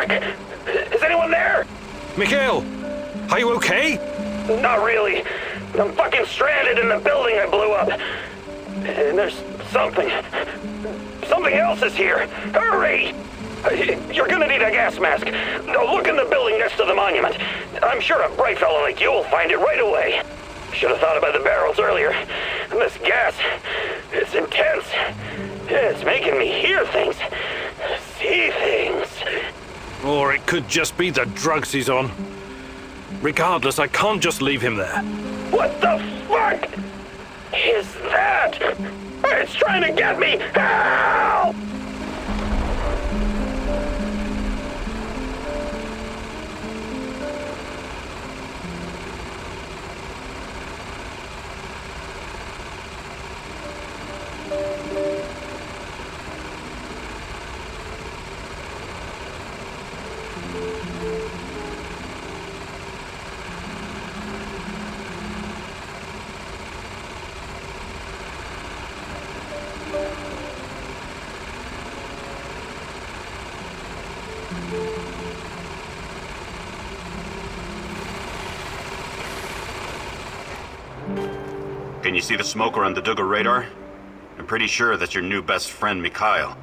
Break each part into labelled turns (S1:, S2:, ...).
S1: fuck? Is anyone there?
S2: Mikhail, are you okay?
S1: Not really. I'm fucking stranded in the building I blew up. And there's something else is here. Hurry! You're gonna need a gas mask. Now look in the building next to the monument. I'm sure a bright fellow like you will find it right away. Should have thought about the barrels earlier. And this gas, it's intense. It's making me hear things, see things.
S2: Or it could just be the drugs he's on. Regardless, I can't just leave him there.
S1: What the fuck is that? It's trying to get me! Help!
S3: Can you see the smoker on the Duggar radar? I'm pretty sure that's your new best friend, Mikhail.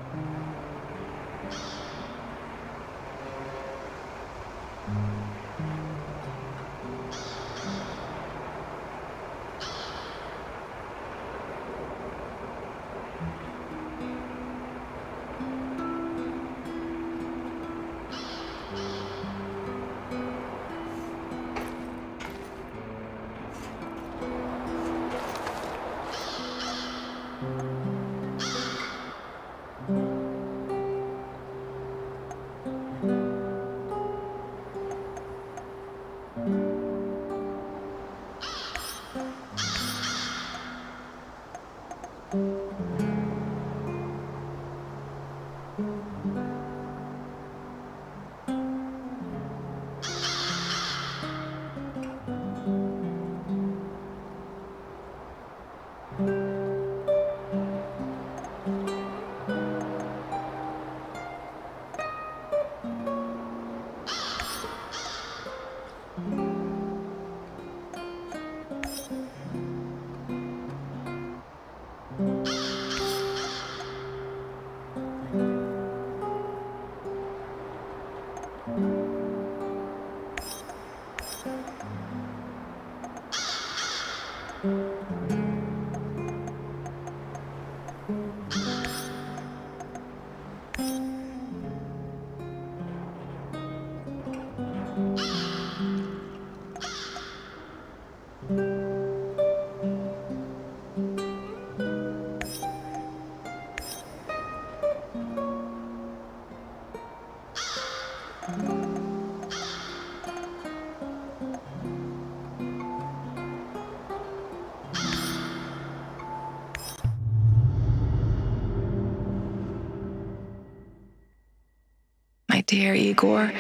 S4: My dear Igor,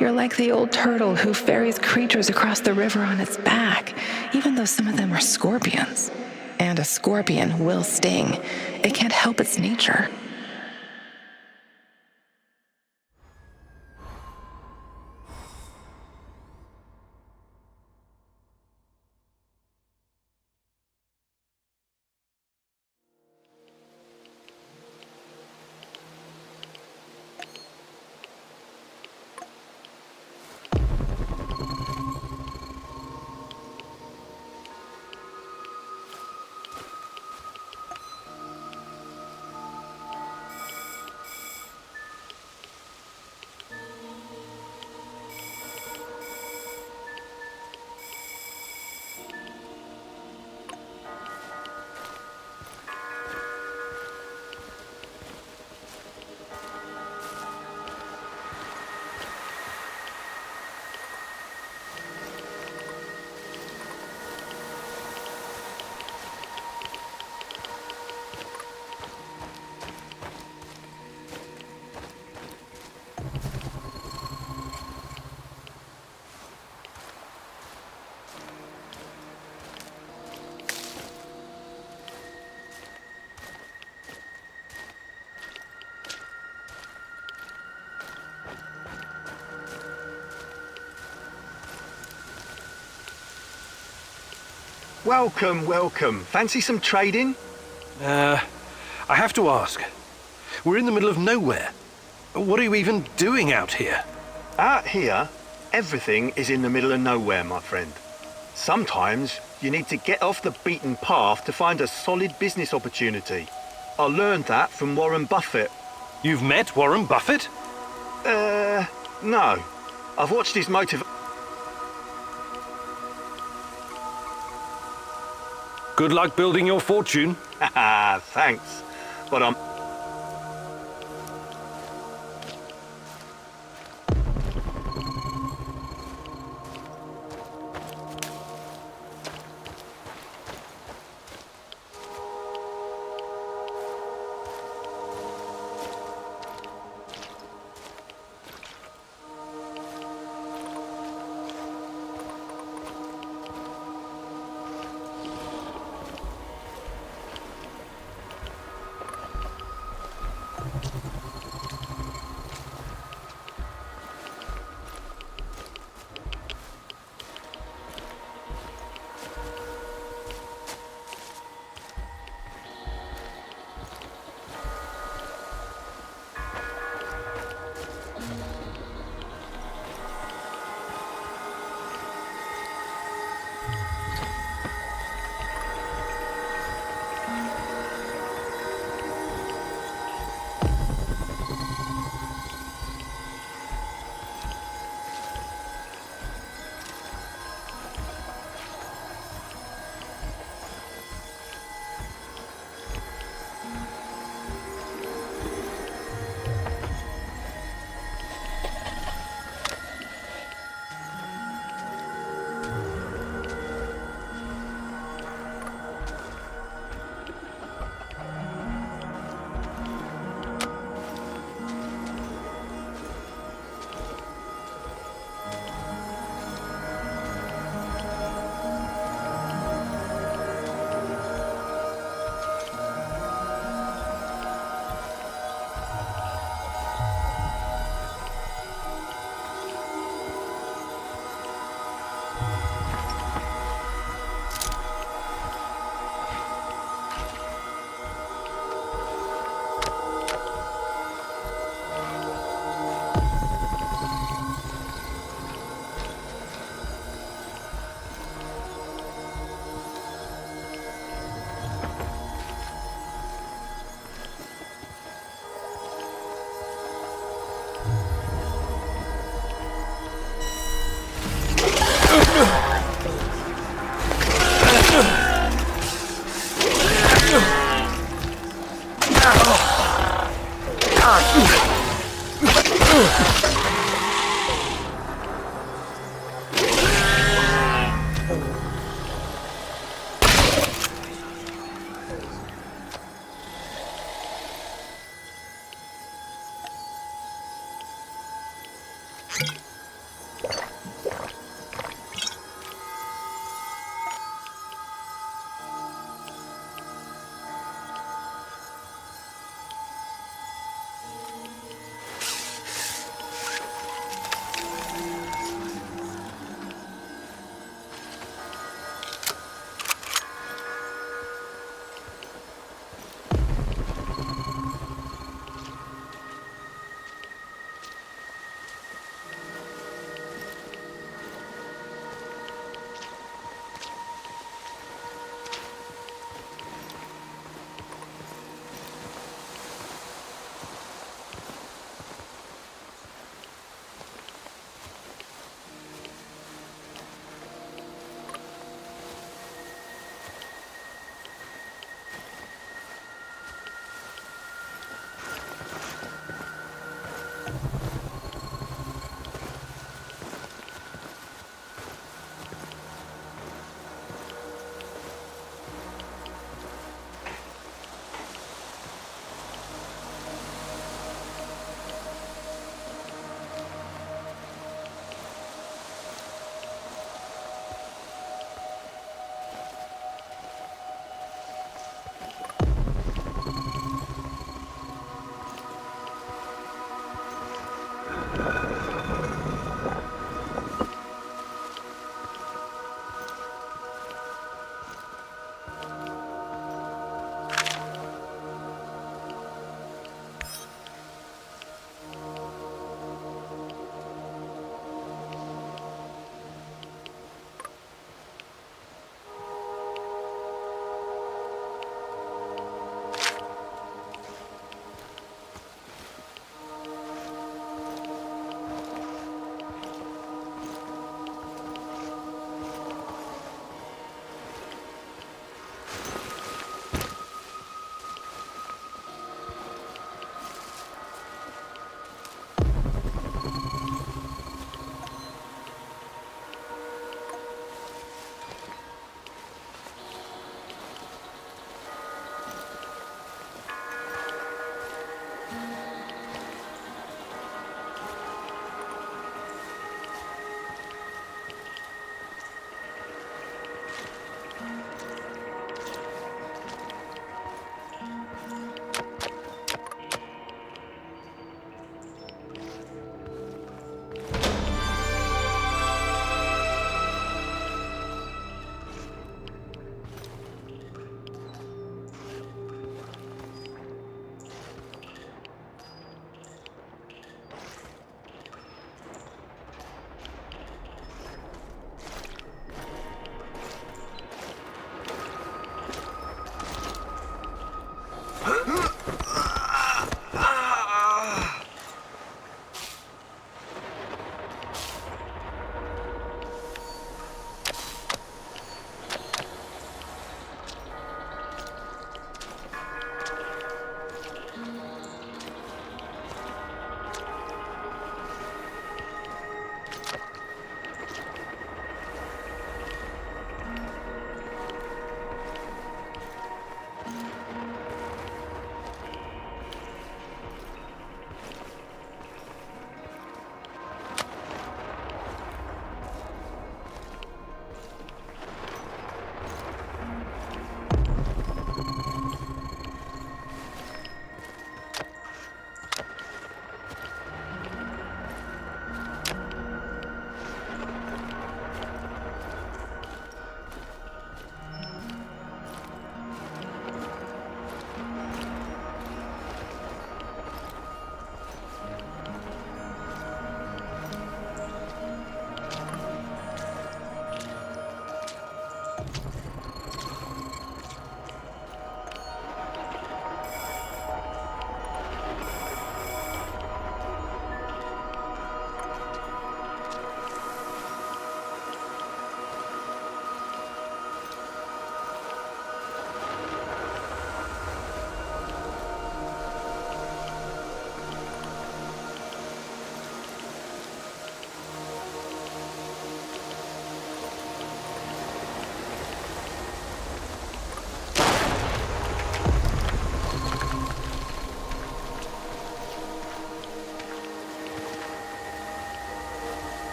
S4: you're like the old turtle who ferries creatures across the river on its back, even though some of them are scorpions. And a scorpion will sting. It can't help its nature.
S5: Welcome, welcome. Fancy some trading?
S2: I have to ask. We're in the middle of nowhere. What are you even doing out here?
S5: Out here, everything is in the middle of nowhere, my friend. Sometimes you need to get off the beaten path to find a solid business opportunity. I learned that from Warren Buffett.
S2: You've met Warren Buffett?
S5: No. I've watched his
S2: Good luck building your fortune.
S5: Thanks. But I'm...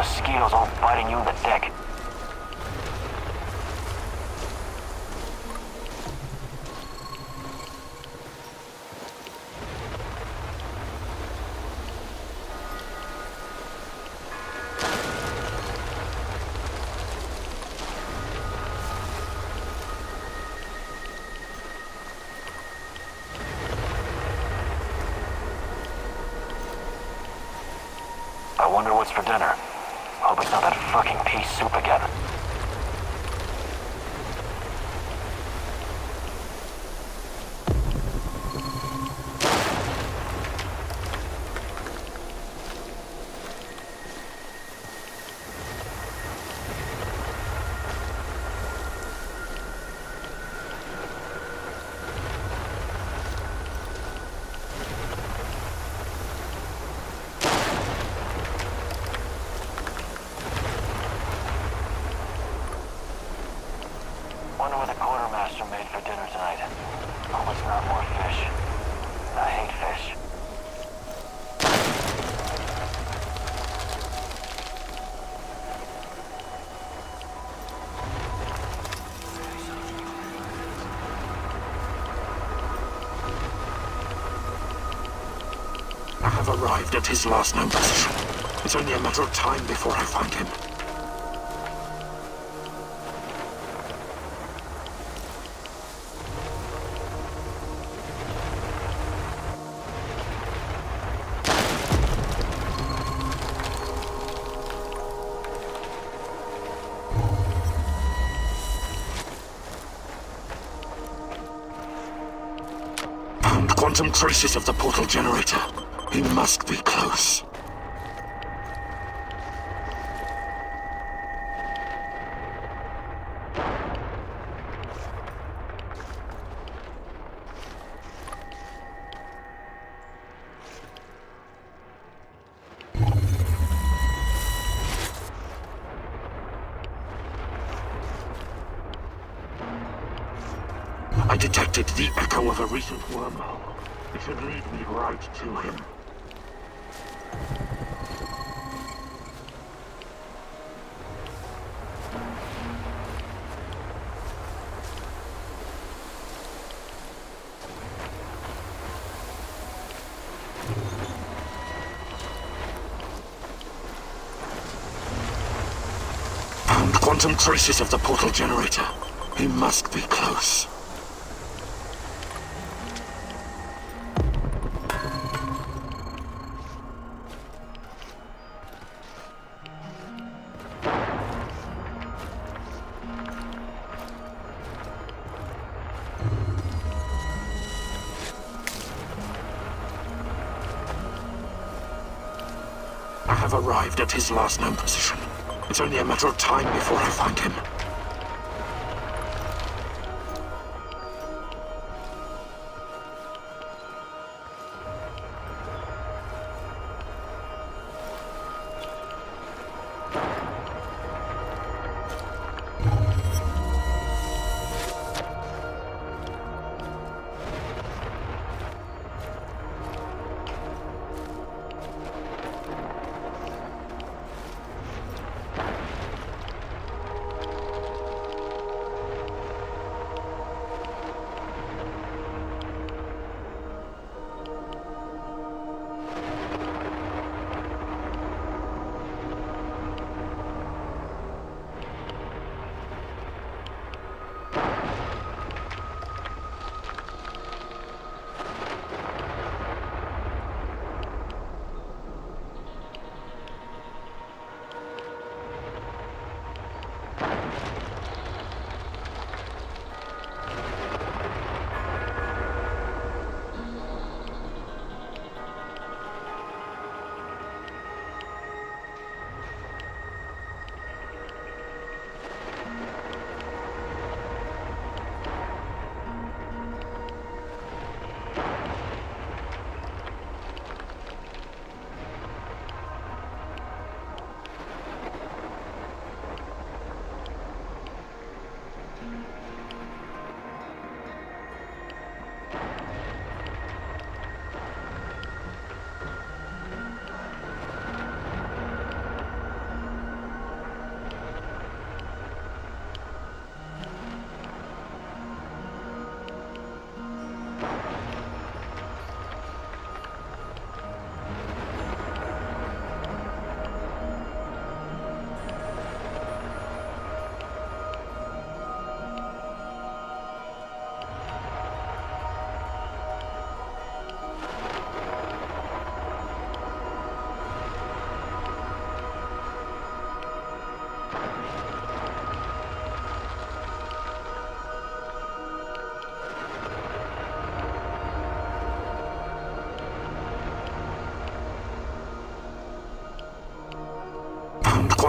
S1: mosquitoes all biting you in the dick. I wonder what's for dinner. Hope it's not that fucking pea soup again. Wonder what the quartermaster made for dinner tonight. Hope it's not more fish. I hate fish.
S6: I have arrived at his last known position. It's only a matter of time before I find him. Found quantum traces of the portal generator. He must be close. I detected the echo of a recent wormhole. It should lead me right to him. Found quantum traces of the portal generator. He must be close. I have arrived at his last known position. It's only a matter of time before I find him.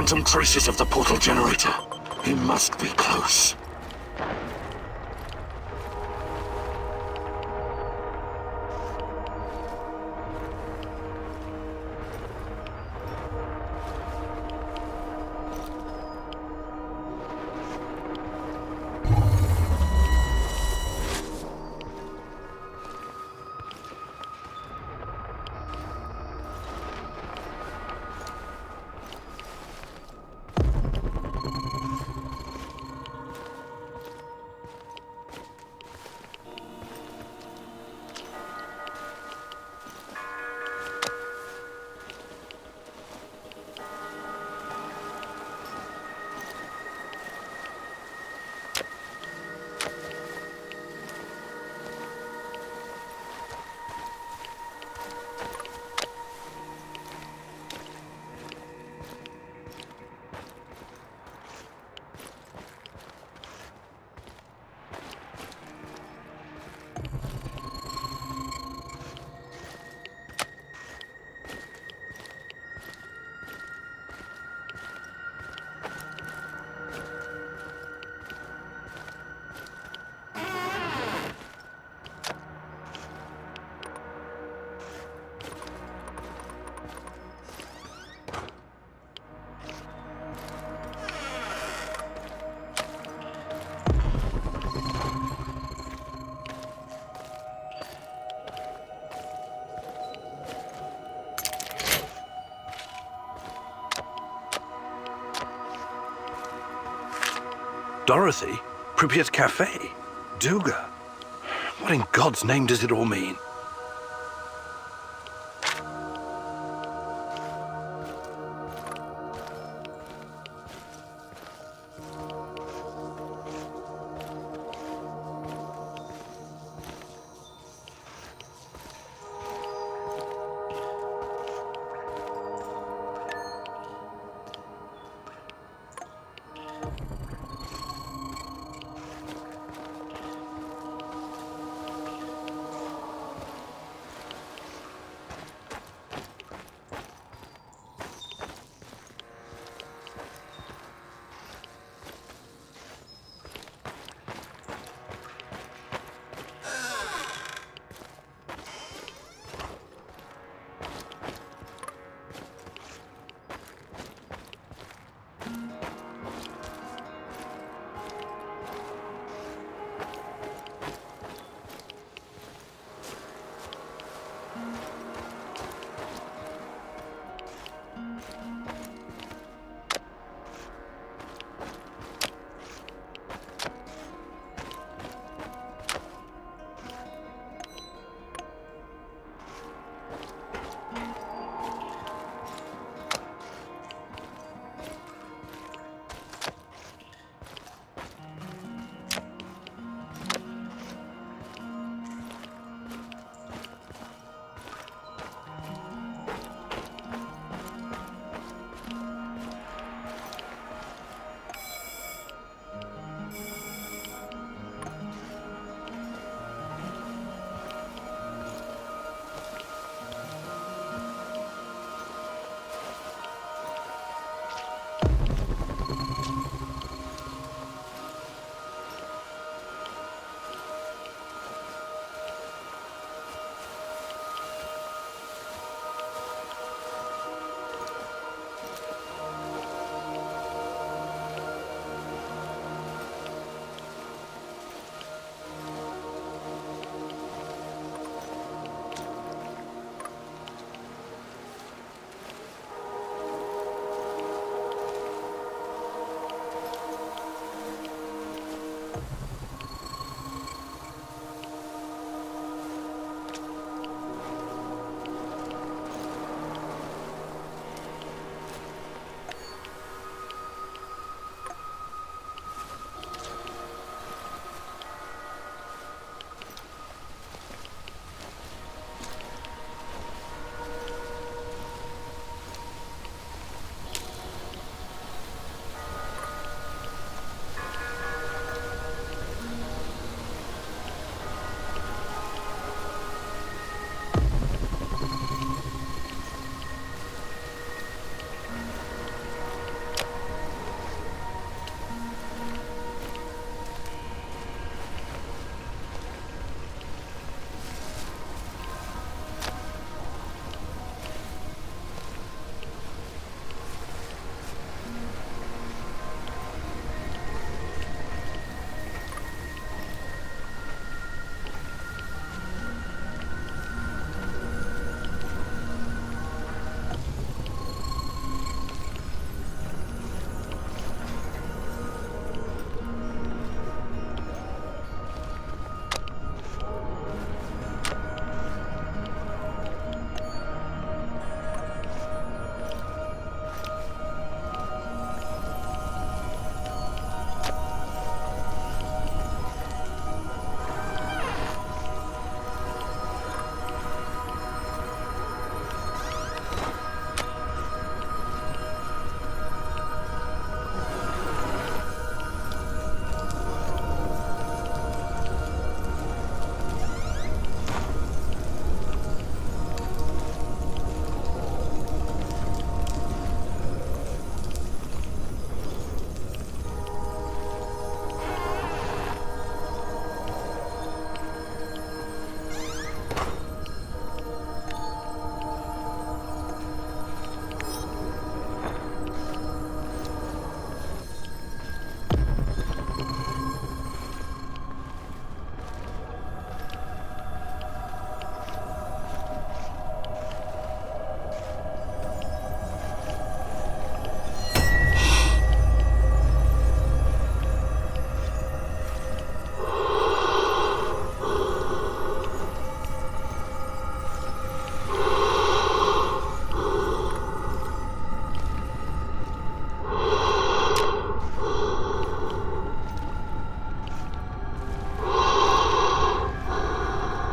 S6: phantom traces of the portal generator. He must be close.
S2: Dorothy? Pripyat Cafe? Duga? What in God's name does it all mean?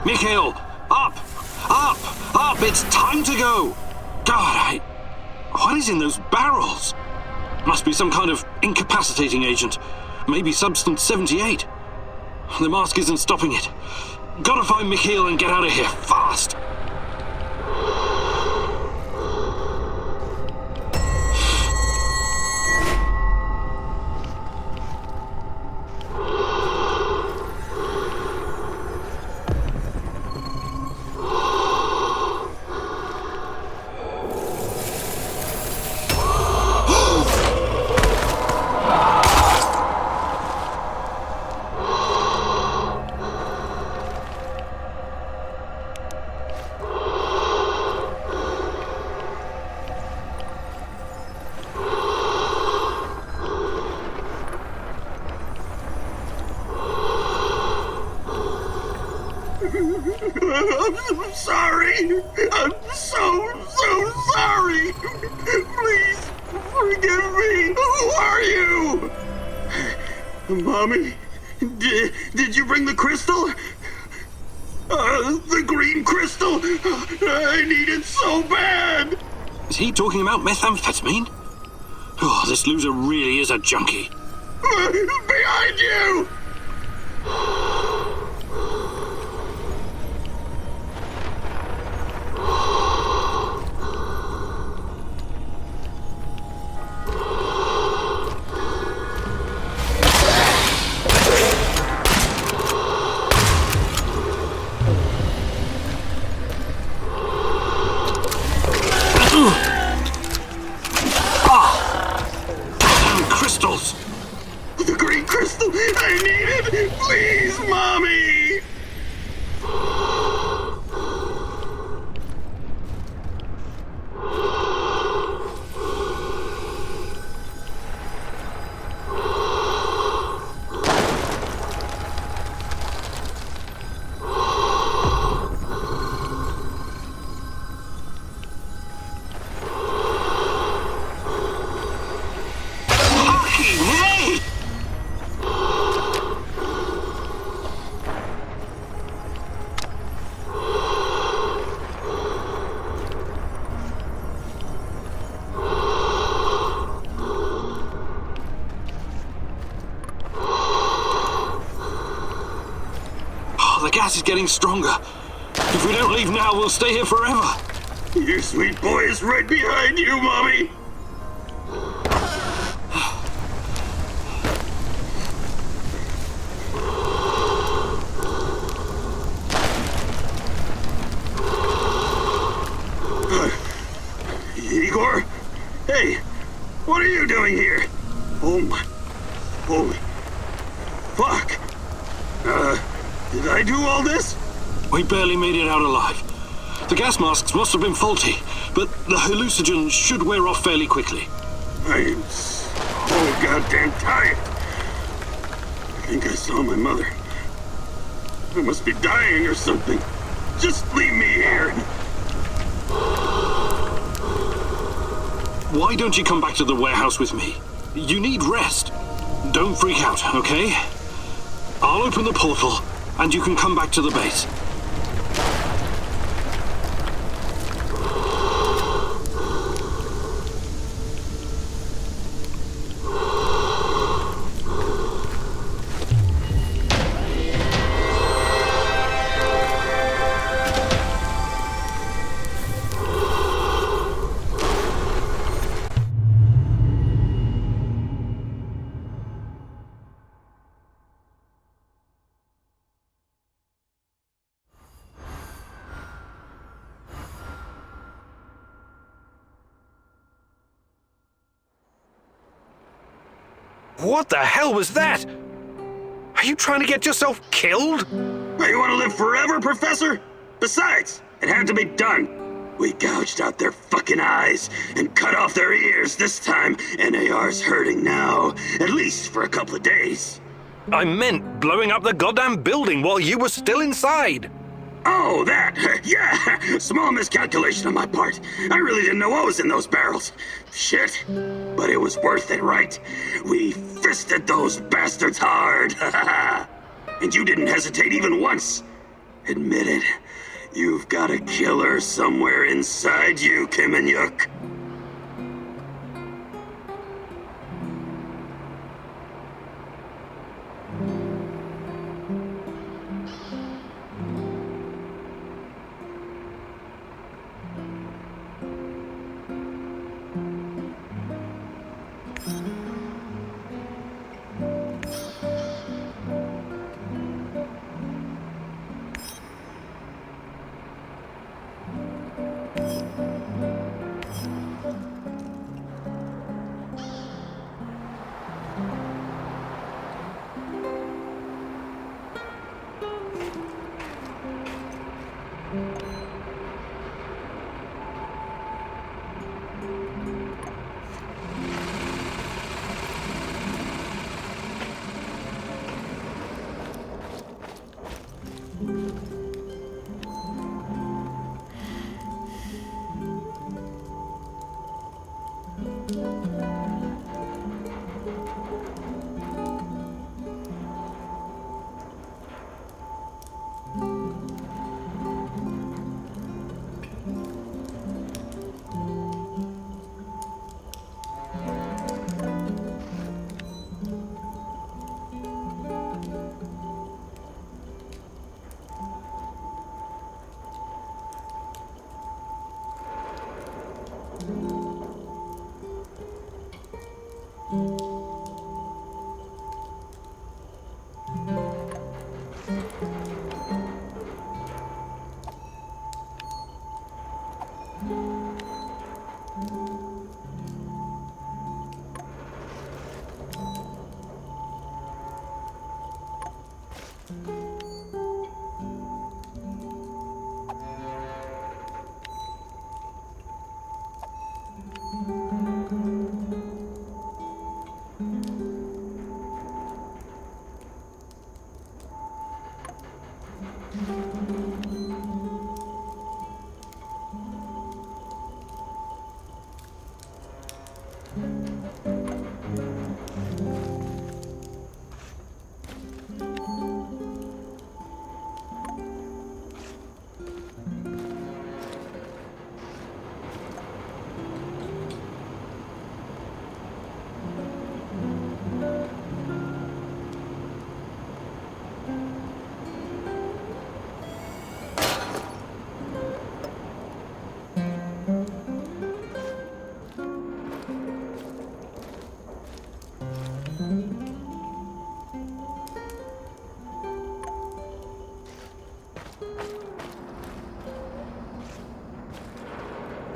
S2: Mikhail! Up! Up! Up! It's time to go! God, what is in those barrels? Must be some kind of incapacitating agent. Maybe Substance 78. The mask isn't stopping it. Gotta find Mikhail and get out of here, fast!
S6: I'm sorry. I'm so sorry. Please forgive me. Who are you? Mommy, did you bring the crystal? The green crystal. I need it so bad.
S2: Is he talking about methamphetamine? Oh, this loser really is a junkie.
S6: Behind you!
S2: Crystals!
S6: The green crystal! I need it! Please, Mommy!
S2: The gas is getting stronger. If we don't leave now, we'll stay here forever.
S6: Your sweet boy is right behind you, Mommy! Igor? Hey, what are you doing here? Oh my... Holy... Fuck! Did I do all this?
S2: We barely made it out alive. The gas masks must have been faulty, but the hallucinogen should wear off fairly quickly.
S6: I am so goddamn tired. I think I saw my mother. I must be dying or something. Just leave me here.
S2: Why don't you come back to the warehouse with me? You need rest. Don't freak out, okay? I'll open the portal, and you can come back to the base. What the hell was that? Are you trying to get yourself killed?
S6: Now you want to live forever, Professor? Besides, it had to be done. We gouged out their fucking eyes and cut off their ears this time. NAR's hurting now, at least for a couple of days.
S2: I meant blowing up the goddamn building while you were still inside.
S6: Oh, that! Yeah! Small miscalculation on my part. I really didn't know what was in those barrels. Shit. But it was worth it, right? We fisted those bastards hard. And you didn't hesitate even once. Admit it. You've got a killer somewhere inside you, Kiminyuk.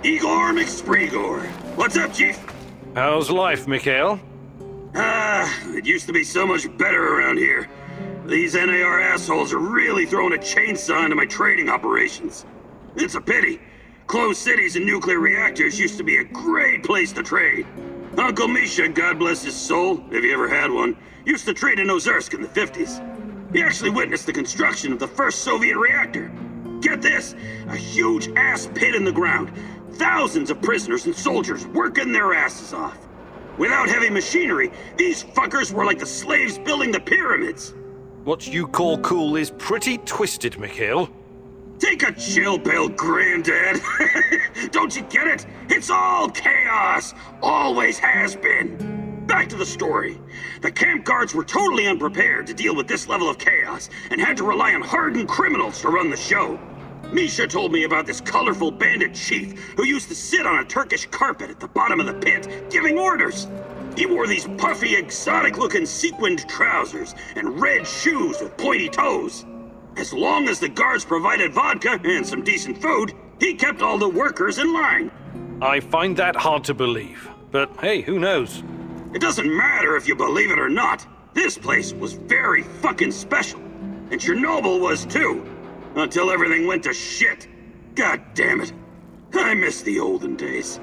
S6: Igor McSpreegor. What's up, Chief?
S2: How's life, Mikhail?
S6: It used to be so much better around here. These NAR assholes are really throwing a chainsaw into my trading operations. It's a pity. Closed cities and nuclear reactors used to be a great place to trade. Uncle Misha, God bless his soul, if he ever had one, used to trade in Ozersk in the 50s. He actually witnessed the construction of the first Soviet reactor. Get this, a huge ass pit in the ground. Thousands of prisoners and soldiers working their asses off. Without heavy machinery, these fuckers were like the slaves building the pyramids.
S2: What you call cool is pretty twisted, Mikhail.
S6: Take a chill pill, Granddad. Don't you get it? It's all chaos. Always has been. Back to the story. The camp guards were totally unprepared to deal with this level of chaos and had to rely on hardened criminals to run the show. Misha told me about this colorful bandit chief who used to sit on a Turkish carpet at the bottom of the pit, giving orders. He wore these puffy, exotic-looking sequined trousers and red shoes with pointy toes. As long as the guards provided vodka and some decent food, he kept all the workers in line.
S2: I find that hard to believe. But hey, who knows?
S6: It doesn't matter if you believe it or not. This place was very fucking special. And Chernobyl was too. Until everything went to shit. God damn it. I miss the olden days.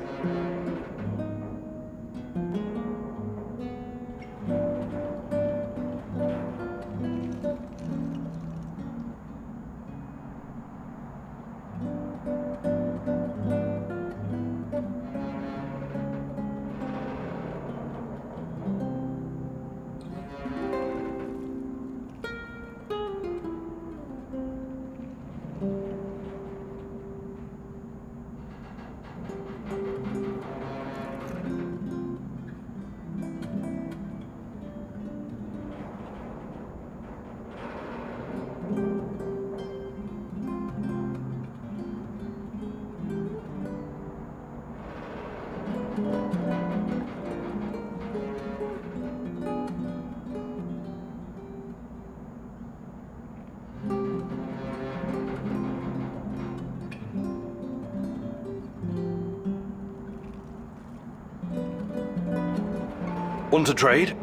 S2: Want to trade?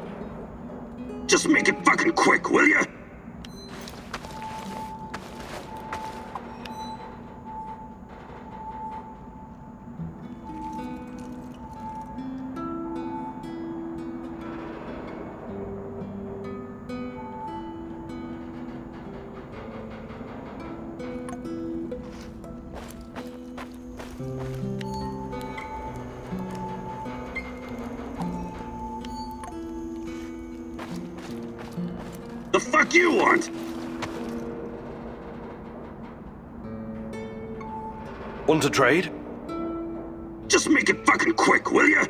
S6: Just make it fucking quick, will ya? The fuck you want?
S2: Want to trade?
S6: Just make it fucking quick, will ya?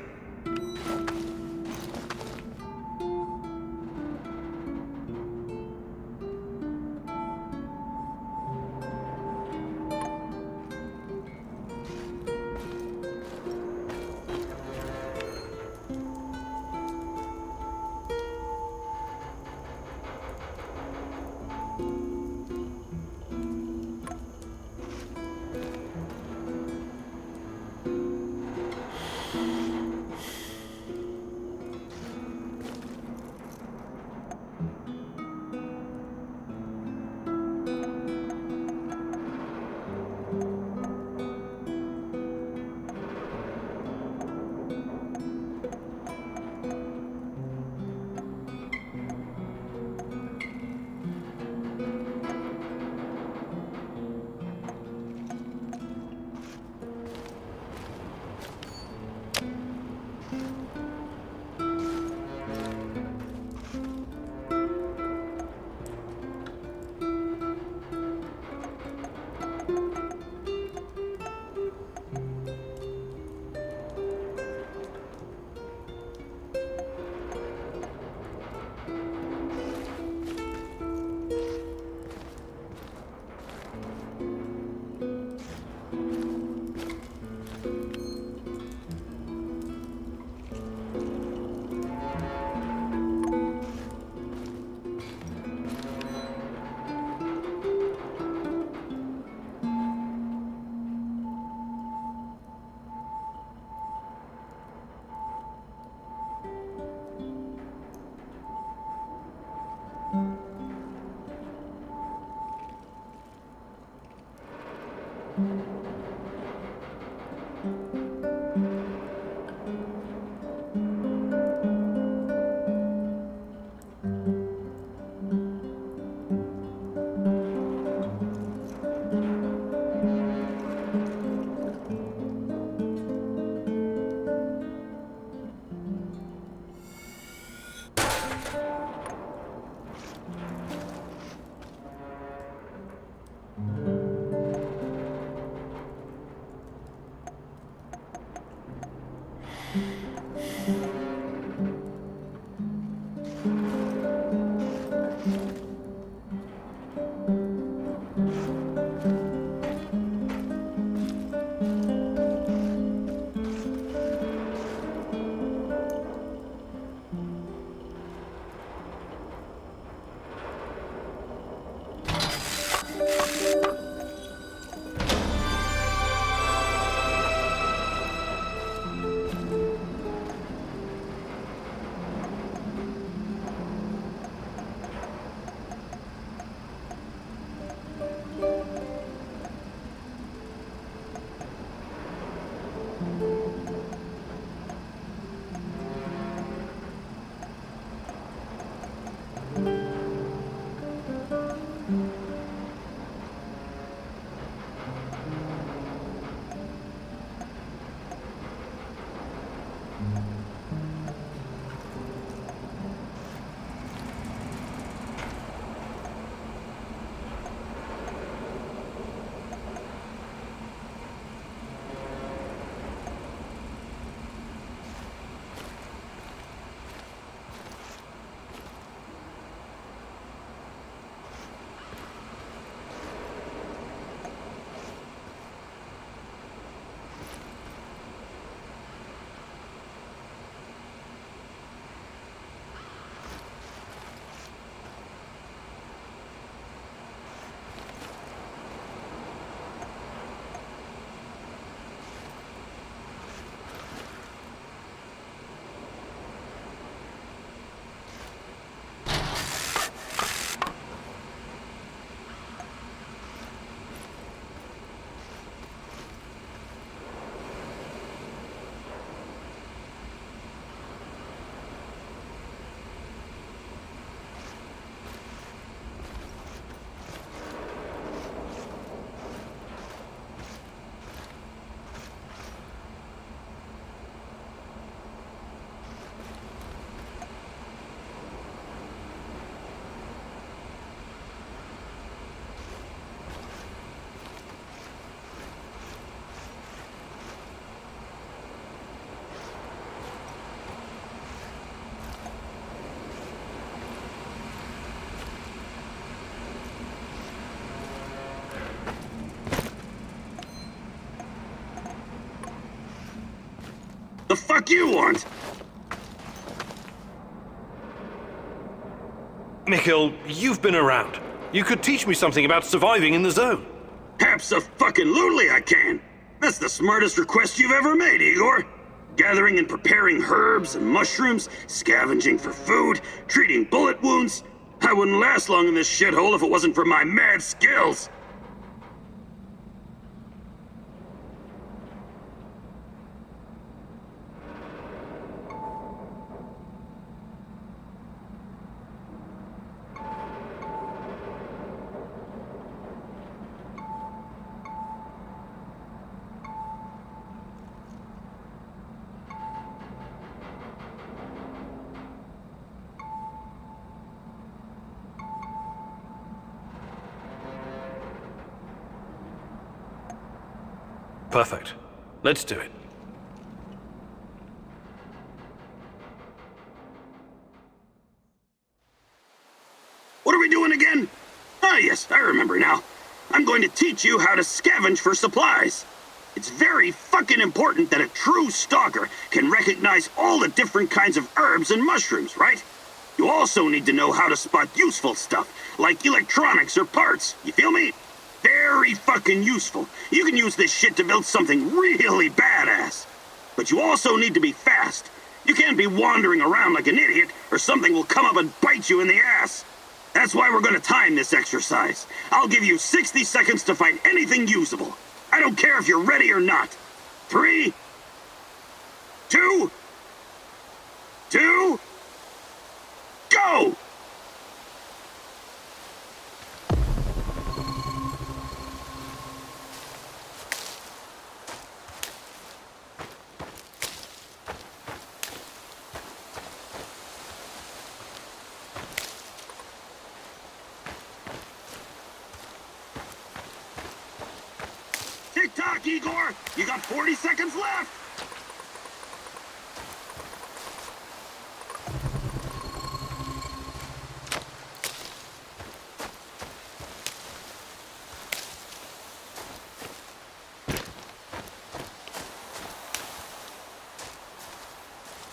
S6: The fuck you want?
S2: Mikhail, you've been around. You could teach me something about surviving in the zone.
S6: Abso-fucking-lutely I can. That's the smartest request you've ever made, Igor. Gathering and preparing herbs and mushrooms, scavenging for food, treating bullet wounds. I wouldn't last long in this shithole if it wasn't for my mad skills.
S2: Perfect. Let's do it.
S6: What are we doing again? Ah, yes, I remember now. I'm going to teach you how to scavenge for supplies. It's very fucking important that a true stalker can recognize all the different kinds of herbs and mushrooms, right? You also need to know how to spot useful stuff, like electronics or parts. You feel me? Very fucking useful. You can use this shit to build something really badass. But you also need to be fast. You can't be wandering around like an idiot, or something will come up and bite you in the ass. That's why we're gonna time this exercise. I'll give you 60 seconds to find anything usable. I don't care if you're ready or not. 3, 2, go! Tick-tock, Igor! You got 40 seconds left!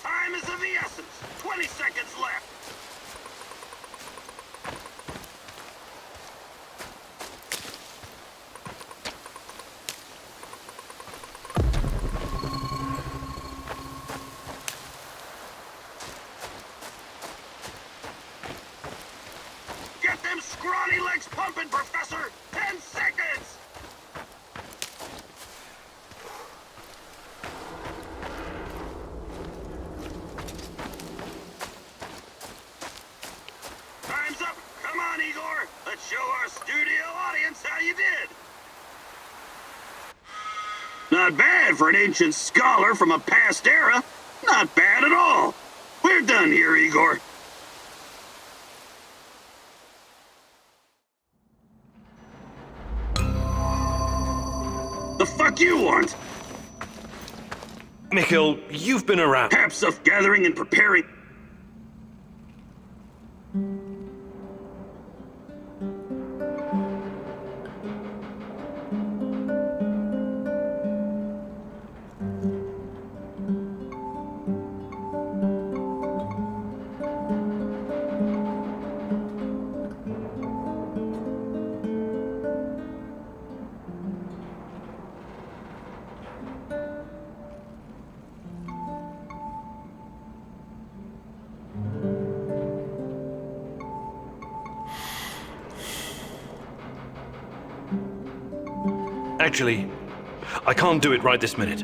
S6: Time is of the essence. 20 seconds left. Get them scrawny legs pumping, Professor! 10 seconds! Time's up! Come on, Igor! Let's show our studio audience how you did! Not bad for an ancient scholar from a past era. Not bad at all. We're done here, Igor. The fuck you want?
S2: Mikhail, you've been around.
S6: Perhaps of gathering and preparing.
S2: Actually, I can't do it right this minute.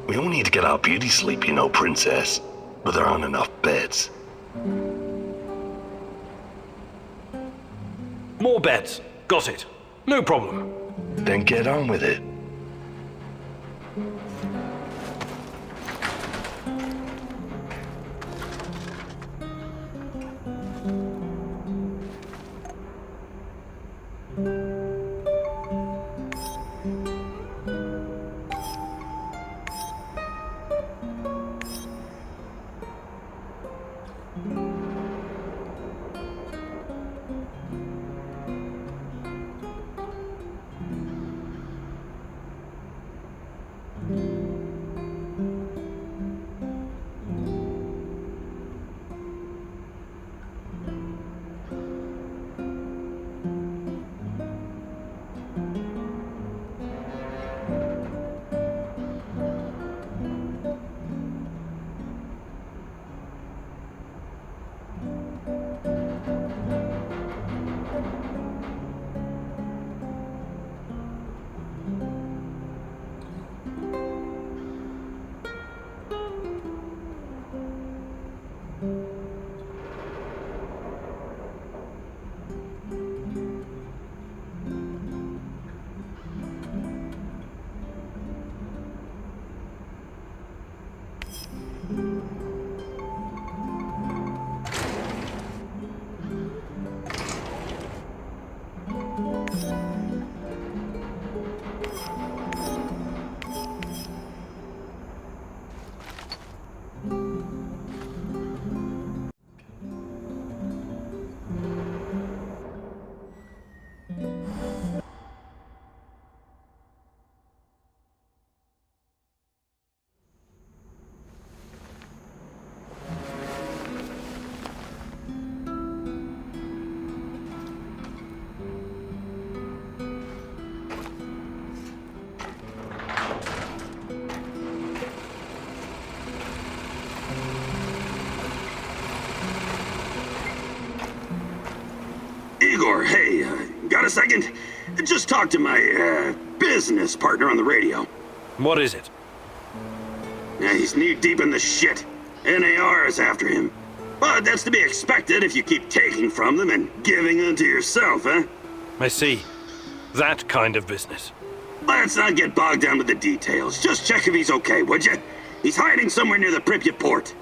S7: We all need to get our beauty sleep, you know, Princess. But there aren't enough beds.
S8: More beds. Got it. No problem.
S7: Then get on with it.
S6: Igor, hey, got a second? Just talk to my, business partner on the radio.
S8: What is it?
S6: Yeah, he's knee-deep in the shit. NAR is after him. But that's to be expected if you keep taking from them and giving unto yourself, huh?
S8: I see. That kind of business.
S6: Let's not get bogged down with the details. Just check if he's okay, would you? He's hiding somewhere near the Pripyat port.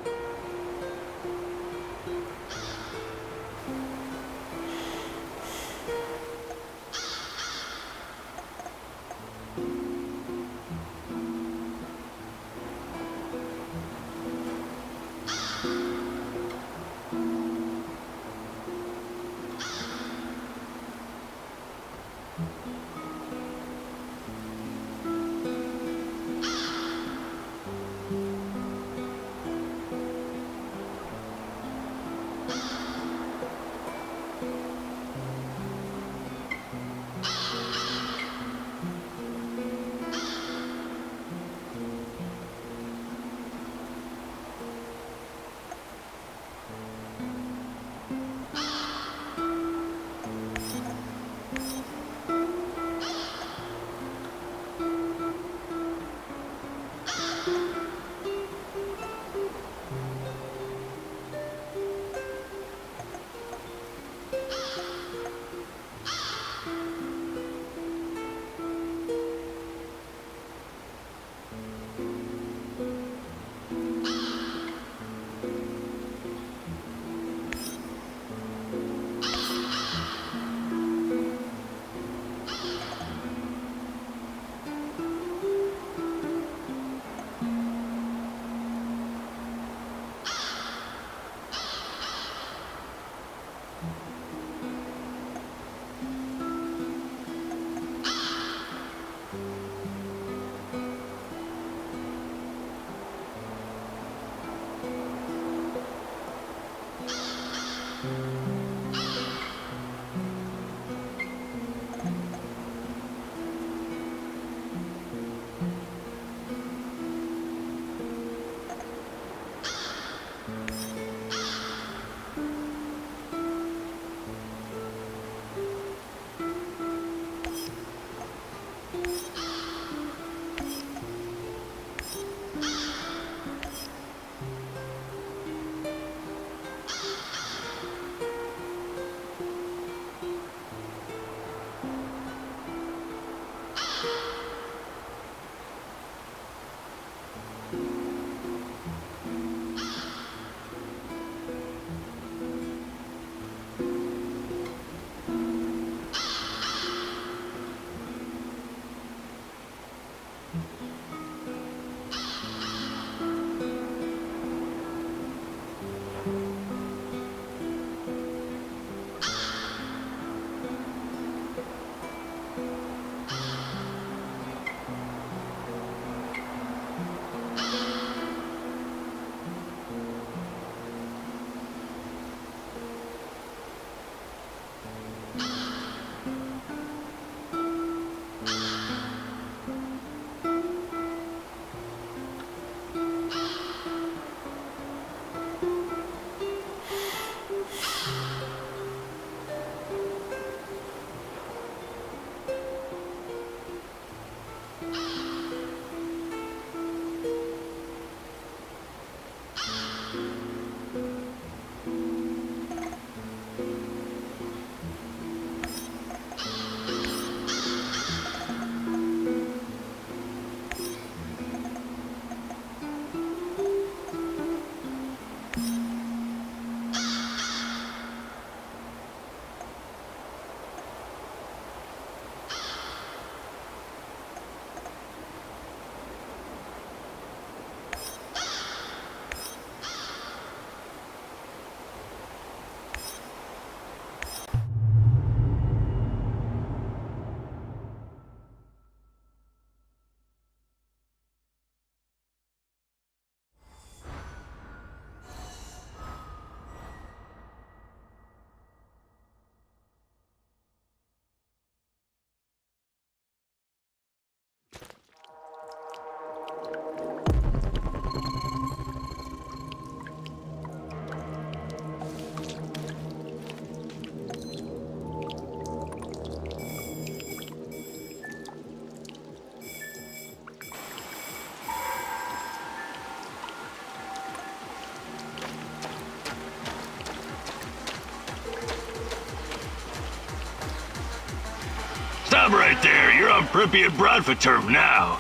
S7: job right there. You're on Pripyat Bradford turf now.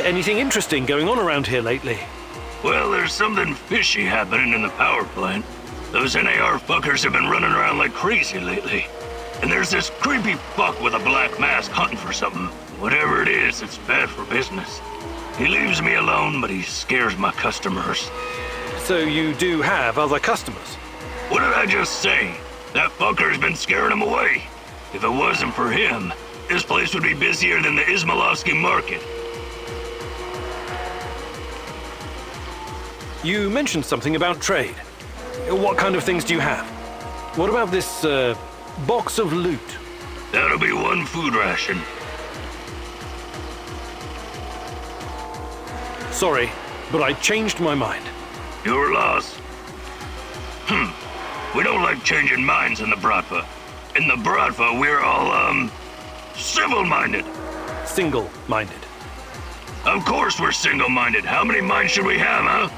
S8: Anything interesting going on around here lately?
S7: Well, there's something fishy happening in the power plant. Those NAR fuckers have been running around like crazy lately. And there's this creepy fuck with a black mask hunting for something. Whatever it is, it's bad for business. He leaves me alone, but he scares my customers.
S8: So you do have other customers?
S7: What did I just say? That fucker's been scaring them away. If it wasn't for him, this place would be busier than the Izmailovsky market.
S8: You mentioned something about trade. What kind of things do you have? What about this, box of loot?
S7: That'll be one food ration.
S8: Sorry, but I changed my mind.
S7: Your loss. We don't like changing minds in the Bratva. In the Bratva, we're all, civil-minded.
S8: Single-minded.
S7: Of course we're single-minded. How many minds should we have, huh?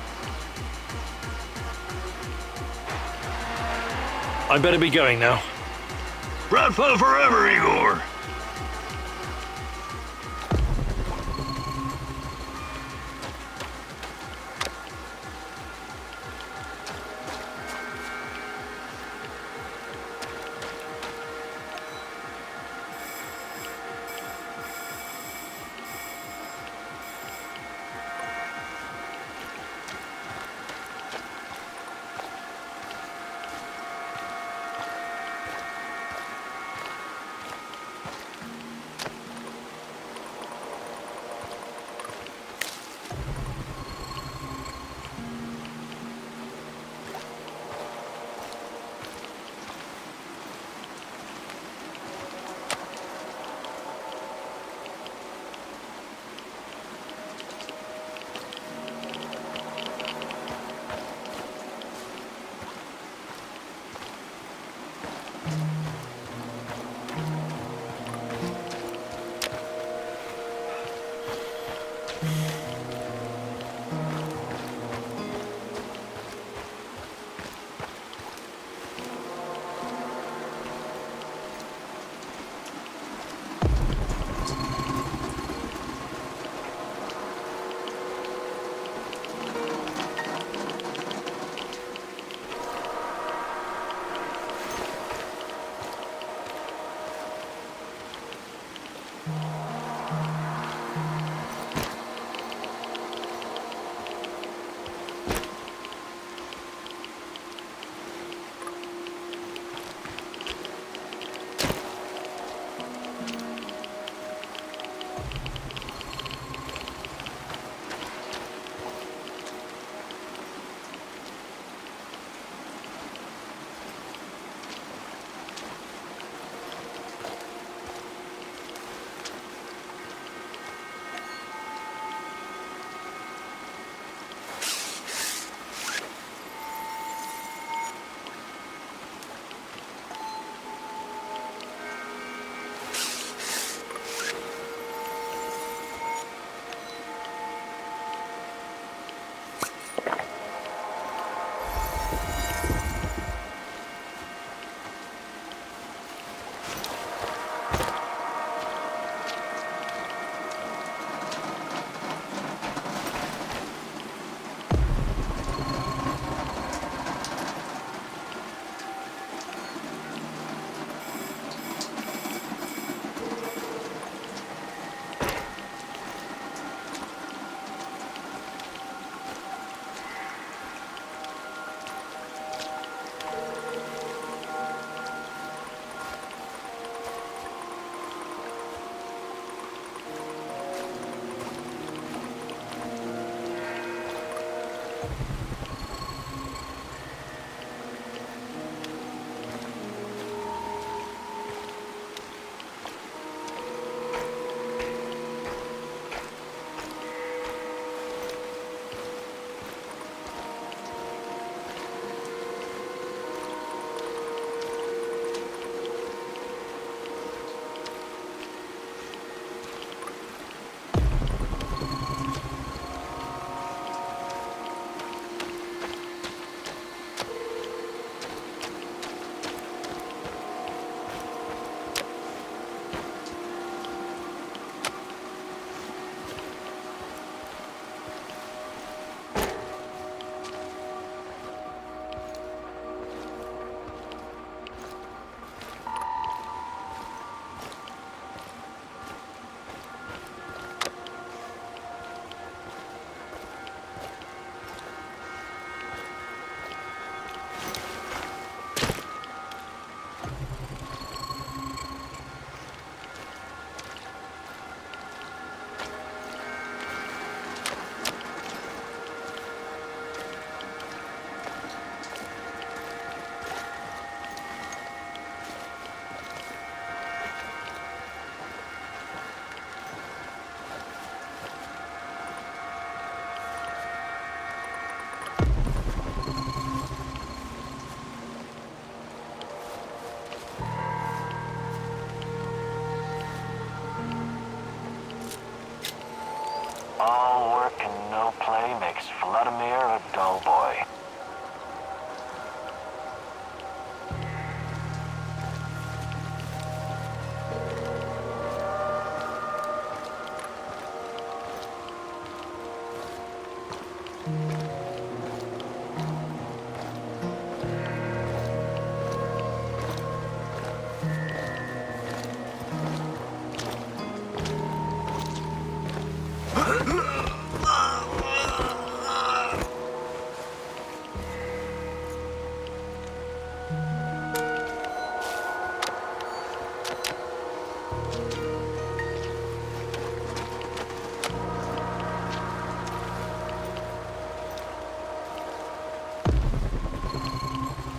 S8: I better be going now.
S7: Bratva forever, Igor!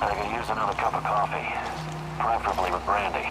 S9: I could use another cup of coffee, preferably with brandy.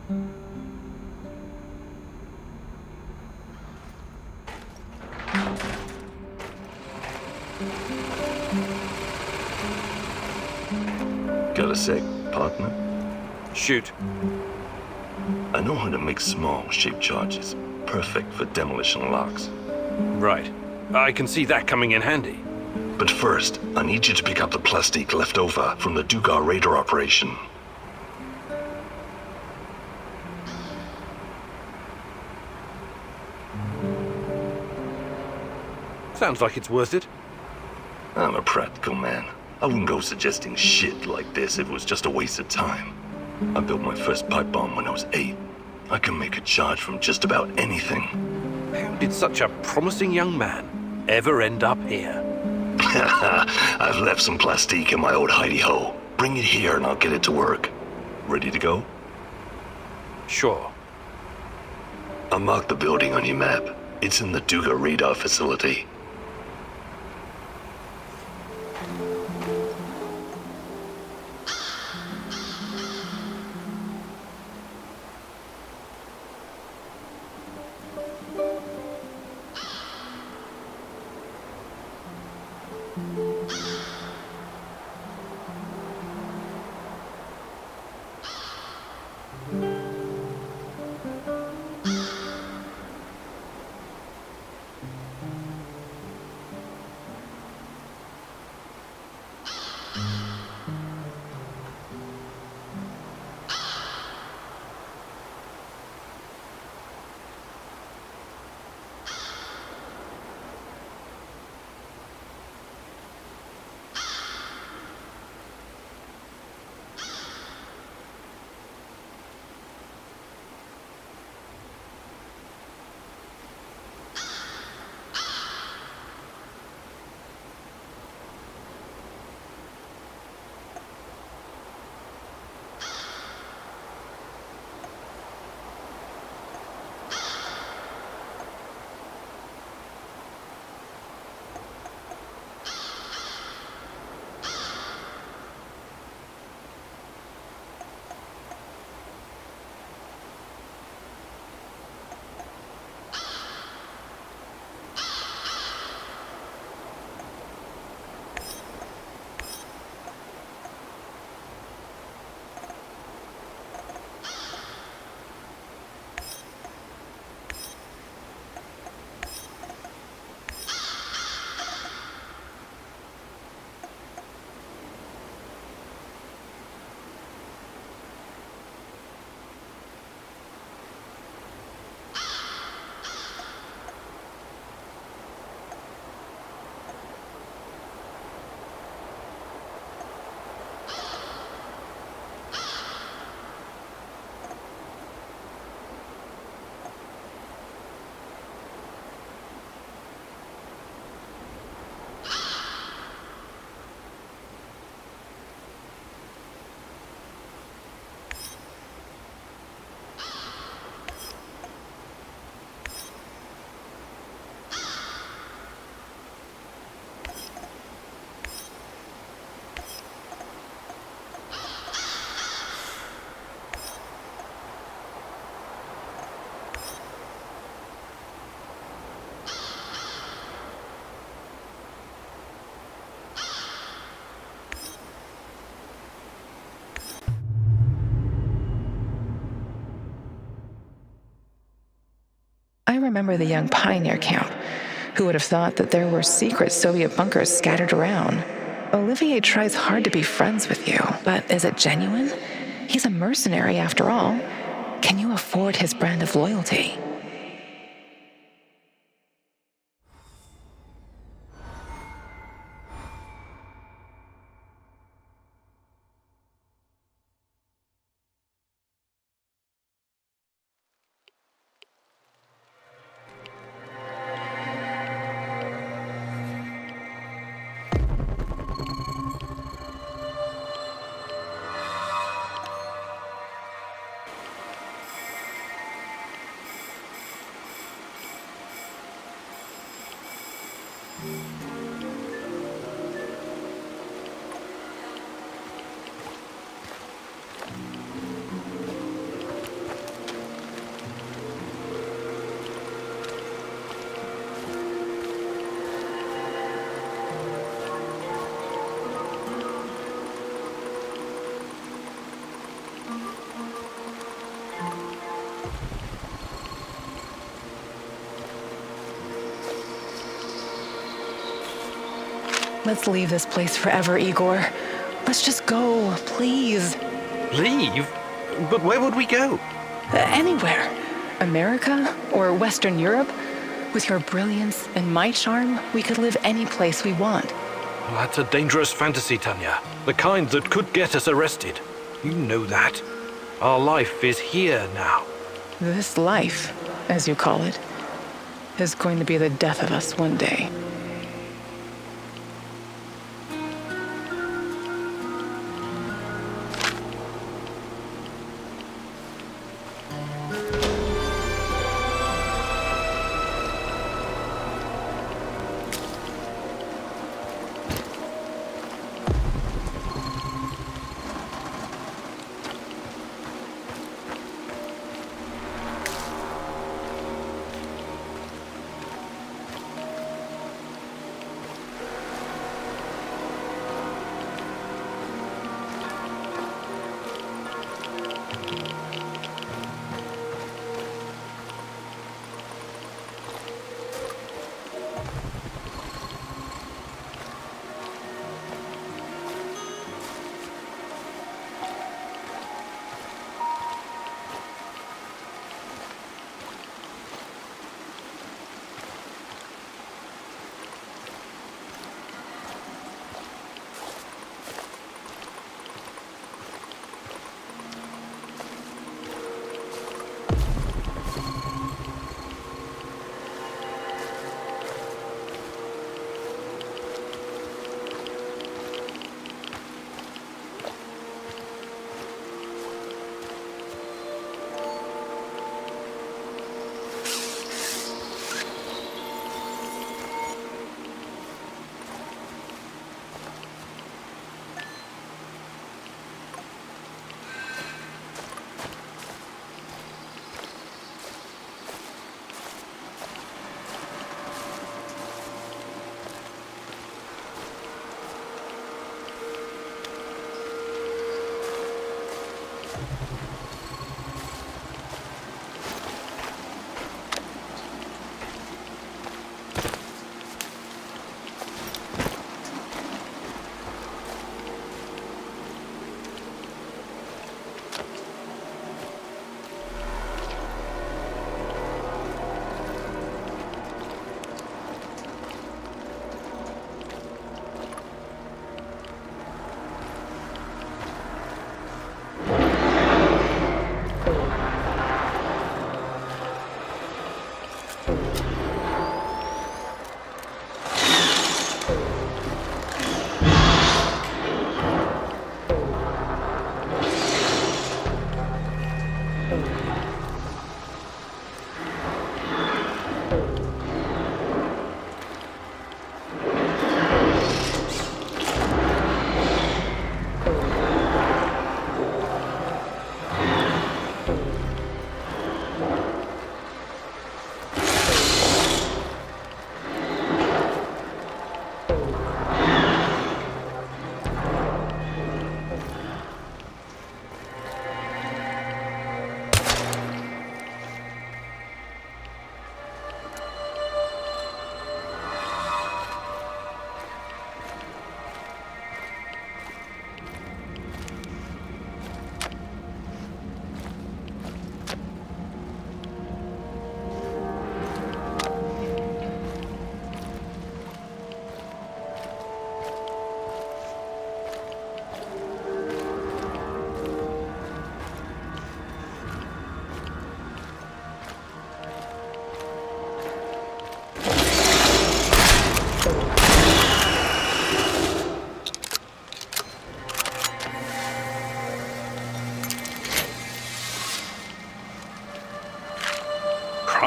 S10: Got a sec, partner?
S8: Shoot.
S10: I know how to make small, shaped charges. Perfect for demolition locks.
S8: Right. I can see that coming in handy.
S10: But first, I need you to pick up the plastique left over from the Dugar radar operation.
S8: Sounds like it's worth it.
S10: I'm a practical man. I wouldn't go suggesting shit like this if it was just a waste of time. I built my first pipe bomb when I was 8. I can make a charge from just about anything.
S8: How did such a promising young man ever end up here?
S10: I've left some plastique in my old hidey-hole. Bring it here and I'll get it to work. Ready to go?
S8: Sure.
S10: I marked the building on your map. It's in the Duga radar facility.
S4: I remember the young pioneer count. Who would have thought that there were secret Soviet bunkers scattered around? Olivier tries hard to be friends with you, but is it genuine? He's a mercenary after all. Can you afford his brand of loyalty? Let's leave this place forever, Igor. Let's just go, please.
S8: Leave? But where would we go?
S4: Anywhere. America or Western Europe. With your brilliance and my charm, we could live any place we want.
S8: Well, that's a dangerous fantasy, Tanya. The kind that could get us arrested. You know that. Our life is here now.
S4: This life, as you call it, is going to be the death of us one day.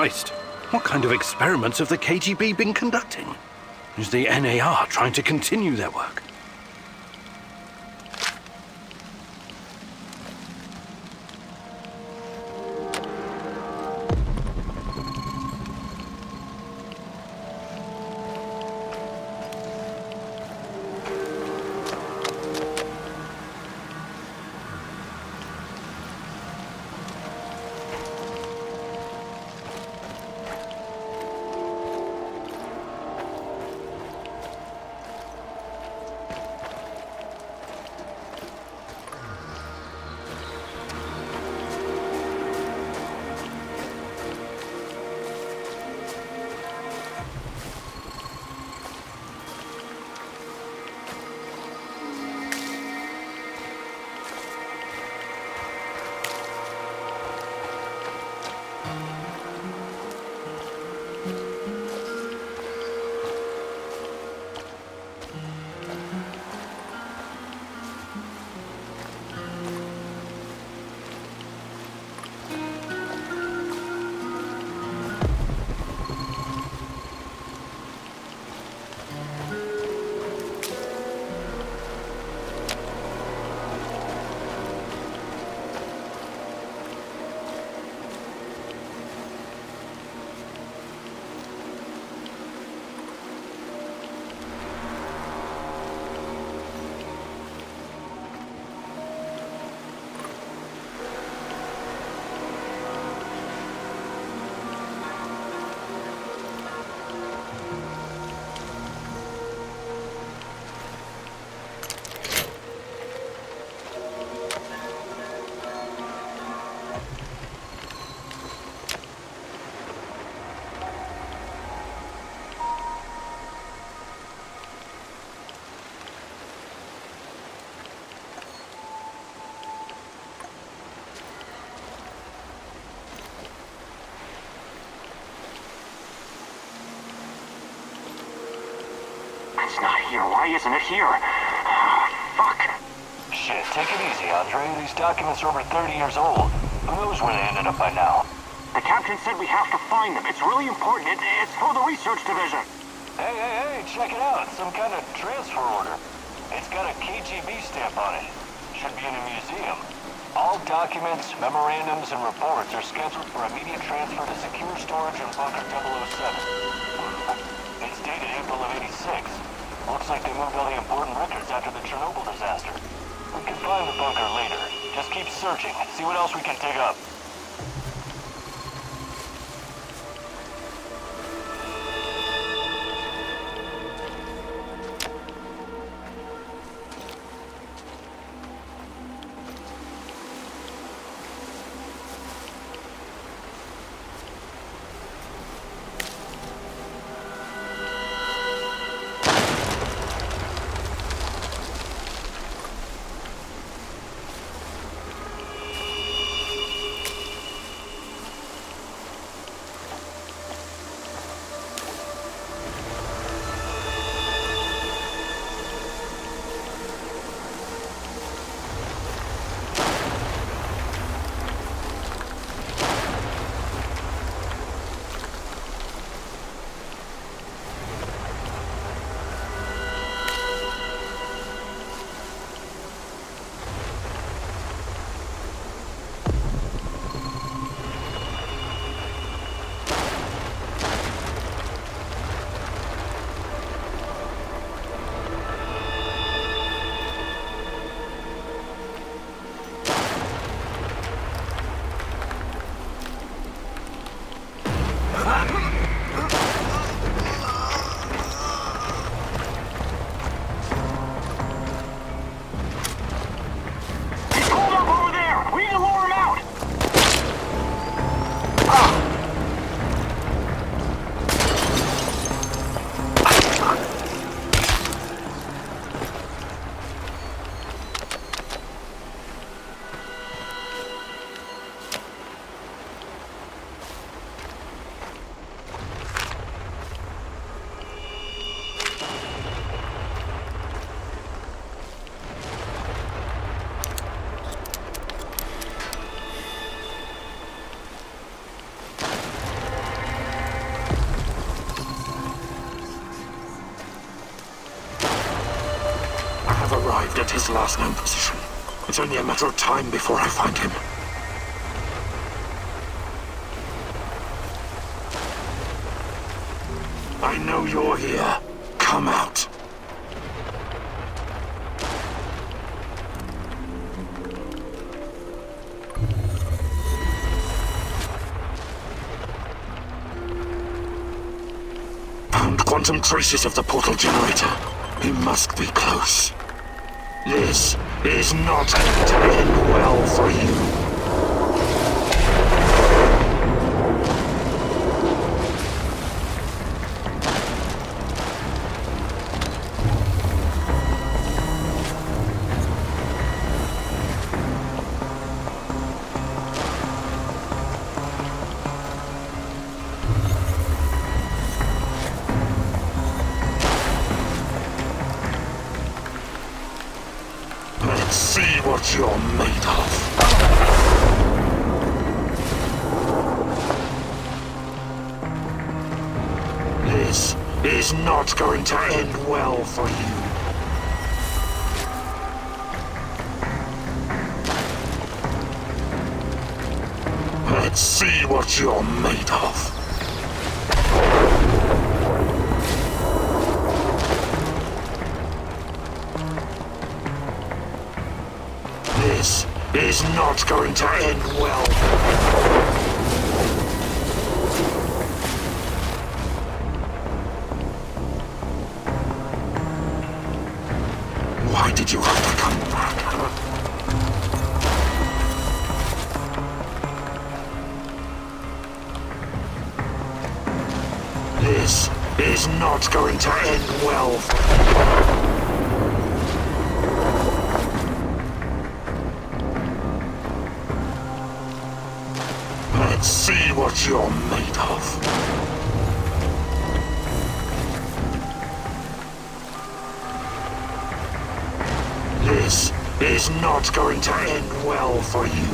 S8: Christ, what kind of experiments have the KGB been conducting? Is the NAR trying to continue their work?
S9: It's not here. Why isn't it here? Oh, fuck.
S7: Shit, take it easy, Andre. These documents are over 30 years old. Who knows where they ended up by now?
S9: The captain said we have to find them. It's really important. It's for the research division.
S7: Hey, check it out. Some kind of transfer order. It's got a KGB stamp on it. Should be in a museum. All documents, memorandums, and reports are scheduled for immediate transfer to secure storage in Bunker 007. It's dated April of '86. Looks like they moved all the important records after the Chernobyl disaster. We can find the bunker later. Just keep searching. See what else we can dig up.
S2: Arrived at his last known position. It's only a matter of time before I find him. I know you're here. Come out. Found quantum traces of the portal generator. He must be close. This is not going to end well for you. See what you're made of. This is not going to end well for you. Let's see what you're made of. This is not going to end well. Why did you have to come back? This is not going to end well. Let's see what you're made of.
S6: This is not going to end well for you.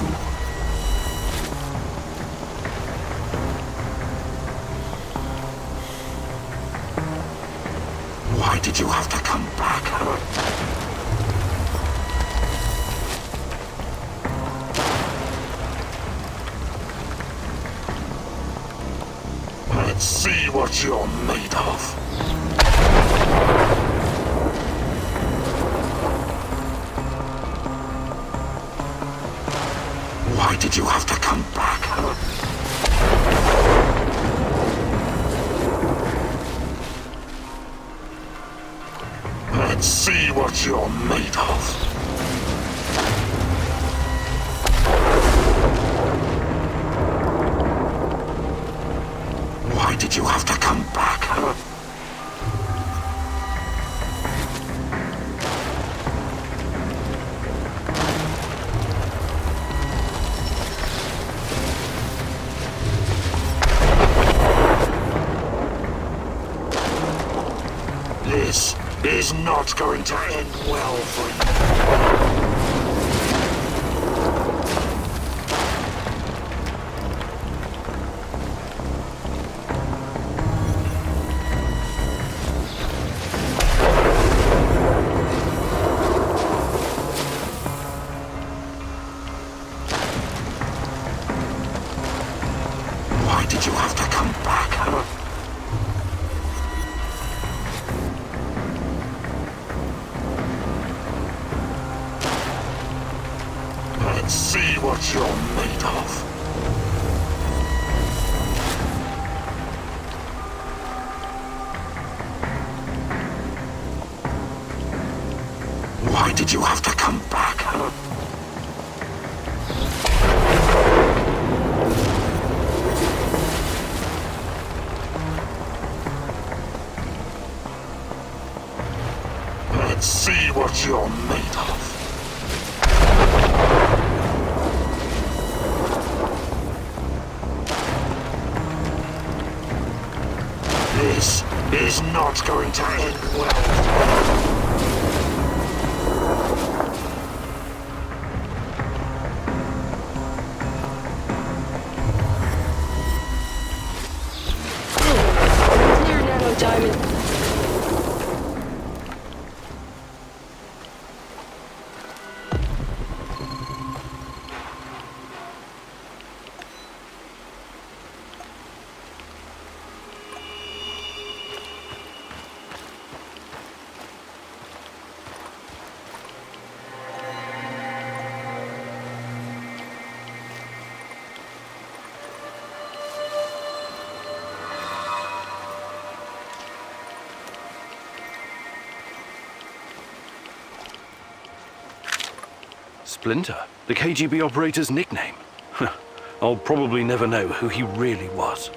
S6: Why did you have to come back, huh? Let's see what you're made of. Why did you have to come back, huh? Let's see what you're made of. Why did you have to come back, huh? This is not going to end well for you. Why did you have to come back, huh? Let's see what you're made of. Why did you have to come back, huh? Let's see what you're made of. This is not going to end well.
S8: Splinter, the KGB operator's nickname. I'll probably never know who he really was.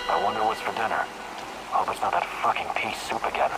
S9: I wonder what's for dinner. Hope it's not that fucking pea soup again.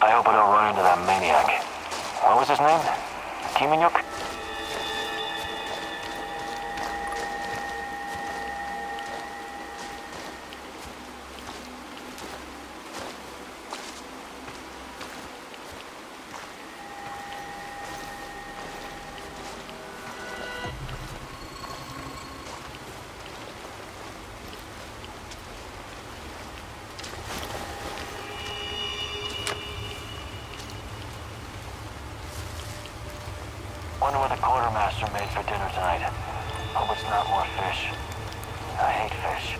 S9: I hope I don't run into that maniac. What was his name? Kiminyuk? Wonder what the quartermaster made for dinner tonight. Hope it's not more fish. I hate fish.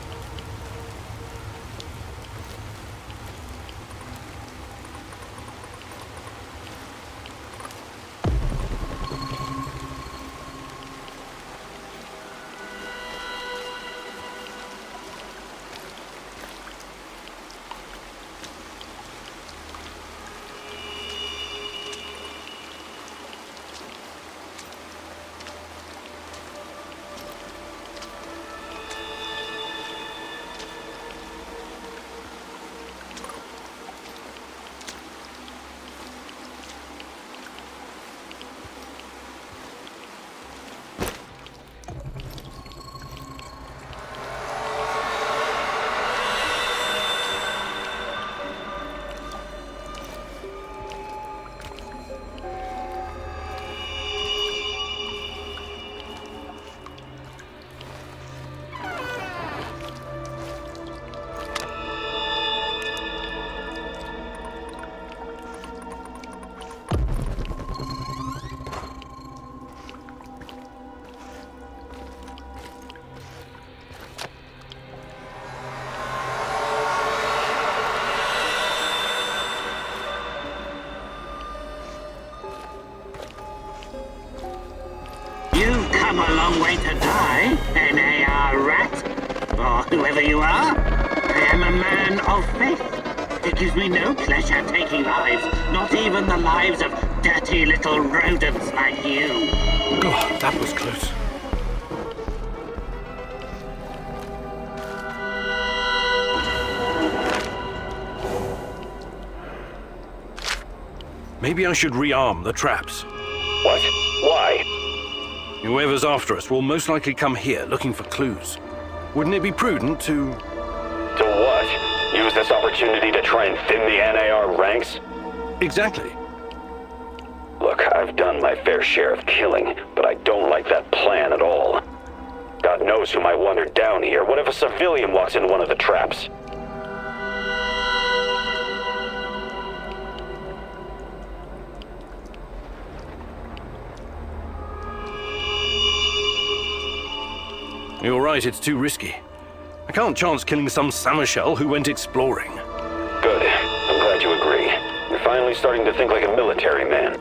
S6: You've come a long way to die, NAR rat. Or whoever you are. I am a man of faith. It gives me no pleasure taking lives, not even the lives of dirty little rodents like you.
S8: Oh, that was close. Maybe I should rearm the traps.
S1: What? Why?
S8: Whoever's after us will most likely come here looking for clues. Wouldn't it be prudent to...
S1: To what? Use this opportunity to try and thin the NAR ranks?
S8: Exactly.
S1: Look, I've done my fair share of killing, but I don't like that plan at all. God knows who might wander down here. What if a civilian walks into one of the traps?
S8: You're right, it's too risky. I can't chance killing some Samarshell who went exploring.
S1: Good. I'm glad you agree. You're finally starting to think like a military man.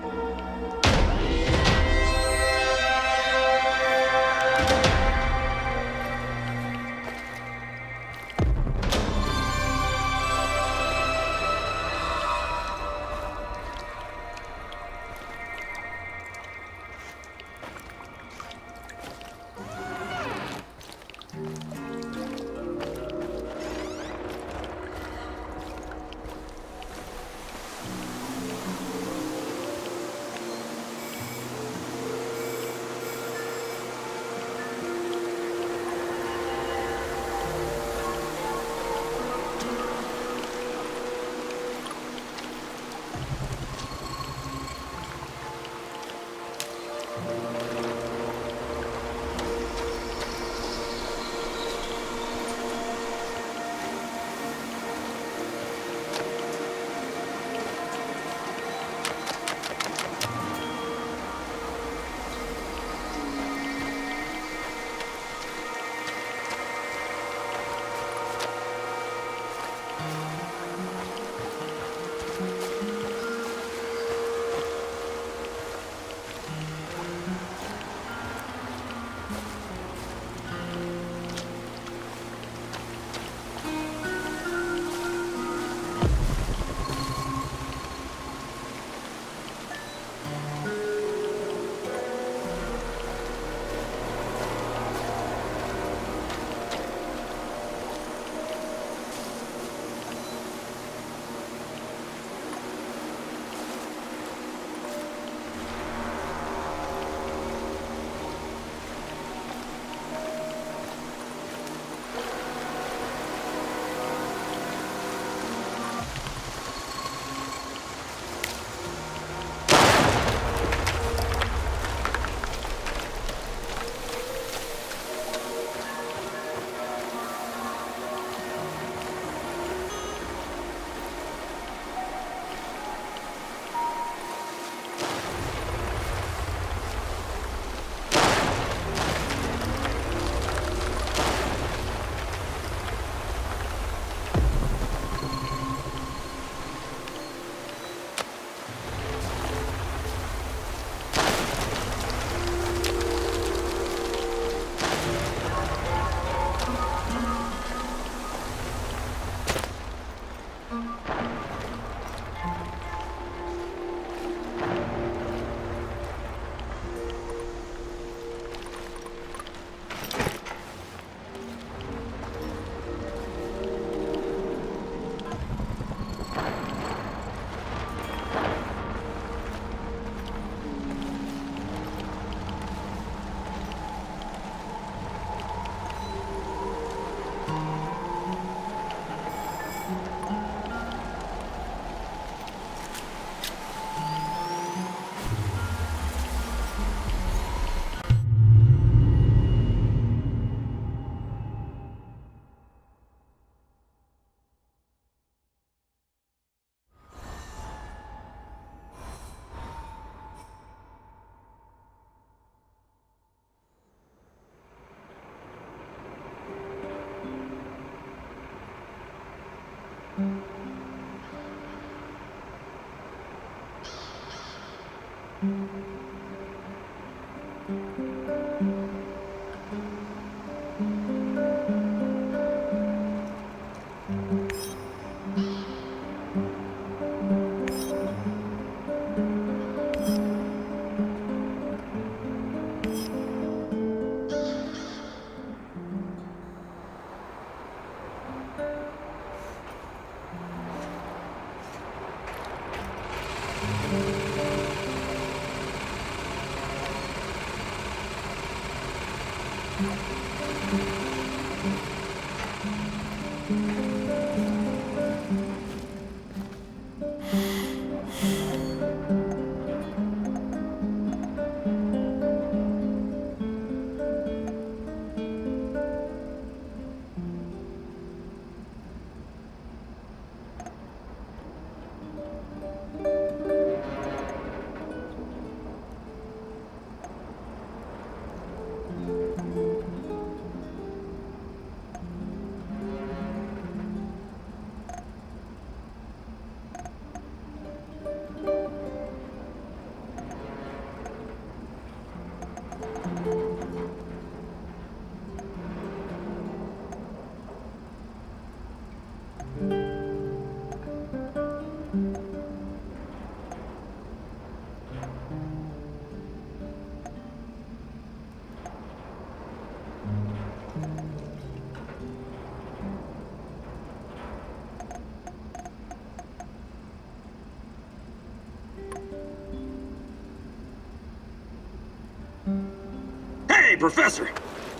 S6: Hey, Professor!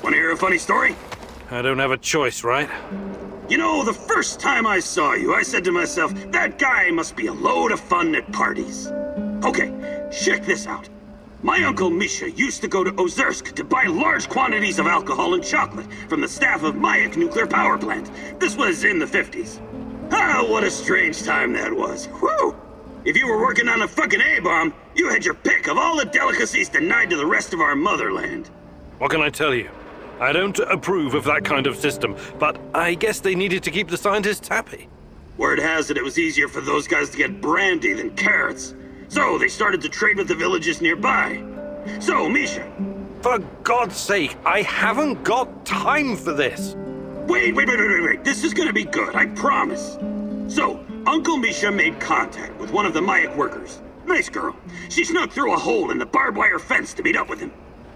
S6: Want to hear a funny story?
S8: I don't have a choice, right?
S6: You know, the first time I saw you, I said to myself, that guy must be a load of fun at parties. Okay, check this out. My uncle Misha used to go to Ozersk to buy large quantities of alcohol and chocolate from the staff of Mayak nuclear power plant. This was in the 50s. Ah, what a strange time that was. Whew! If you were working on a fucking A-bomb, you had your pick of all the delicacies denied to the rest of our motherland.
S8: What can I tell you? I don't approve of that kind of system, but I guess they needed to keep the scientists happy.
S6: Word has it was easier for those guys to get brandy than carrots. So they started to trade with the villages nearby. So, Misha.
S8: For God's sake, I haven't got time for this.
S6: Wait. This is gonna be good, I promise. So, Uncle Misha made contact with one of the Mayak workers. Nice girl. She snuck through a hole in the barbed wire fence to meet up with him.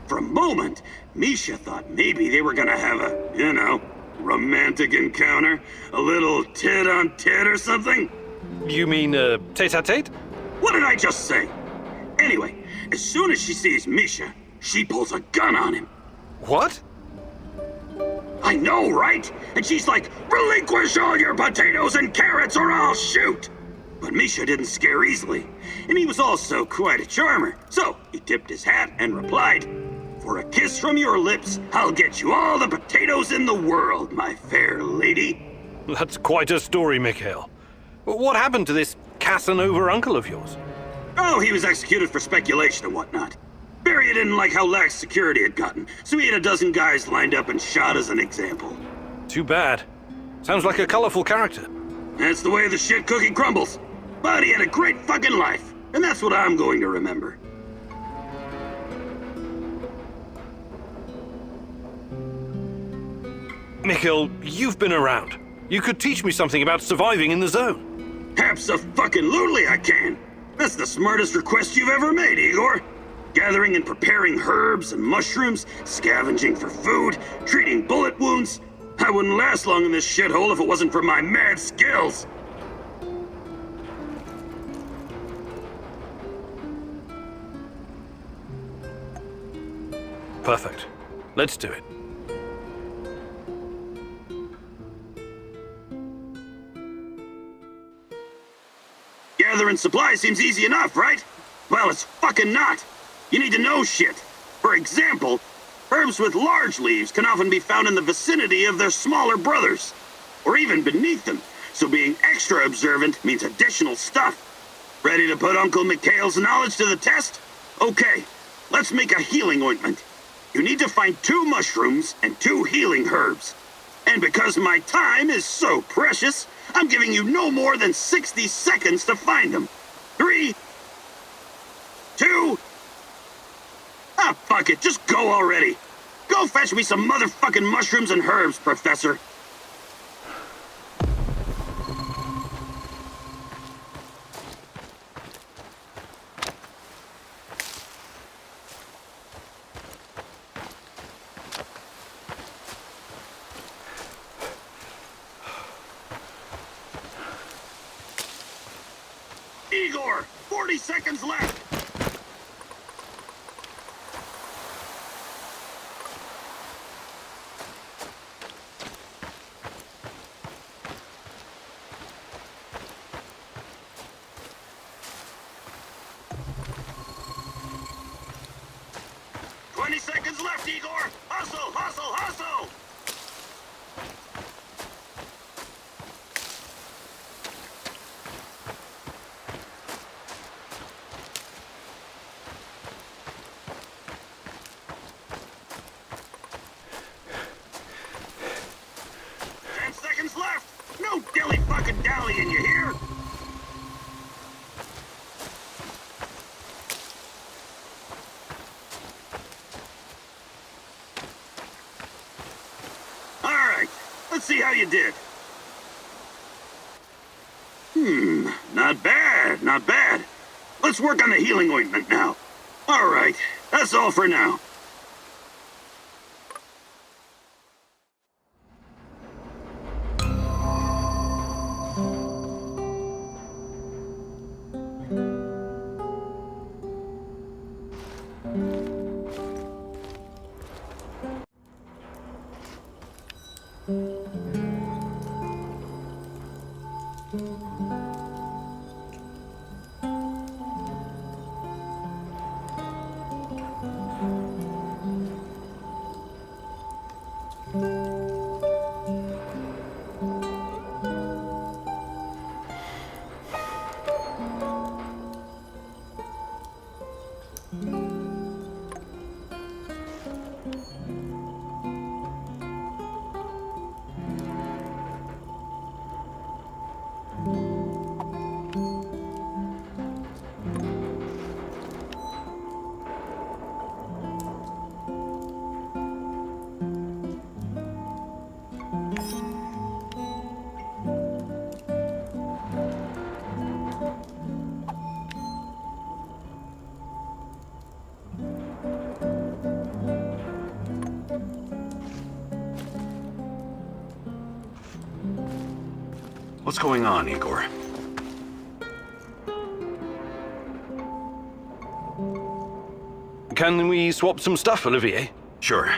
S6: For a moment, Misha thought maybe they were gonna have a, romantic encounter. A little tit-on-tit or something.
S8: You mean, tete-a-tete?
S6: What did I just say? Anyway, as soon as she sees Misha, she pulls a gun on him.
S8: What?
S6: I know, right? And she's like, relinquish all your potatoes and carrots or I'll shoot! But Misha didn't scare easily, and he was also quite a charmer. So he tipped his hat and replied, for a kiss from your lips, I'll get you all the potatoes in the world, my fair lady.
S8: That's quite a story, Mikhail. What happened to this Casanova uncle of yours?
S6: Oh, he was executed for speculation and whatnot. Barry didn't like how lax security had gotten, so he had a dozen guys lined up and shot as an example.
S8: Too bad. Sounds like a colorful character.
S6: That's the way the shit cookie crumbles. But he had a great fucking life, and that's what I'm going to remember.
S8: Mikhail, you've been around. You could teach me something about surviving in the zone.
S6: Abso-fucking-lutely I can. That's the smartest request you've ever made, Igor. Gathering and preparing herbs and mushrooms, scavenging for food, treating bullet wounds. I wouldn't last long in this shithole if it wasn't for my mad skills.
S8: Perfect. Let's do it.
S6: Gathering supplies seems easy enough, right? Well, it's fucking not. You need to know shit. For example, herbs with large leaves can often be found in the vicinity of their smaller brothers, or even beneath them, so being extra observant means additional stuff. Ready to put Uncle Mikhail's knowledge to the test? Okay, let's make a healing ointment. You need to find 2 mushrooms and 2 healing herbs. And because my time is so precious, I'm giving you no more than 60 seconds to find them. 3, 2. Ah, fuck it, just go already. Go fetch me some motherfucking mushrooms and herbs, Professor. Igor, 40 seconds left. Left, Igor! Hustle, hustle, hustle! Seconds left! No dilly-fucking-dallying, you hear? Let's see how you did. Not bad, not bad. Let's work on the healing ointment now. All right, that's all for now.
S3: What's going on, Igor?
S8: Can we swap some stuff, Olivier?
S3: Sure.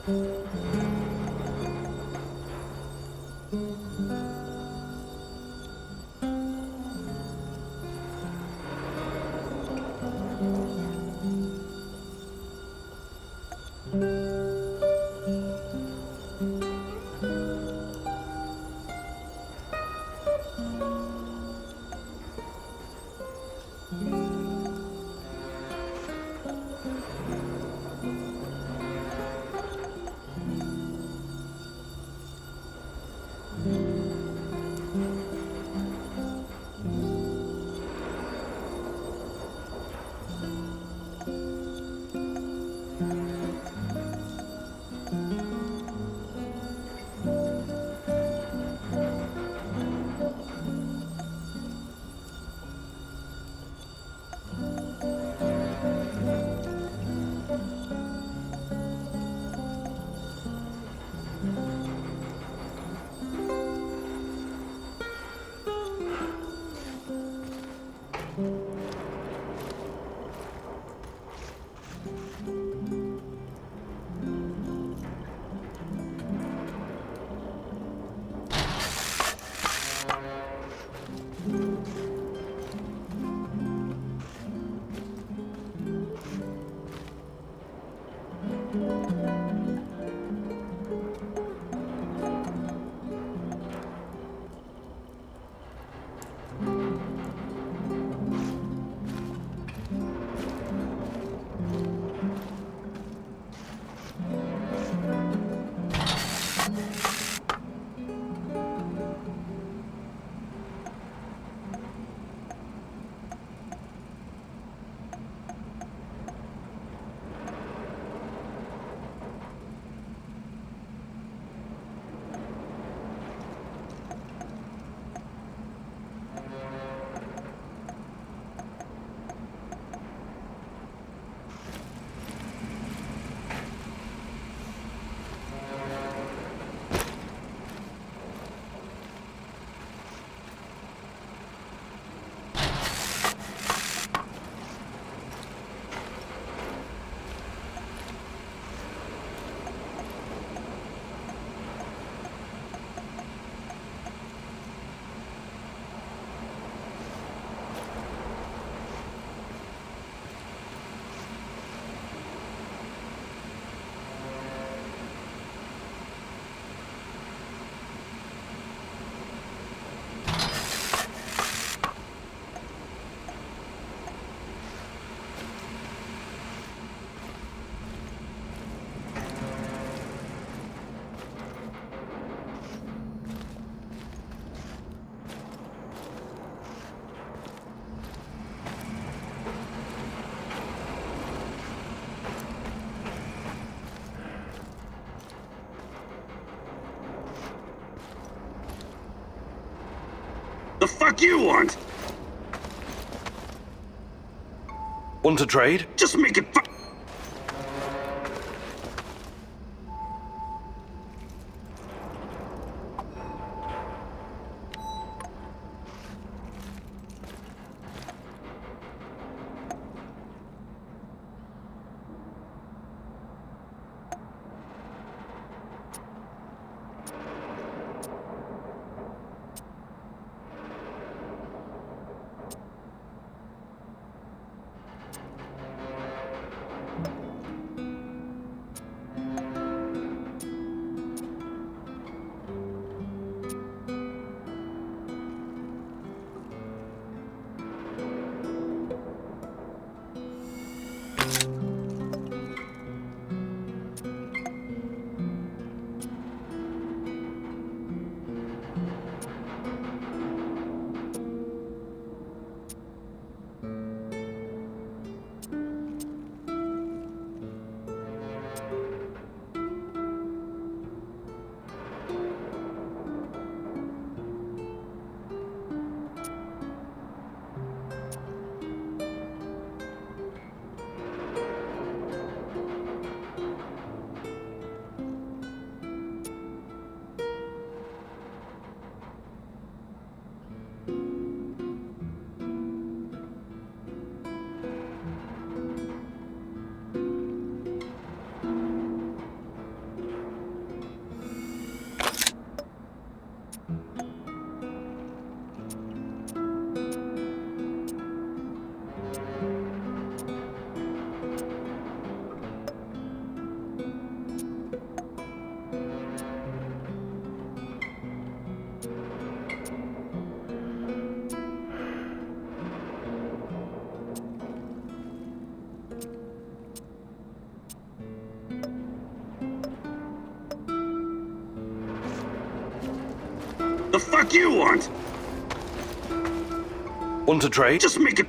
S6: The fuck you want?
S8: Want to trade?
S6: Just make it The fuck you want?
S8: Want to trade?
S6: Just make it...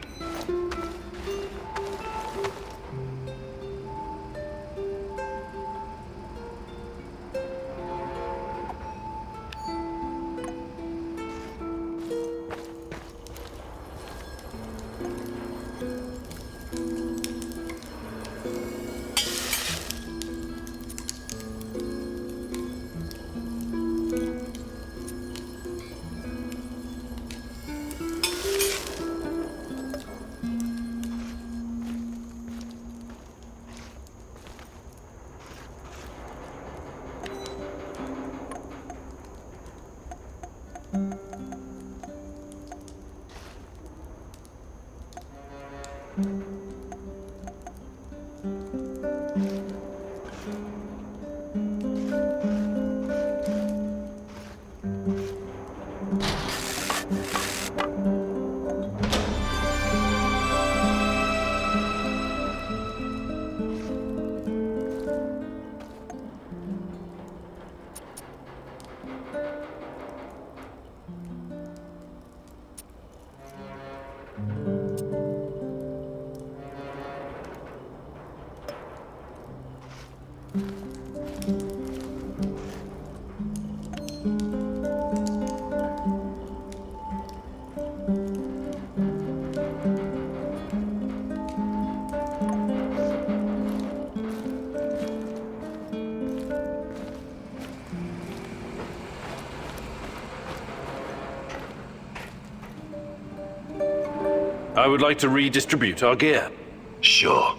S8: I would like to redistribute our gear.
S10: Sure.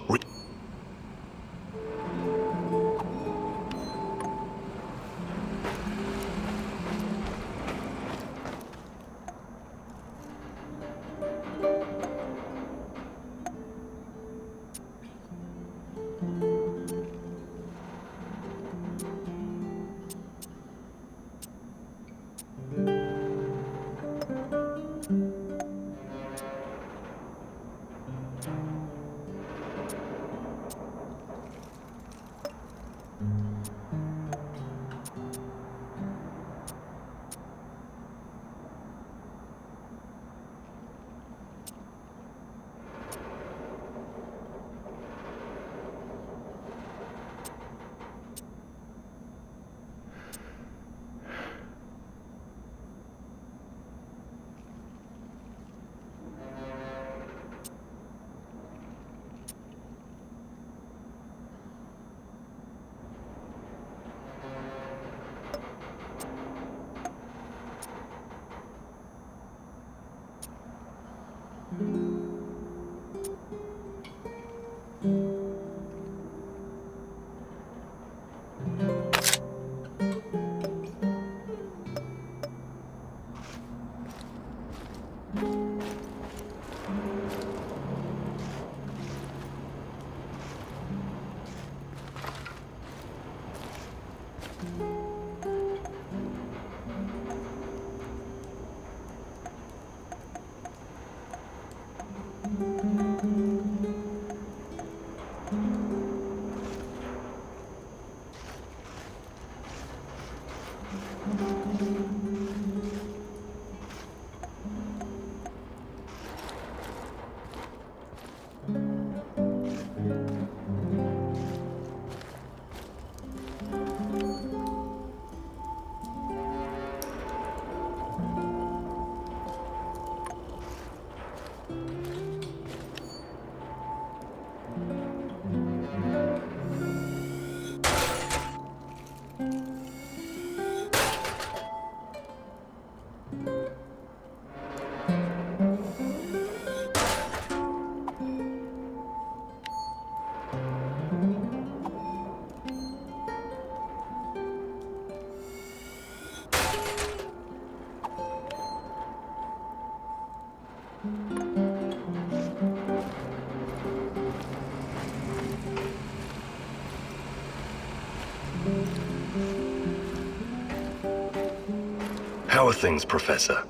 S10: How are things, Professor?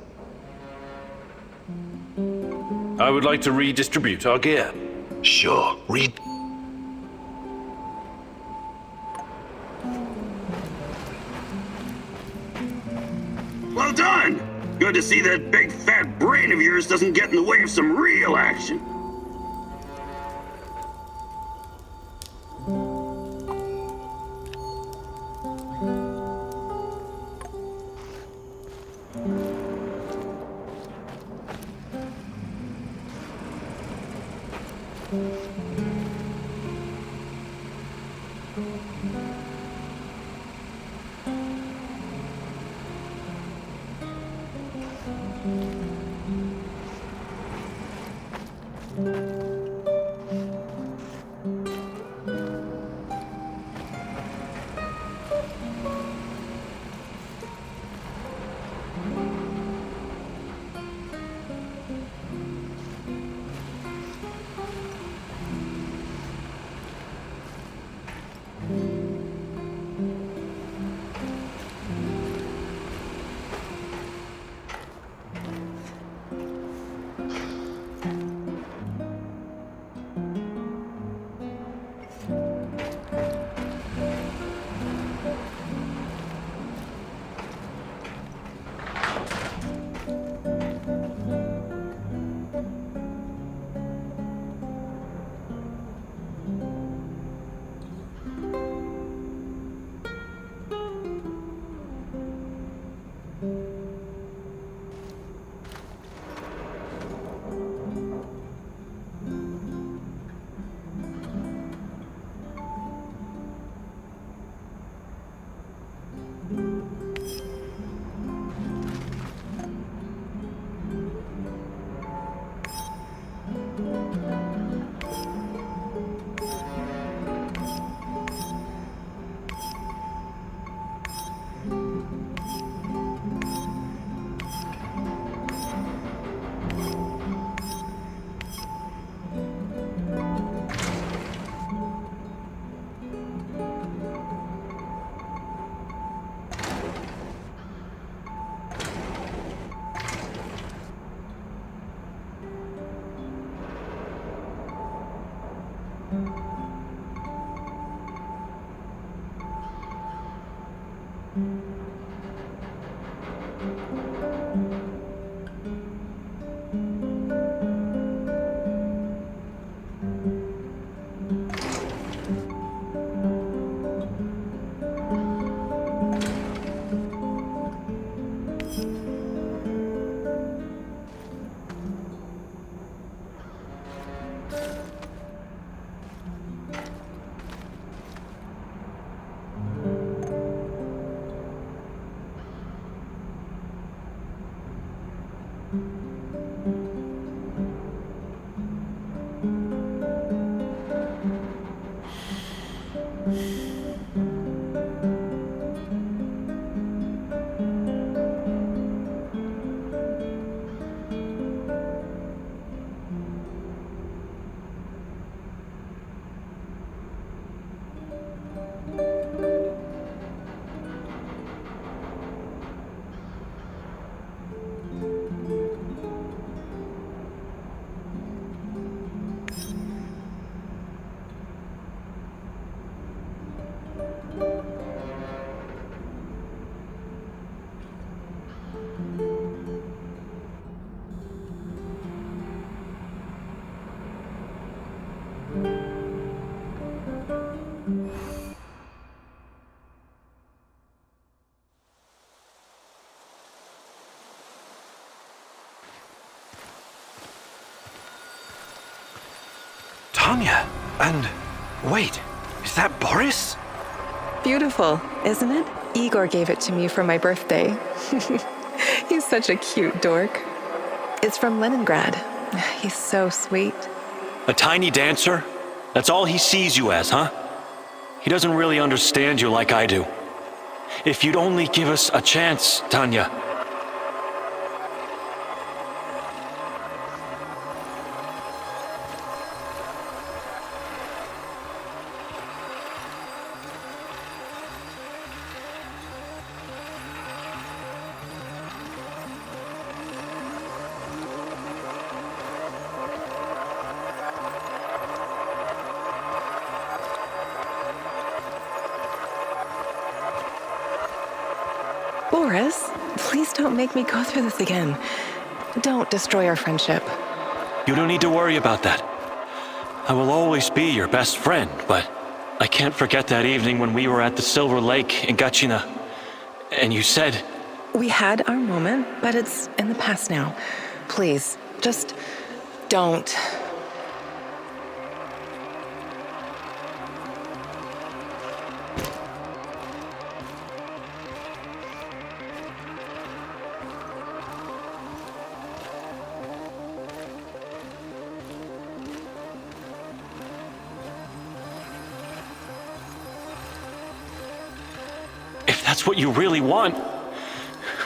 S8: I would like to redistribute our gear.
S10: Sure.
S6: Well done! Good to see that big fat brain of yours doesn't get in the way of some real action.
S8: Tanya, and wait, is that Boris?
S4: Beautiful, isn't it? Igor gave it to me for my birthday. He's such a cute dork. It's from Leningrad. He's so sweet.
S11: A tiny dancer? That's all he sees you as, huh? He doesn't really understand you like I do. If you'd only give us a chance, Tanya.
S4: Boris, please don't make me go through this again. Don't destroy our friendship.
S11: You don't need to worry about that. I will always be your best friend, but I can't forget that evening when we were at the Silver Lake in Gachina. And you said...
S4: We had our moment, but it's in the past now. Please, just don't.
S11: If that's what you really want...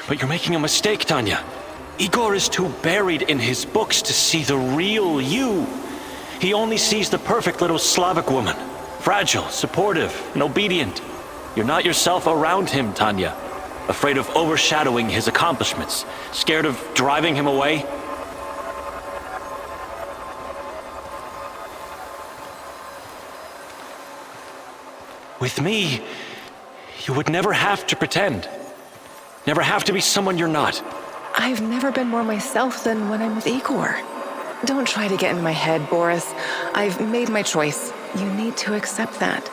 S11: But you're making a mistake, Tanya. Igor is too buried in his books to see the real you. He only sees the perfect little Slavic woman. Fragile, supportive, and obedient. You're not yourself around him, Tanya. Afraid of overshadowing his accomplishments. Scared of driving him away. With me, you would never have to pretend. Never have to be someone you're not.
S4: I've never been more myself than when I'm with Igor. Don't try to get in my head, Boris. I've made my choice. You need to accept that.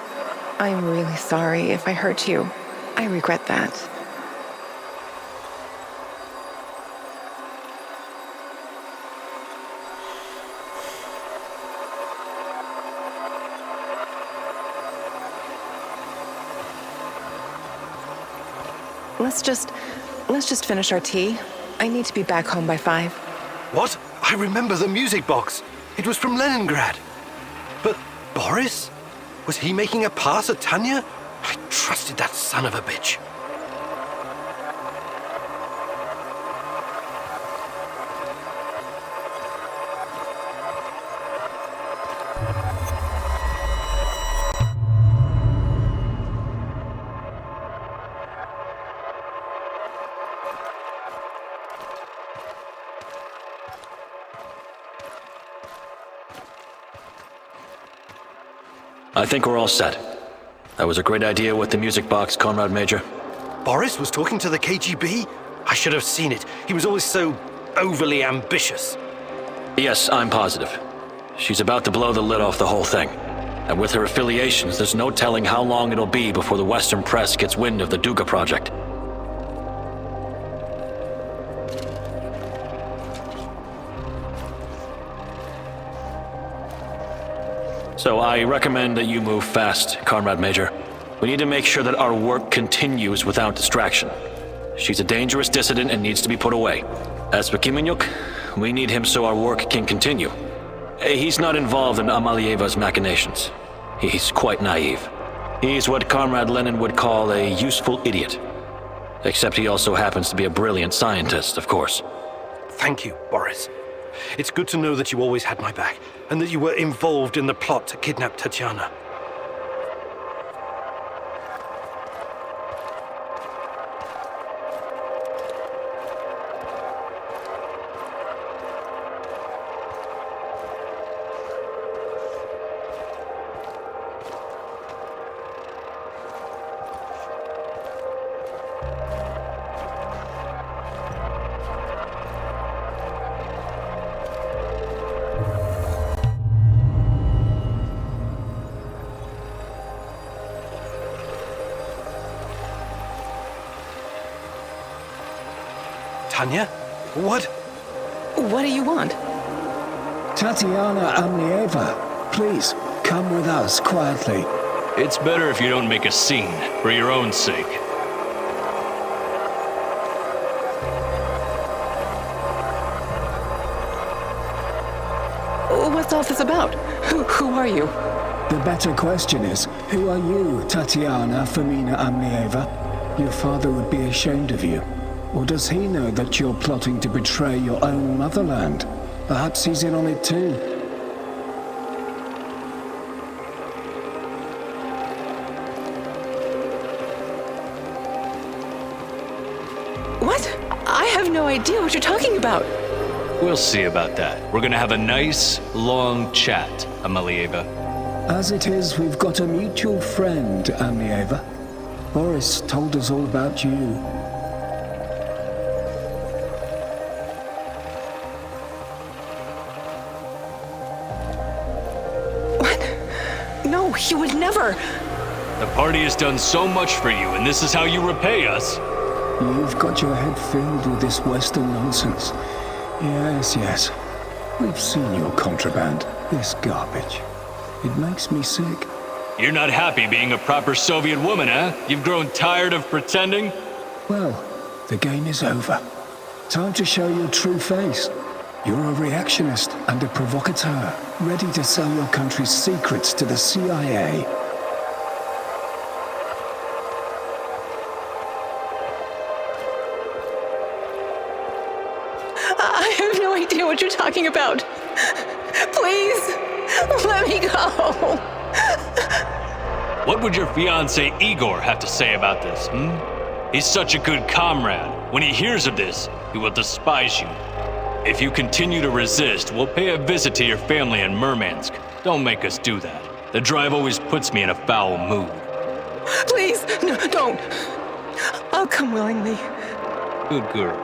S4: I'm really sorry if I hurt you. I regret that. Let's just finish our tea. I need to be back home by 5.
S8: What? I remember the music box. It was from Leningrad. But Boris? Was he making a pass at Tanya? I trusted that son of a bitch.
S11: I think we're all set. That was a great idea with the music box, Comrade Major.
S8: Boris was talking to the KGB? I should have seen it. He was always so overly ambitious.
S11: Yes, I'm positive. She's about to blow the lid off the whole thing. And with her affiliations, there's no telling how long it'll be before the Western press gets wind of the Duga project. So I recommend that you move fast, Comrade Major. We need to make sure that our work continues without distraction. She's a dangerous dissident and needs to be put away. As for Kimenyuk, we need him so our work can continue. He's not involved in Amalieva's machinations. He's quite naive. He's what Comrade Lenin would call a useful idiot. Except he also happens to be a brilliant scientist, of course.
S8: Thank you, Boris. It's good to know that you always had my back, and that you were involved in the plot to kidnap Tatiana. Tanya? What?
S4: What do you want?
S12: Tatiana Amlieva, please, come with us quietly.
S7: It's better if you don't make a scene, for your own sake.
S4: What's all this about? Who are you?
S12: The better question is, who are you, Tatiana Femina Amlieva? Your father would be ashamed of you. Or does he know that you're plotting to betray your own motherland? Perhaps he's in on it too.
S4: What? I have no idea what you're talking about.
S7: We'll see about that. We're gonna have a nice, long chat, Amalieva.
S12: As it is, we've got a mutual friend, Amlieva. Boris told us all about you.
S13: No, he would never.
S7: The party has done so much for you, and this is how you repay us.
S12: You've got your head filled with this Western nonsense. Yes. We've seen your contraband, this garbage. It makes me sick.
S7: You're not happy being a proper Soviet woman, huh? You've grown tired of pretending?
S12: Well, the game is over. Time to show your true face. You're a reactionist and a provocateur, ready to sell your country's secrets to the CIA.
S13: I have no idea what you're talking about. Please, let me go.
S7: What would your fiancé Igor have to say about this, He's such a good comrade. When he hears of this, he will despise you. If you continue to resist, we'll pay a visit to your family in Murmansk. Don't make us do that. The drive always puts me in a foul mood.
S13: Please, no, don't. I'll come willingly.
S7: Good girl.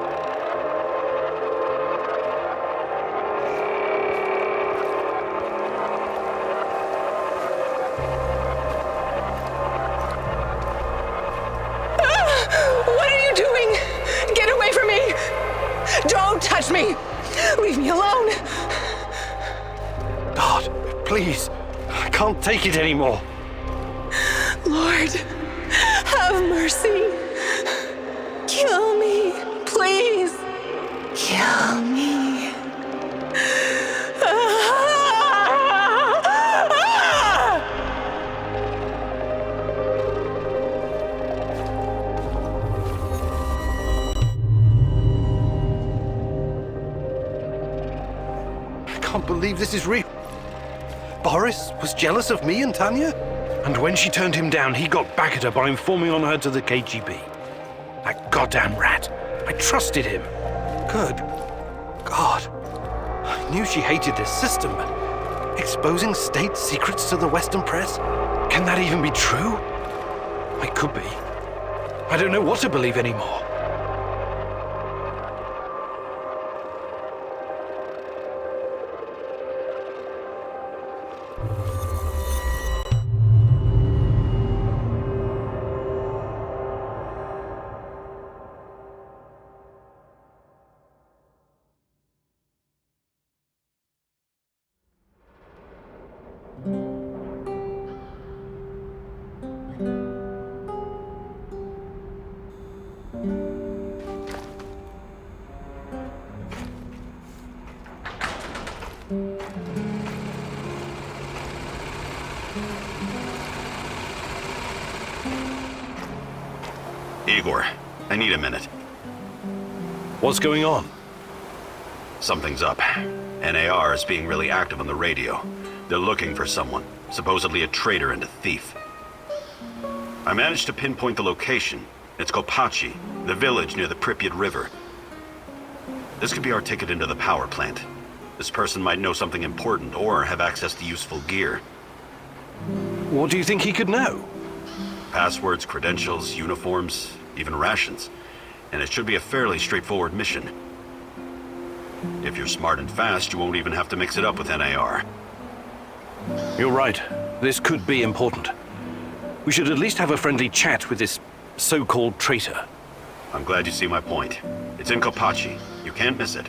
S13: What are you doing? Get away from me! Don't touch me! Leave me alone!
S8: God, please. I can't take it anymore.
S13: Lord, have mercy. Kill me, please. Kill me.
S8: I can't believe this is real. Boris was jealous of me and Tanya? And when she turned him down, he got back at her by informing on her to the KGB. That goddamn rat. I trusted him. Good God. I knew she hated this system, but exposing state secrets to the Western press? Can that even be true? I could be. I don't know what to believe anymore.
S3: Igor, I need a minute.
S8: What's going on?
S3: Something's up. NAR is being really active on the radio. They're looking for someone, supposedly a traitor and a thief. I managed to pinpoint the location. It's Kopachi, the village near the Pripyat River. This could be our ticket into the power plant. This person might know something important or have access to useful gear.
S8: What do you think he could know?
S3: Passwords, credentials, uniforms, even rations. And it should be a fairly straightforward mission. If you're smart and fast, you won't even have to mix it up with NAR.
S8: You're right. This could be important. We should at least have a friendly chat with this so-called traitor.
S3: I'm glad you see my point. It's in Kopachi. You can't miss it.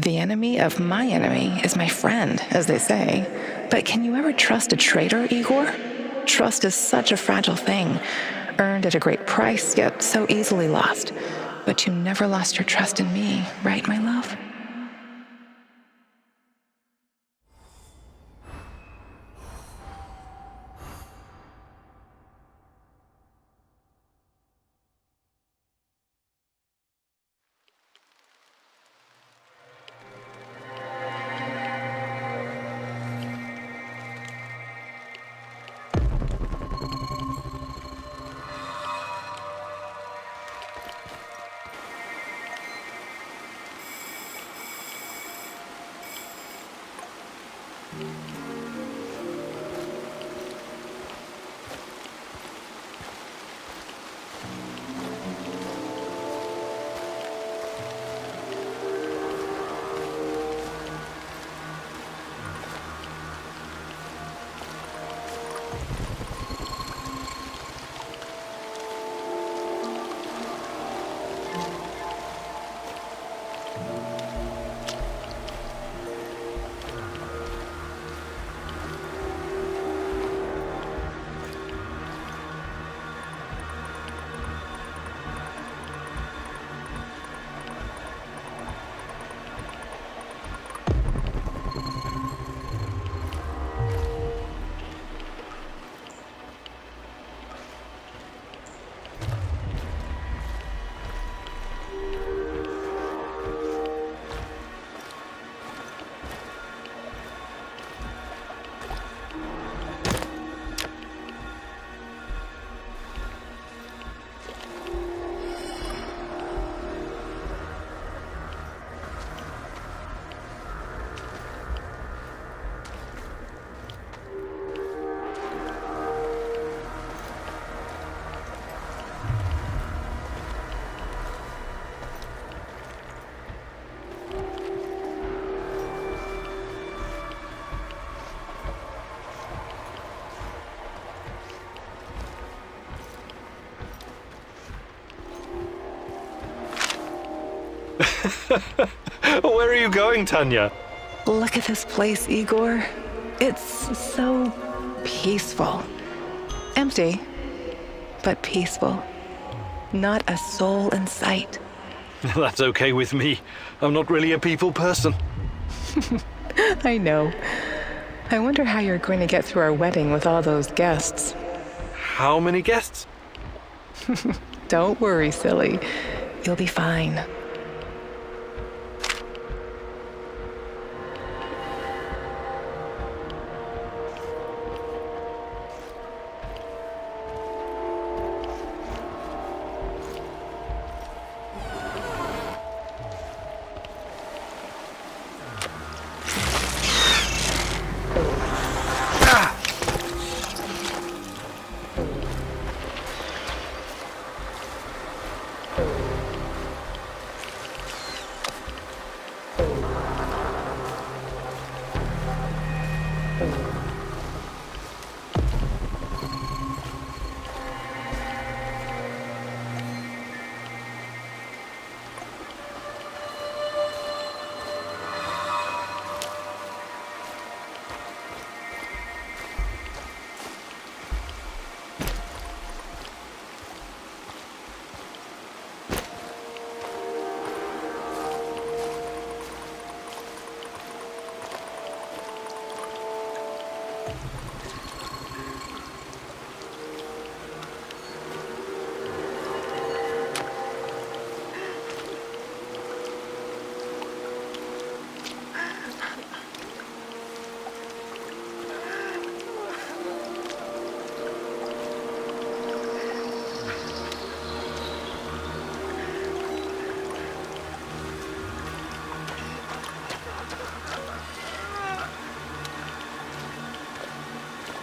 S4: The enemy of my enemy is my friend, as they say. But can you ever trust a traitor, Igor? Trust is such a fragile thing, earned at a great price, yet so easily lost. But you never lost your trust in me, right, my love?
S8: Where are you going, Tanya?
S4: Look at this place, Igor. It's so peaceful. Empty, but peaceful. Not a soul in sight.
S8: That's okay with me. I'm not really a people person.
S4: I know. I wonder how you're going to get through our wedding with all those guests.
S8: How many guests?
S4: Don't worry, silly. You'll be fine.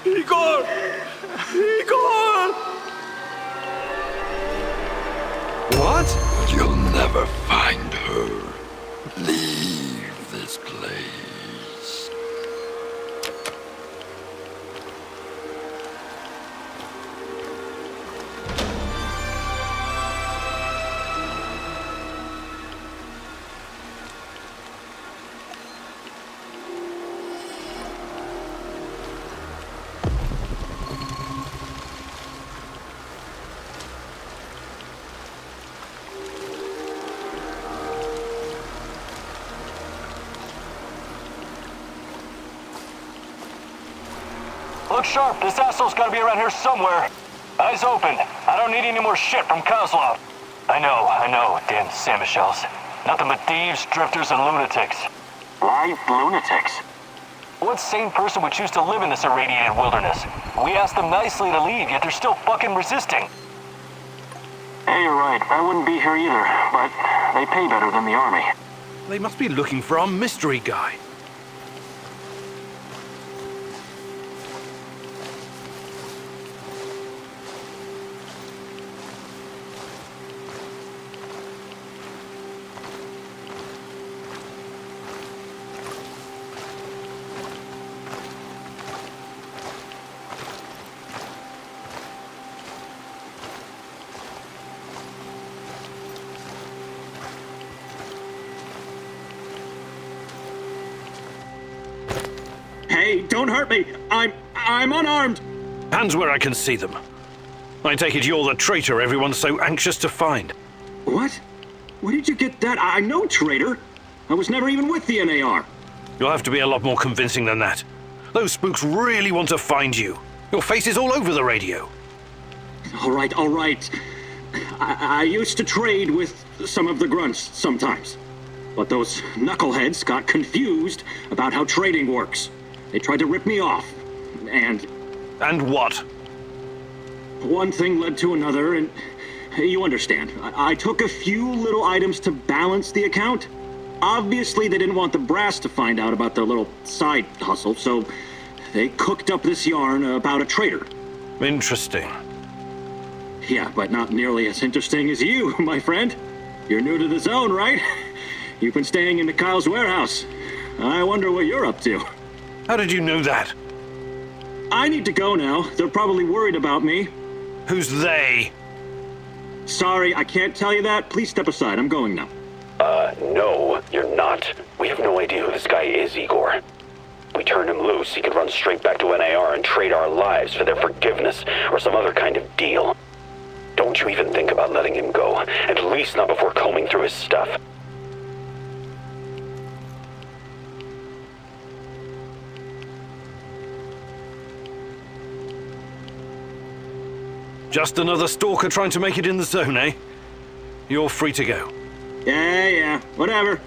S8: Igor! Igor! What?
S10: You'll never find her. Leave this place.
S9: Look sharp, this asshole's gotta be around here somewhere. Eyes open. I don't need any more shit from Kozlov. I know, damn Samushells. Nothing but thieves, drifters, and lunatics.
S6: Live lunatics?
S9: What sane person would choose to live in this irradiated wilderness? We asked them nicely to leave, yet they're still fucking resisting.
S6: Hey, you're right. I wouldn't be here either, but they pay better than the army.
S8: They must be looking for our mystery guy.
S6: Hey, don't hurt me. I'm unarmed.
S8: Hands where I can see them. I take it you're the traitor everyone's so anxious to find.
S6: What? Where did you get that? I'm no traitor. I was never even with the NAR.
S8: You'll have to be a lot more convincing than that. Those spooks really want to find you. Your face is all over the radio.
S6: All right. I used to trade with some of the grunts sometimes. But those knuckleheads got confused about how trading works. They tried to rip me off, and...
S8: And what?
S6: One thing led to another, and you understand. I took a few little items to balance the account. Obviously, they didn't want the brass to find out about their little side hustle, so they cooked up this yarn about a traitor.
S8: Interesting.
S6: Yeah, but not nearly as interesting as you, my friend. You're new to the zone, right? You've been staying in the Kyle's warehouse. I wonder what you're up to.
S8: How did you know that?
S6: I need to go now. They're probably worried about me.
S8: Who's they?
S6: Sorry, I can't tell you that. Please step aside. I'm going now.
S1: No, you're not. We have no idea who this guy is, Igor. We turn him loose, he could run straight back to NAR and trade our lives for their forgiveness or some other kind of deal. Don't you even think about letting him go, at least not before combing through his stuff.
S8: Just another stalker trying to make it in the zone, eh? You're free to go.
S6: Yeah, whatever.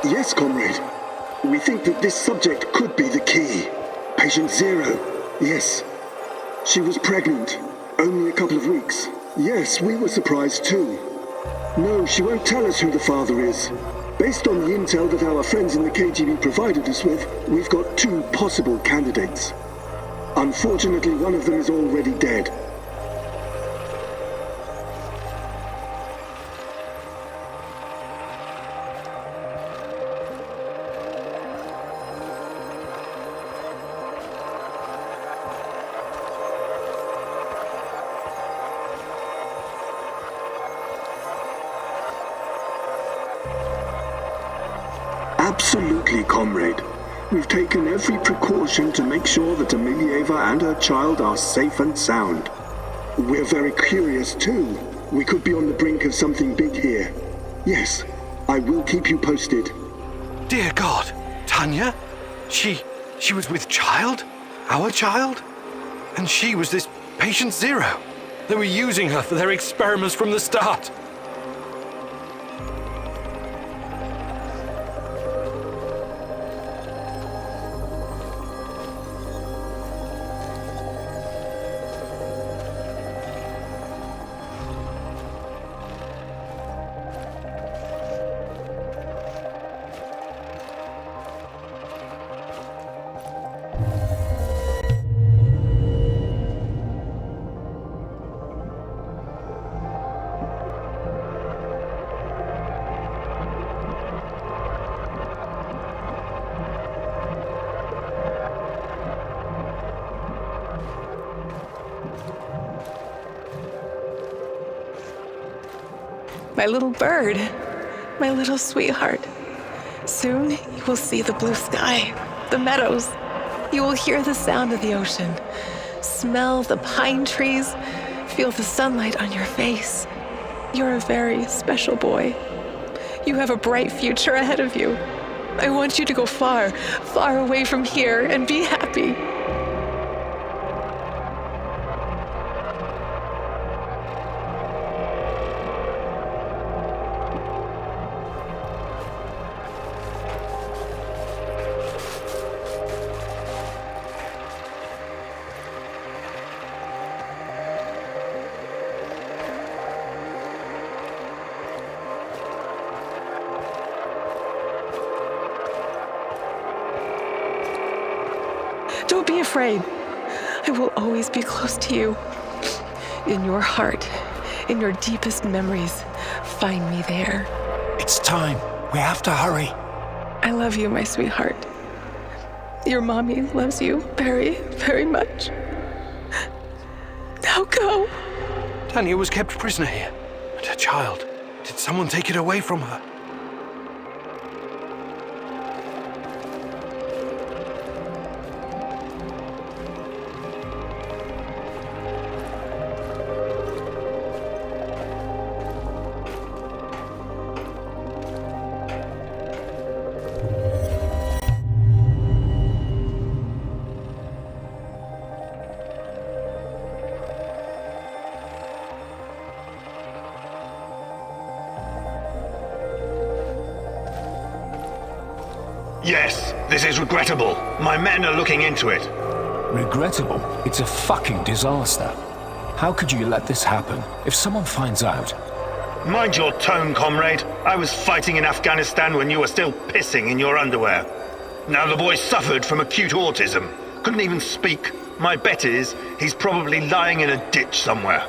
S6: Yes, comrade. We think that this subject could be the key. Patient Zero. Yes. She was pregnant. Only a couple of weeks. Yes, we were surprised too. No, she won't tell us who the father is. Based on the intel that our friends in the KGB provided us with, we've got two possible candidates. Unfortunately, one of them is already dead. Absolutely, comrade. We've taken every precaution to make sure that Amelieva and her child are safe and sound. We're very curious too. We could be on the brink of something big here. Yes, I will keep you posted.
S8: Dear God, Tanya? She was with child? Our child? And she was this patient Zero. They were using her for their experiments from the start.
S4: my little bird, my little sweetheart. Soon you will see the blue sky, the meadows. You will hear the sound of the ocean, smell the pine trees, feel the sunlight on your face. You're a very special boy. You have a bright future ahead of you. I want you to go far, far away from here and be happy. Don't be afraid. I will always be close to you. In your heart, in your deepest memories, find me there.
S12: It's time. We have to hurry.
S4: I love you, my sweetheart. Your mommy loves you very, very much. Now go.
S8: Tanya was kept prisoner here. And her child. Did someone take it away from her?
S5: Yes, this is regrettable. My men are looking into it.
S12: Regrettable? It's a fucking disaster. How could you let this happen? If someone finds out...
S5: Mind your tone, comrade. I was fighting in Afghanistan when you were still pissing in your underwear. Now the boy suffered from acute autism. Couldn't even speak. My bet is he's probably lying in a ditch somewhere.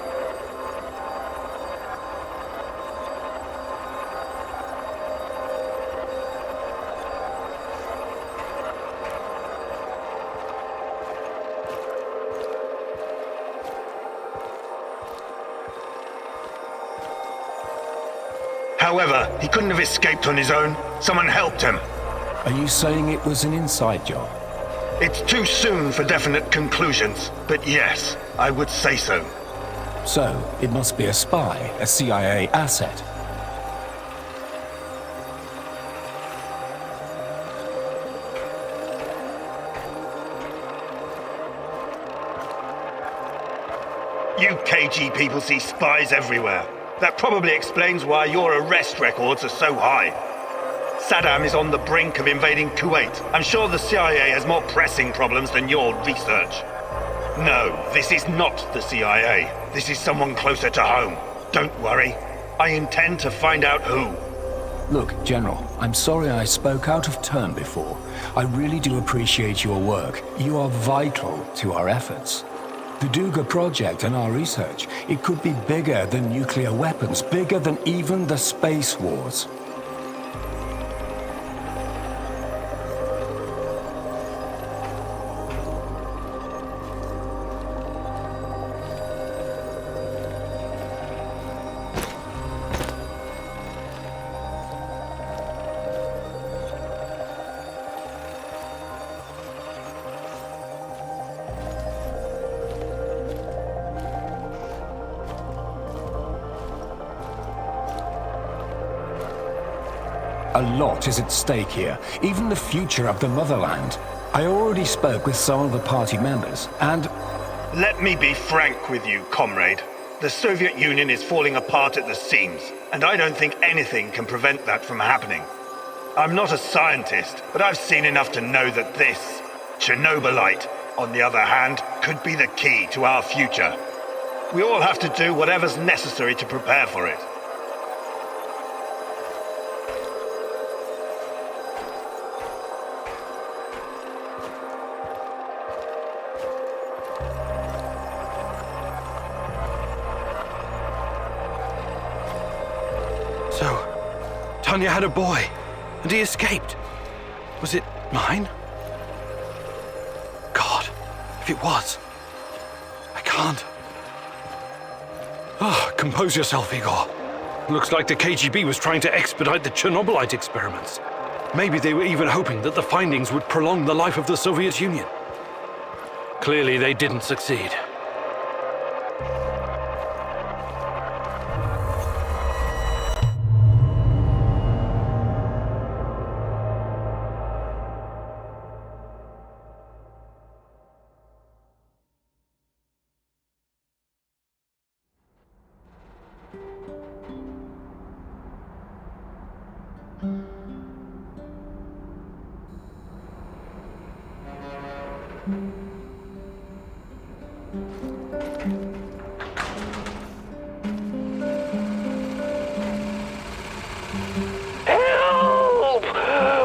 S5: However, he couldn't have escaped on his own. Someone helped him.
S12: Are you saying it was an inside job?
S5: It's too soon for definite conclusions, but yes, I would say so.
S12: So, it must be a spy, a CIA asset.
S5: You KG people see spies everywhere. That probably explains why your arrest records are so high. Saddam is on the brink of invading Kuwait. I'm sure the CIA has more pressing problems than your research. No, this is not the CIA. This is someone closer to home. Don't worry. I intend to find out who.
S12: Look, General, I'm sorry I spoke out of turn before. I really do appreciate your work. You are vital to our efforts. The Duga project and our research, it could be bigger than nuclear weapons, bigger than even the space wars. A lot is at stake here, even the future of the motherland. I already spoke with some of the party members, and...
S5: Let me be frank with you, comrade. The Soviet Union is falling apart at the seams, and I don't think anything can prevent that from happening. I'm not a scientist, but I've seen enough to know that this, Chernobylite, on the other hand, could be the key to our future. We all have to do whatever's necessary to prepare for it.
S8: So, Tanya had a boy, and he escaped. Was it mine? God, if it was, I can't. Oh, compose yourself, Igor. Looks like the KGB was trying to expedite the Chernobylite experiments. Maybe they were even hoping that the findings would prolong the life of the Soviet Union. Clearly, they didn't succeed.
S1: Help!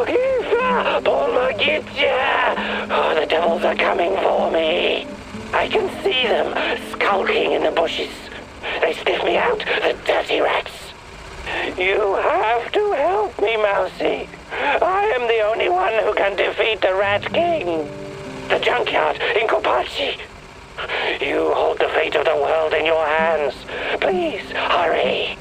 S1: Eva! Pomogите! Oh, the devils are coming for me. I can see them skulking in the bushes. They sniff me out, the dirty rats. You have to help me, Mousy. I am the only one who can defeat the Rat King. The junkyard in Kopachi. You hold the fate of the world in your hands. Please, hurry.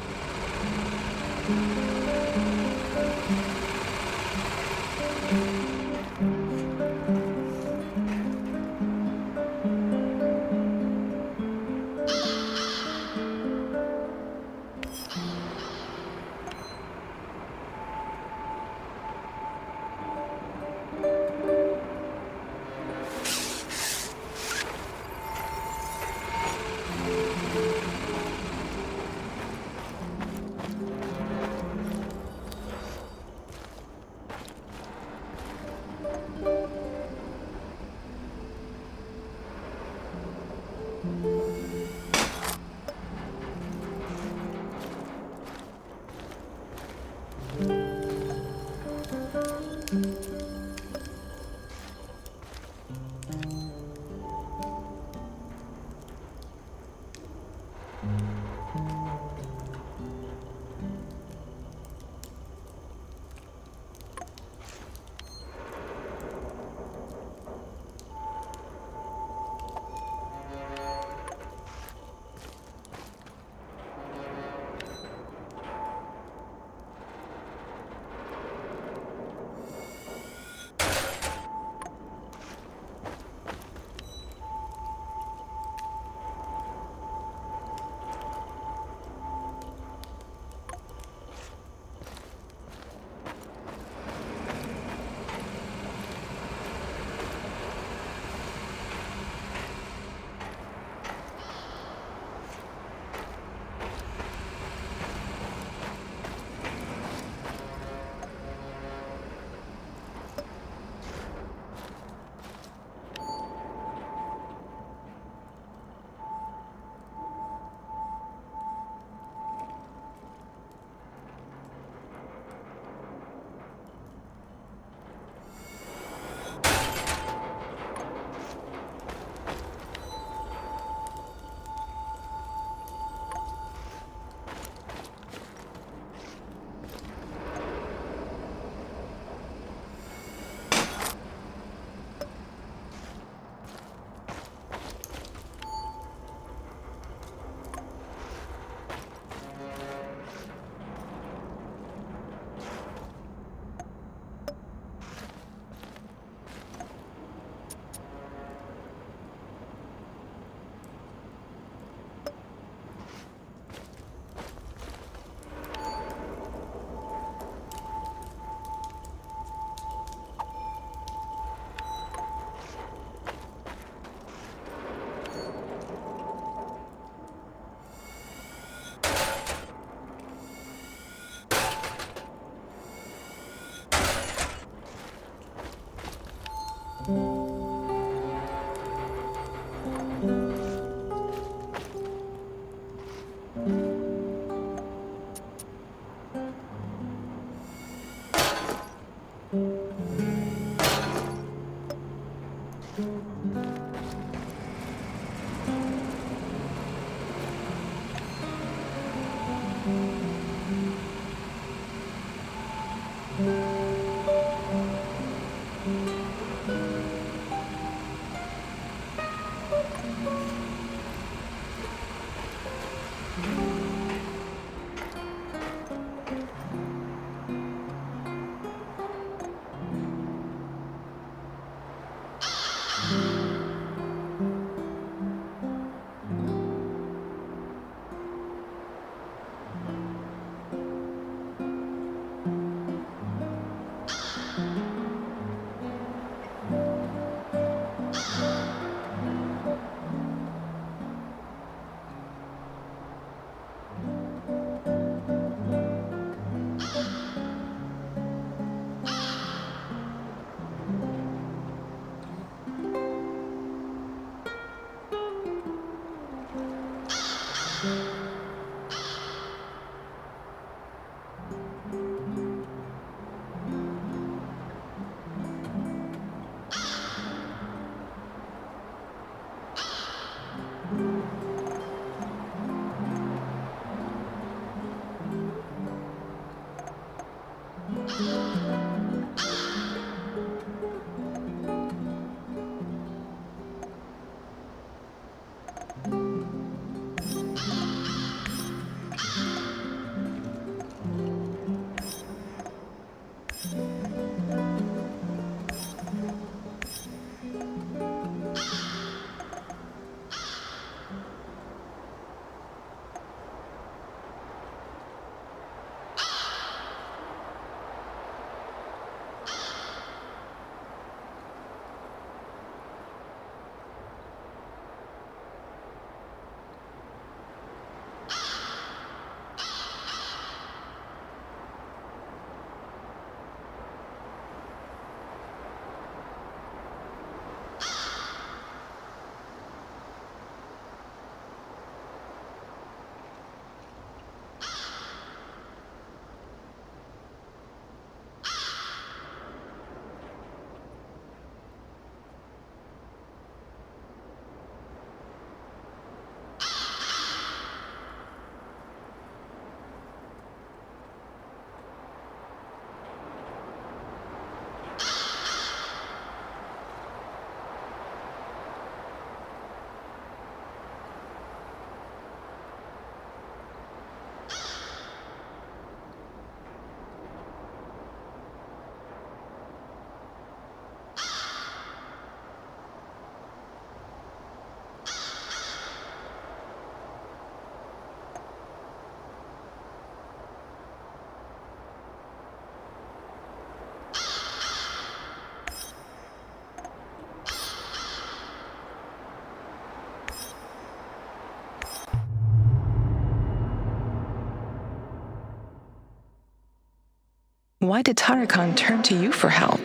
S4: Why did Tarakan turn to you for help?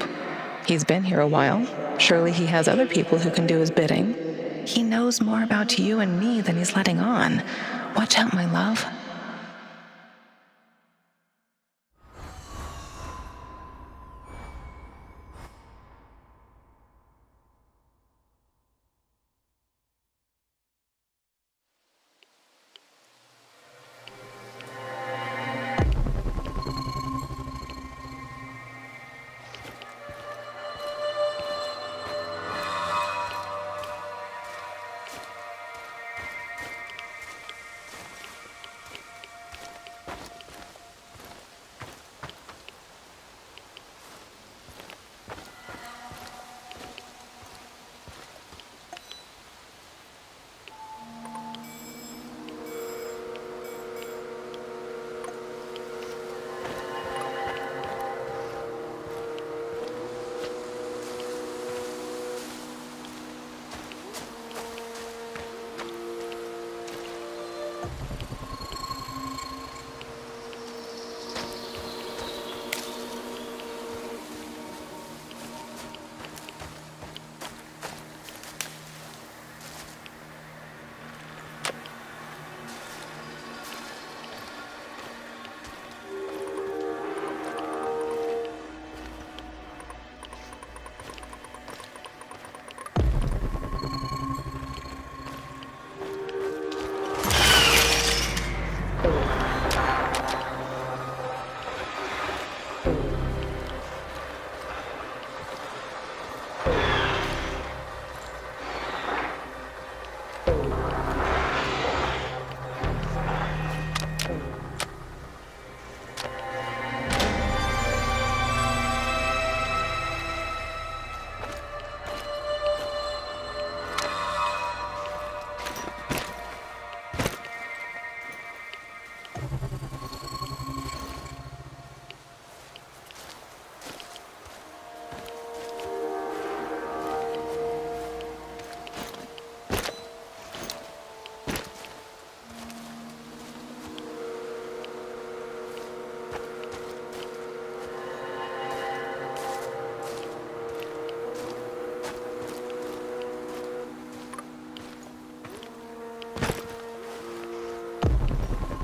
S4: He's been here a while. Surely he has other people who can do his bidding. He knows more about you and me than he's letting on. Watch out, my love.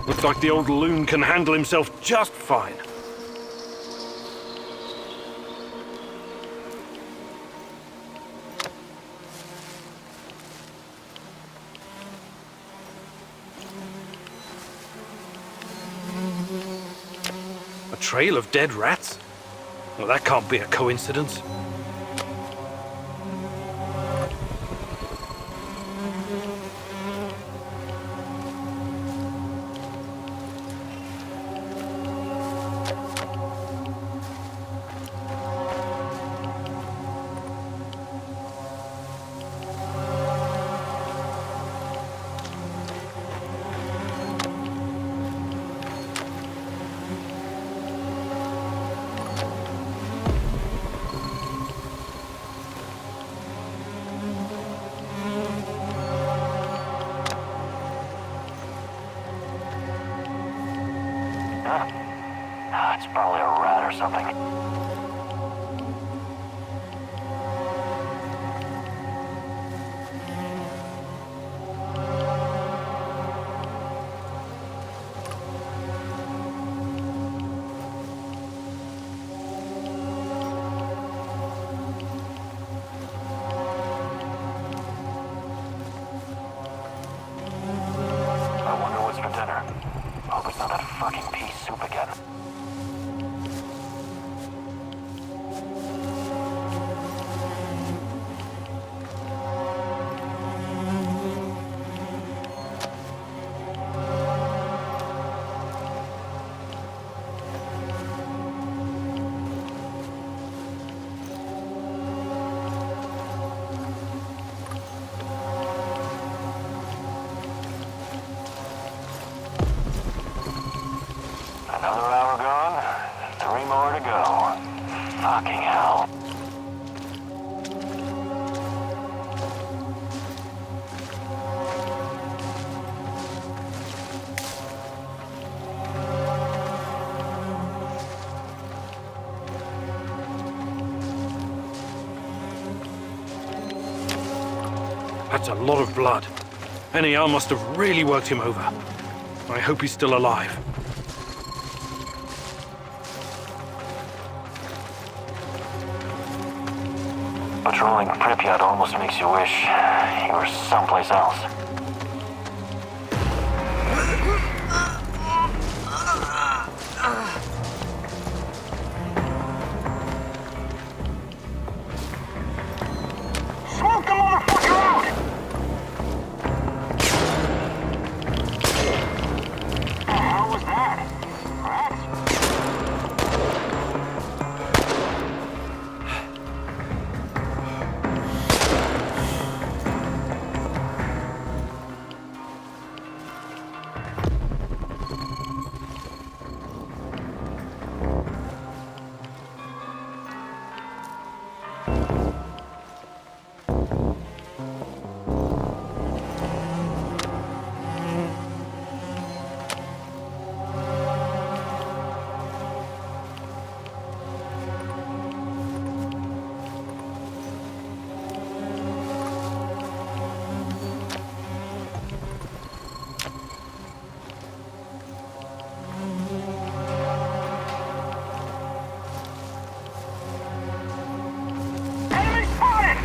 S8: Looks like the old loon can handle himself just fine. A trail of dead rats? Well, that can't be a coincidence.
S9: It's probably a rat or something. I wonder what's for dinner. Hope it's not that fucking pea soup again. Another hour gone, 3 more to go. Fucking hell.
S8: That's a lot of blood. NAR must have really worked him over. I hope he's still alive.
S9: Patrolling Pripyat almost makes you wish you were someplace else.
S1: Smoke the motherfucker out! What the hell was that? Rats? Enemy spotted!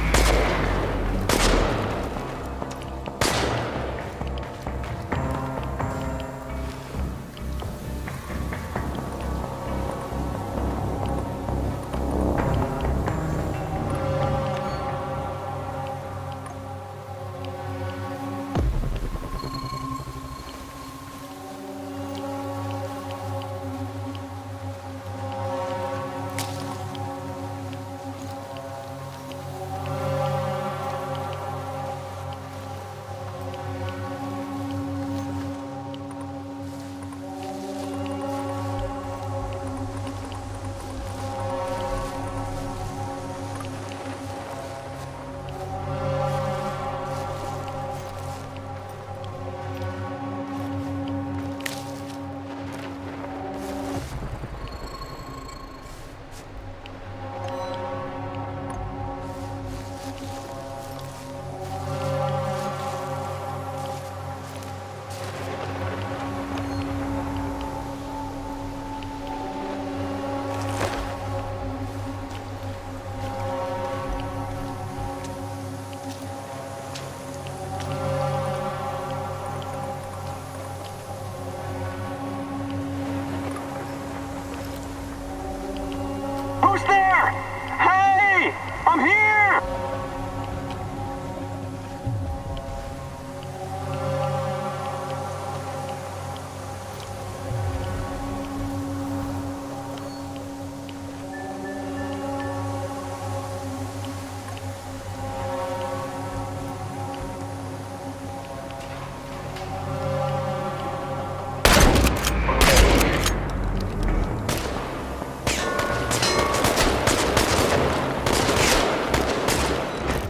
S1: Who's there? Hey! I'm here!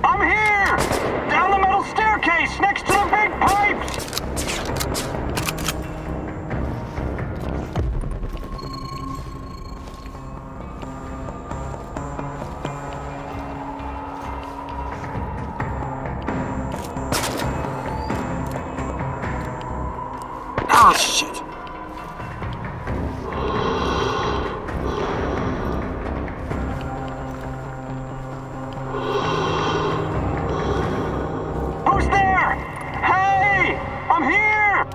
S1: I'm here! Down the metal staircase next to the big pipes!
S2: Ah, shit.
S1: Who's there? Hey! I'm here!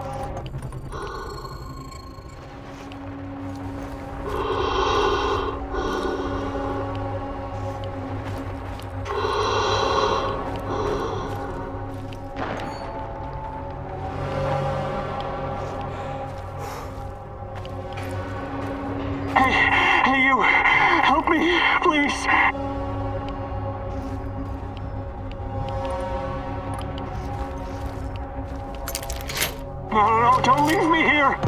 S1: Hey, you! Help me, please! No, don't leave me here!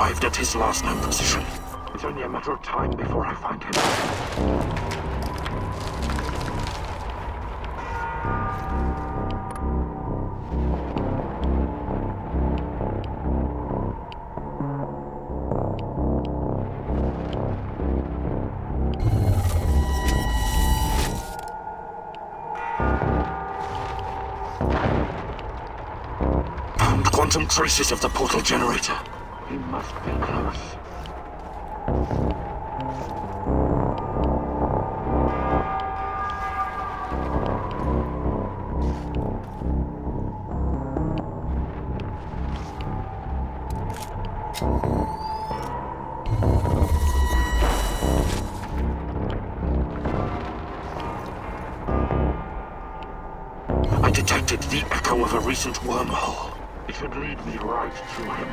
S2: arrived at his last known position. It's only a matter of time before I find him. Found quantum traces of the portal generator. He must be close. I detected the echo of a recent wormhole. It should lead me right to him.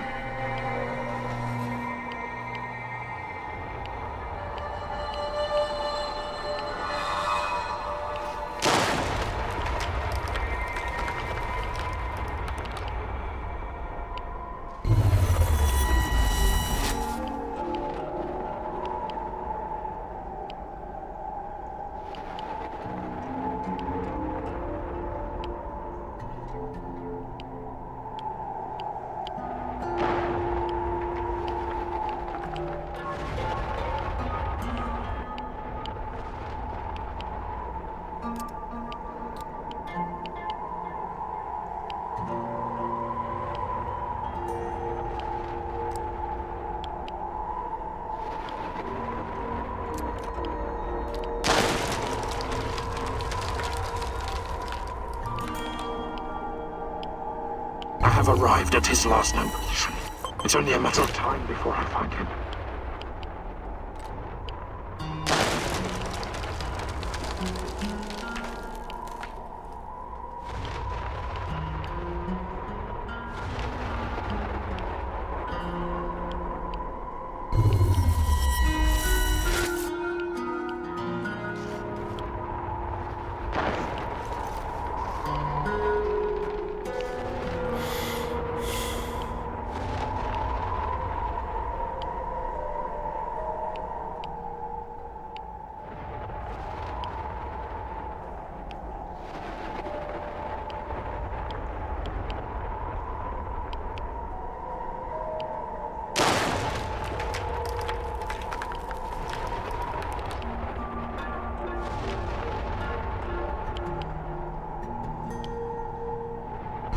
S2: I have arrived at his last known position. It's only a matter of time before I find him.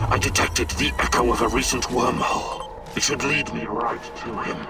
S2: I detected the echo of a recent wormhole. It should lead me right to him.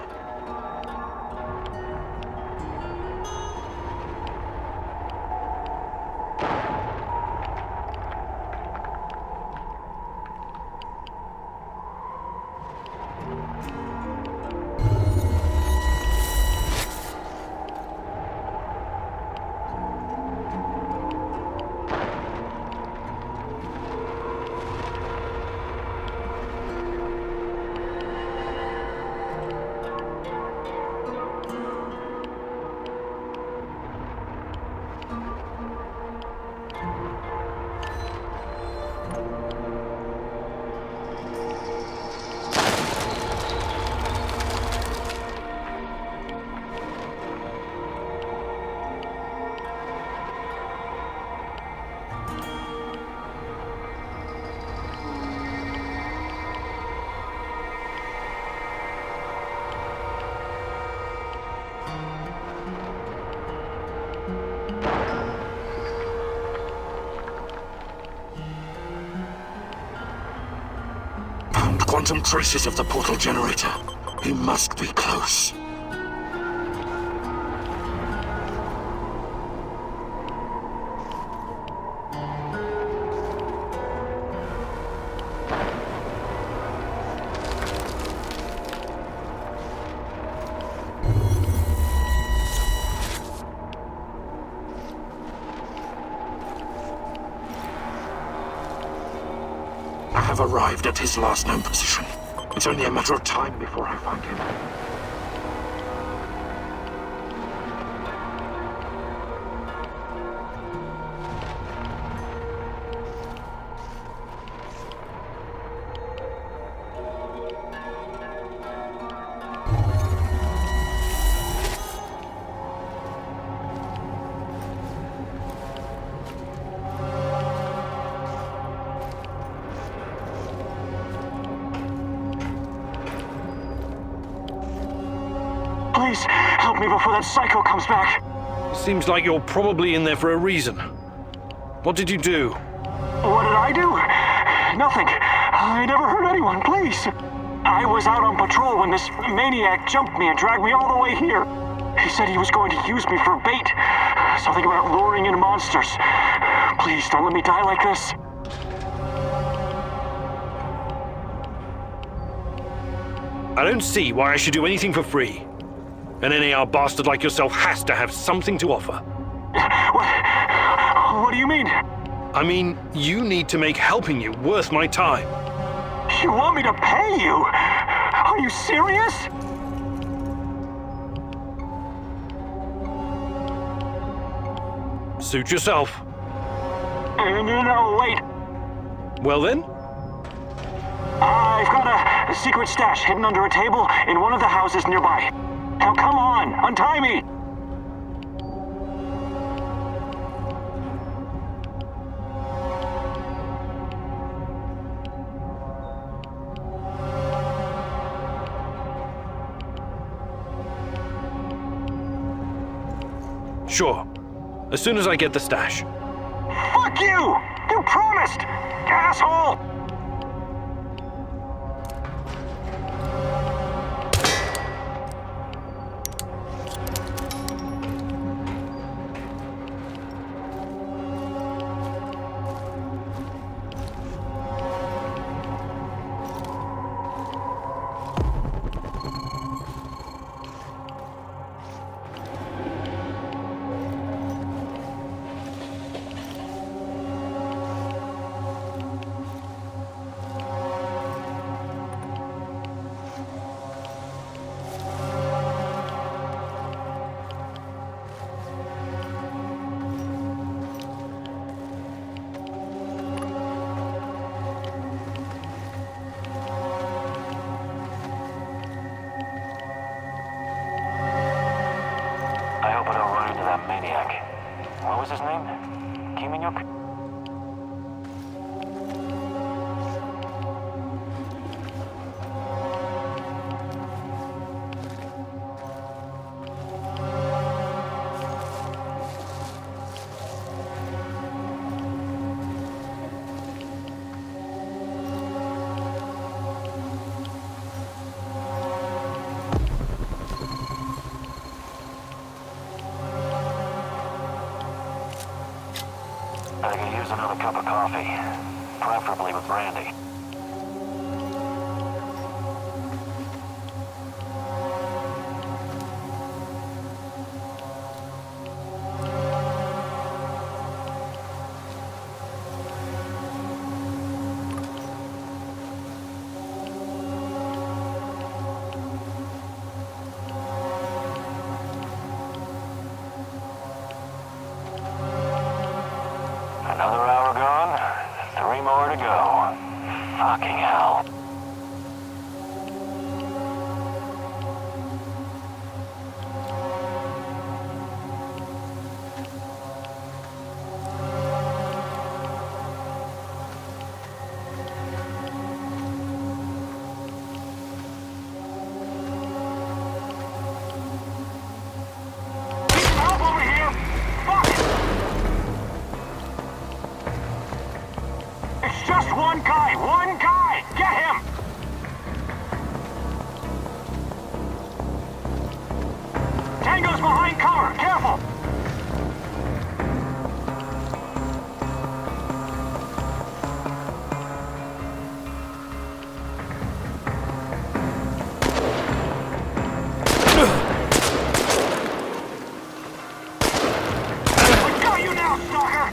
S2: Quantum traces of the portal generator. He must be close. I have arrived at his last known position. It's only a matter of time before I find him.
S9: help me before that psycho comes back.
S8: Seems like you're probably in there for a reason. What did you do?
S9: What did I do? Nothing. I never hurt anyone, please. I was out on patrol when this maniac jumped me and dragged me all the way here. He said he was going to use me for bait. Something about luring in monsters. Please, don't let me die like this.
S8: I don't see why I should do anything for free. An NAR bastard like yourself has to have something to offer.
S9: What do you mean?
S8: I mean, you need to make helping you worth my time.
S9: You want me to pay you? Are you serious?
S8: Suit yourself.
S9: No, wait.
S8: Well then?
S9: I've got a secret stash hidden under a table in one of the houses nearby. Now come on, untie me!
S8: Sure. As soon as I get the stash.
S9: Fuck you! You promised! Asshole! I hope I don't run into that maniac. What was his name? Kiminyuk? I could use another cup of coffee, preferably with brandy. Another hour gone, 3 more to go. Fucking hell. Help over here! Fuck! It's just one guy! One guy! Get him! Tango's behind cover! Careful! I got you now, stalker!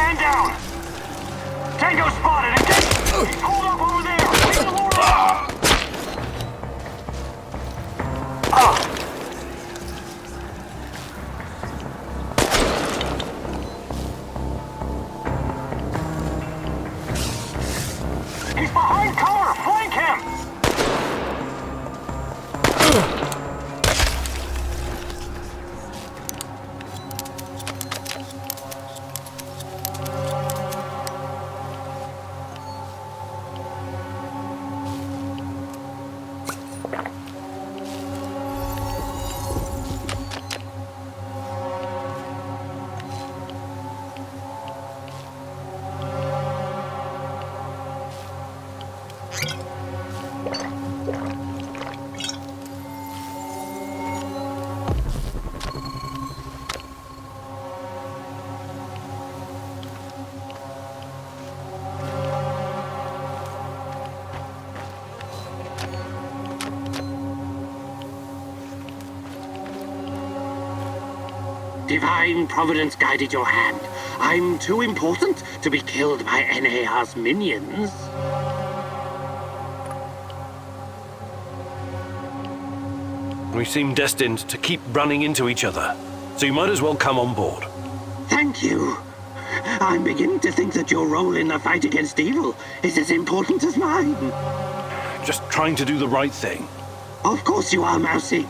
S9: Man down! Tango spotted and get... He's holed up over there! We can lure him out! He's behind cover! Flank him!
S14: Divine Providence guided your hand. I'm too important to be killed by NAR's minions.
S8: We seem destined to keep running into each other, so you might as well come on board.
S14: Thank you. I'm beginning to think that your role in the fight against evil is as important as mine.
S8: Just trying to do the right thing.
S14: Of course you are, Mousy.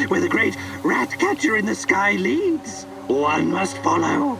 S14: Where the great rat catcher in the sky leads, one must follow.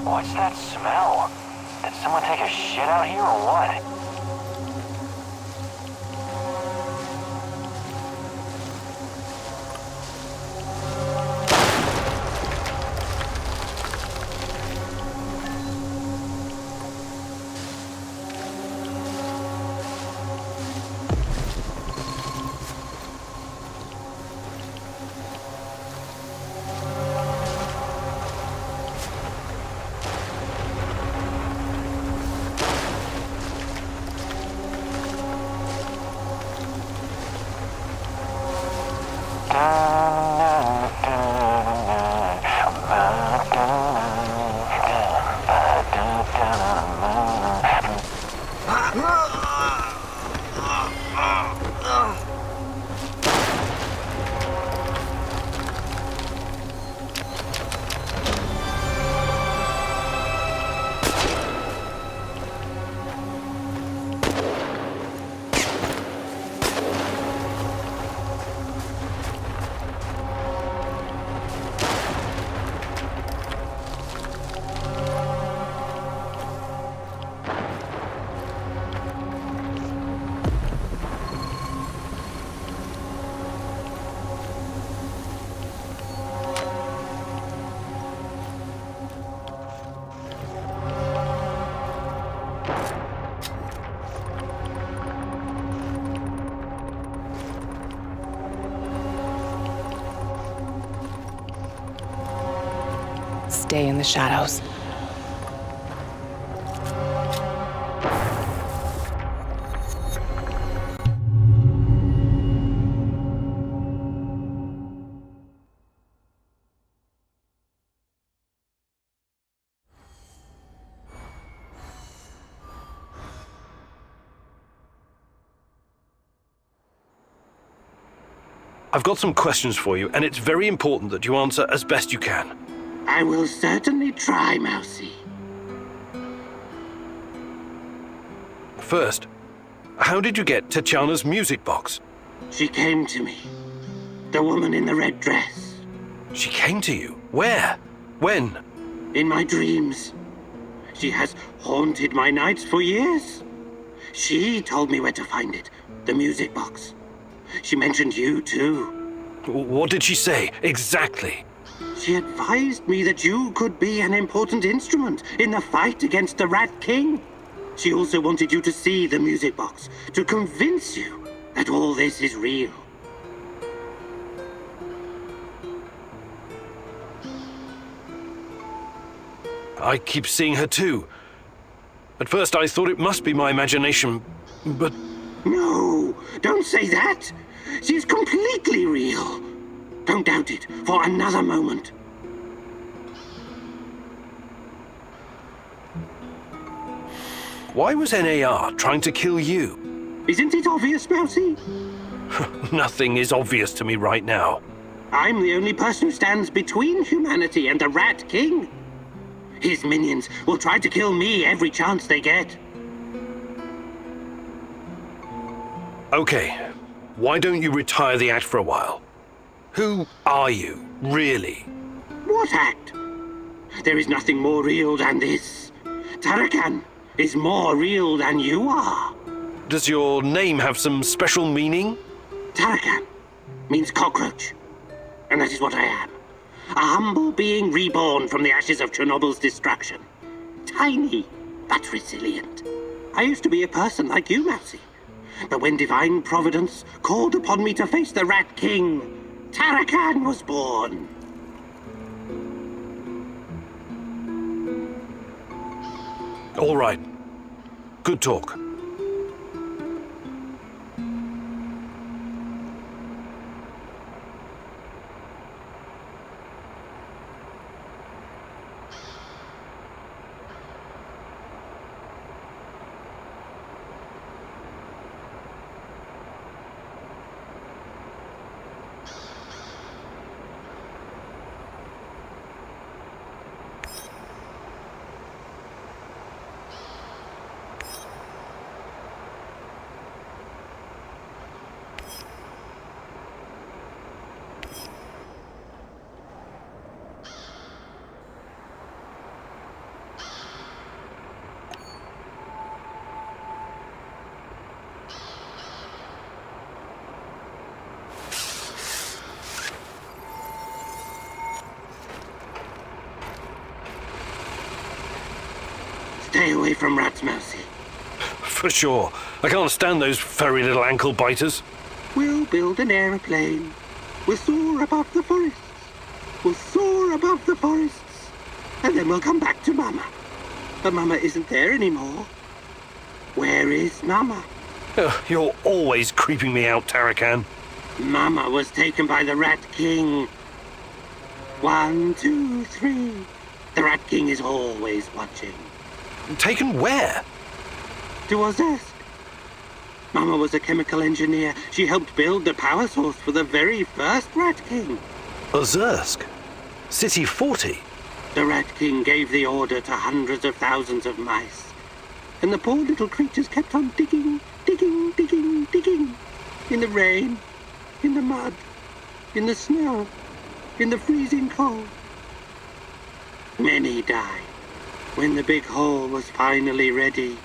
S9: What's that smell? Did someone take a shit out here or what?
S4: day in the shadows.
S8: I've got some questions for you, and it's very important that you answer as best you can.
S14: I will certainly try, Mousy.
S8: First, how did you get Tatiana's music box?
S14: She came to me. The woman in the red dress.
S8: She came to you? Where? When?
S14: In my dreams. She has haunted my nights for years. She told me where to find it. The music box. She mentioned you, too.
S8: What did she say, exactly?
S14: She advised me that you could be an important instrument in the fight against the Rat King. She also wanted you to see the music box, to convince you that all this is real.
S8: I keep seeing her too. At first I thought it must be my imagination, but...
S14: No, don't say that. She's completely real. Don't doubt it for another moment.
S8: Why was NAR trying to kill you?
S14: Isn't it obvious, Mousy?
S8: Nothing is obvious to me right now.
S14: I'm the only person who stands between humanity and the Rat King. His minions will try to kill me every chance they get.
S8: Okay, why don't you retire the act for a while? Who are you, really?
S14: What act? There is nothing more real than this. Tarakan is more real than you are.
S8: Does your name have some special meaning?
S14: Tarakan means cockroach. And that is what I am. A humble being reborn from the ashes of Chernobyl's destruction. Tiny, but resilient. I used to be a person like you, Mousy. But when divine providence called upon me to face the Rat King, Tarakan was born.
S8: All right. Good talk.
S14: Stay away from rats, Mousy.
S8: For sure. I can't stand those furry little ankle biters.
S14: We'll build an aeroplane. We'll soar above the forests. We'll soar above the forests. And then we'll come back to Mama. But Mama isn't there anymore. Where is Mama?
S8: You're always creeping me out, Tarakan.
S14: Mama was taken by the Rat King. 1, 2, 3. The Rat King is always watching.
S8: Taken where?
S14: To Ozersk. Mama was a chemical engineer. She helped build the power source for the very first Rat King.
S8: Ozersk? City 40?
S14: The Rat King gave the order to hundreds of thousands of mice. And the poor little creatures kept on digging, digging, digging, digging. In the rain, in the mud, in the snow, in the freezing cold. Many died. When the big hole was finally ready,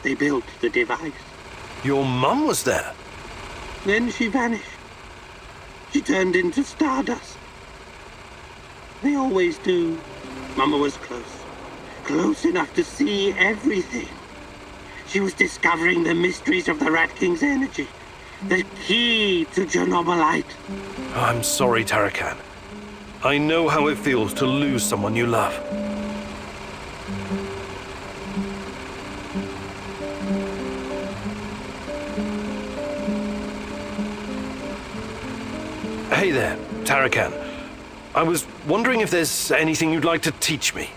S14: they built the device.
S8: Your mum was there?
S14: Then she vanished. She turned into stardust. They always do. Mama was close. Close enough to see everything. She was discovering the mysteries of the Rat King's energy. The key to Chernobylite.
S8: I'm sorry, Tarakan. I know how it feels to lose someone you love. Hey there, Tarakan. I was wondering if there's anything you'd like to teach me.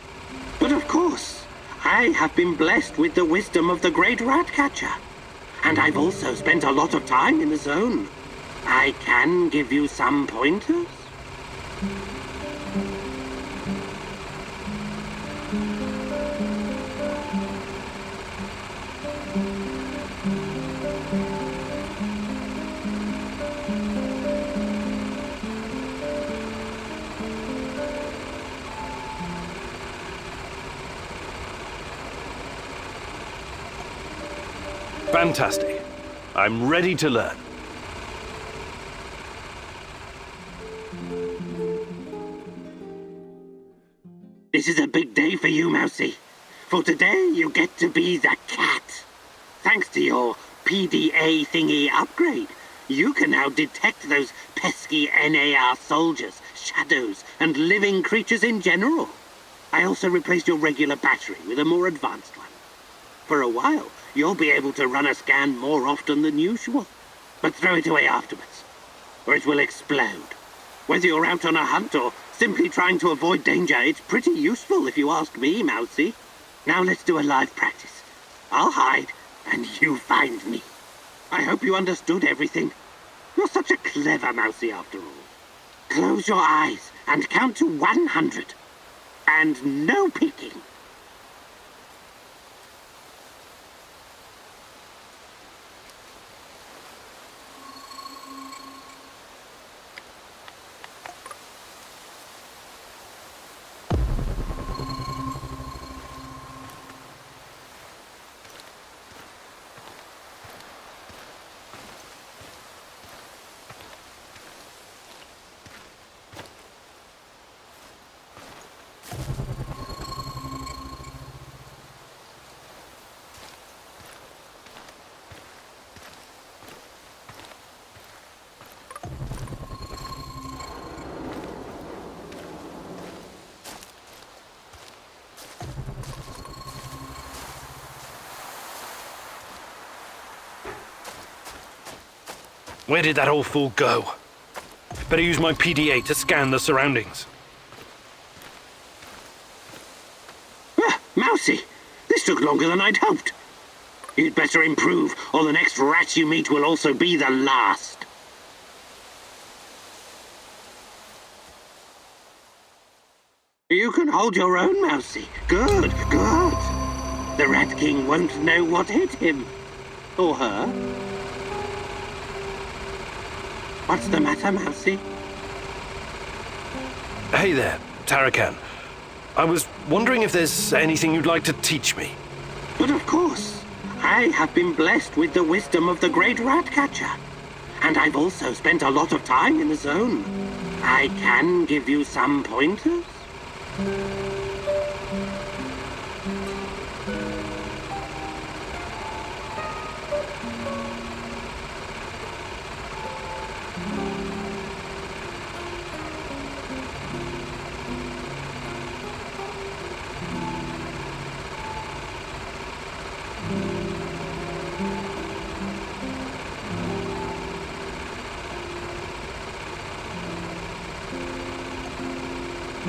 S14: But of course, I have been blessed with the wisdom of the great Ratcatcher. And I've also spent a lot of time in the zone. I can give you some pointers.
S8: Fantastic. I'm ready to learn.
S14: This is a big day for you, Mousy. For today, you get to be the cat. Thanks to your PDA thingy upgrade, you can now detect those pesky NAR soldiers, shadows, and living creatures in general. I also replaced your regular battery with a more advanced one. For a while, you'll be able to run a scan more often than usual. But throw it away afterwards, or it will explode. Whether you're out on a hunt or simply trying to avoid danger, it's pretty useful if you ask me, Mousy. Now let's do a live practice. I'll hide, and you find me. I hope you understood everything. You're such a clever Mousy after all. Close your eyes and count to 100. And no peeking.
S8: Where did that old fool go? Better use my PDA to scan the surroundings.
S14: Ah, Mousy! This took longer than I'd hoped. You'd better improve, or the next rat you meet will also be the last. You can hold your own, Mousy. Good, good. The Rat King won't know what hit him. Or her. What's the matter, Mousy?
S8: Hey there, Tarakan. I was wondering if there's anything you'd like to teach me.
S14: But of course. I have been blessed with the wisdom of the great Ratcatcher. And I've also spent a lot of time in the zone. I can give you some pointers.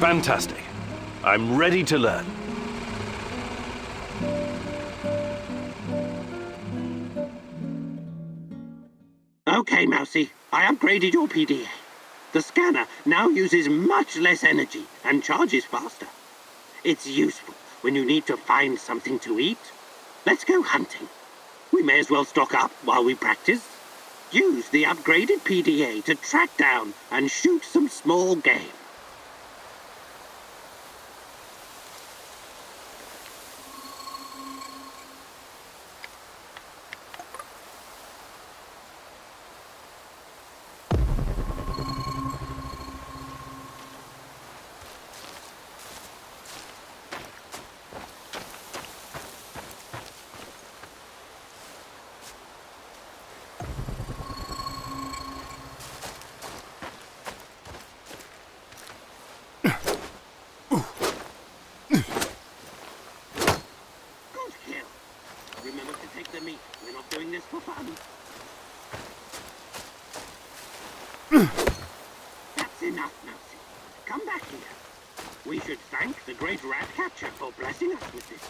S8: Fantastic. I'm ready to learn.
S14: Okay, Mousy. I upgraded your PDA. The scanner now uses much less energy and charges faster. It's useful when you need to find something to eat. Let's go hunting. We may as well stock up while we practice. Use the upgraded PDA to track down and shoot some small game. That's enough, Mousy. Come back here. We should thank the great rat catcher for blessing us with this.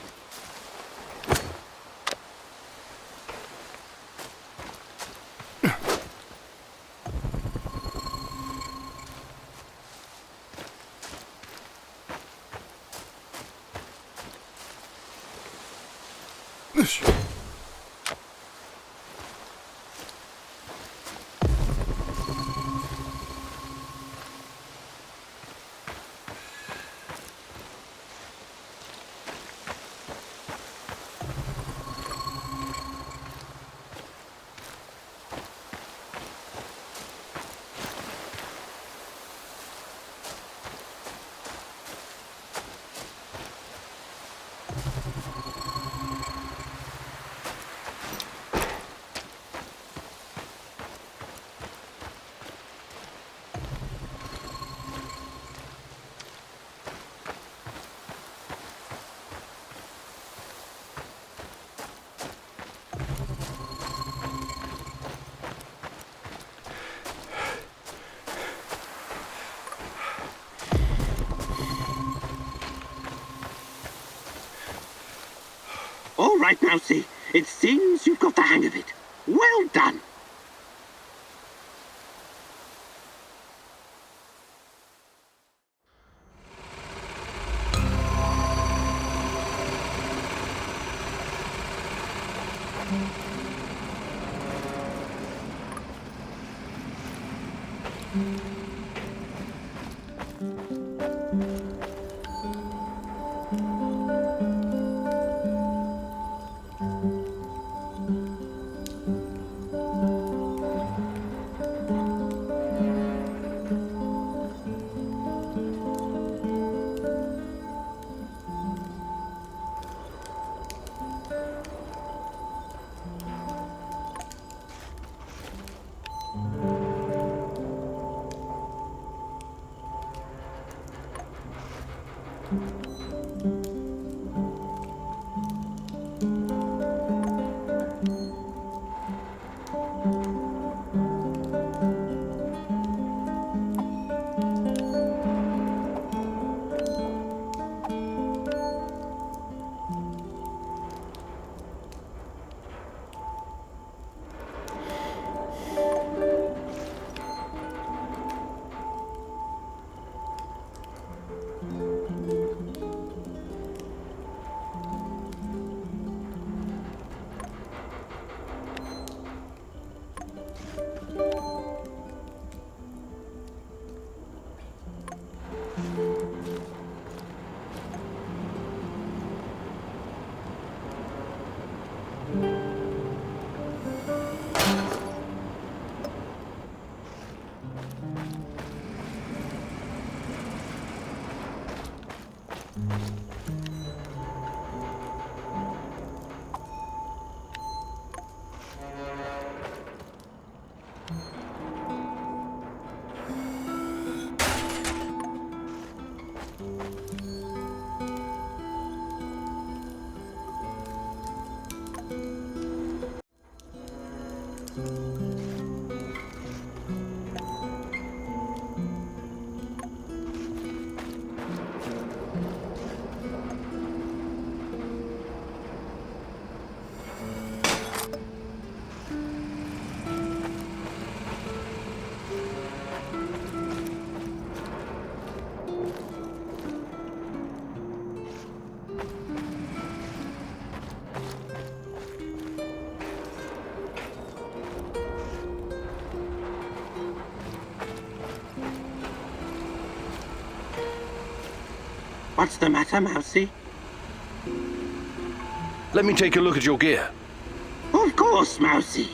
S14: All right, Mousy. It seems you've got the hang of it. Well done. What's the matter, Mousy?
S8: Let me take a look at your gear.
S14: Of course, Mousy.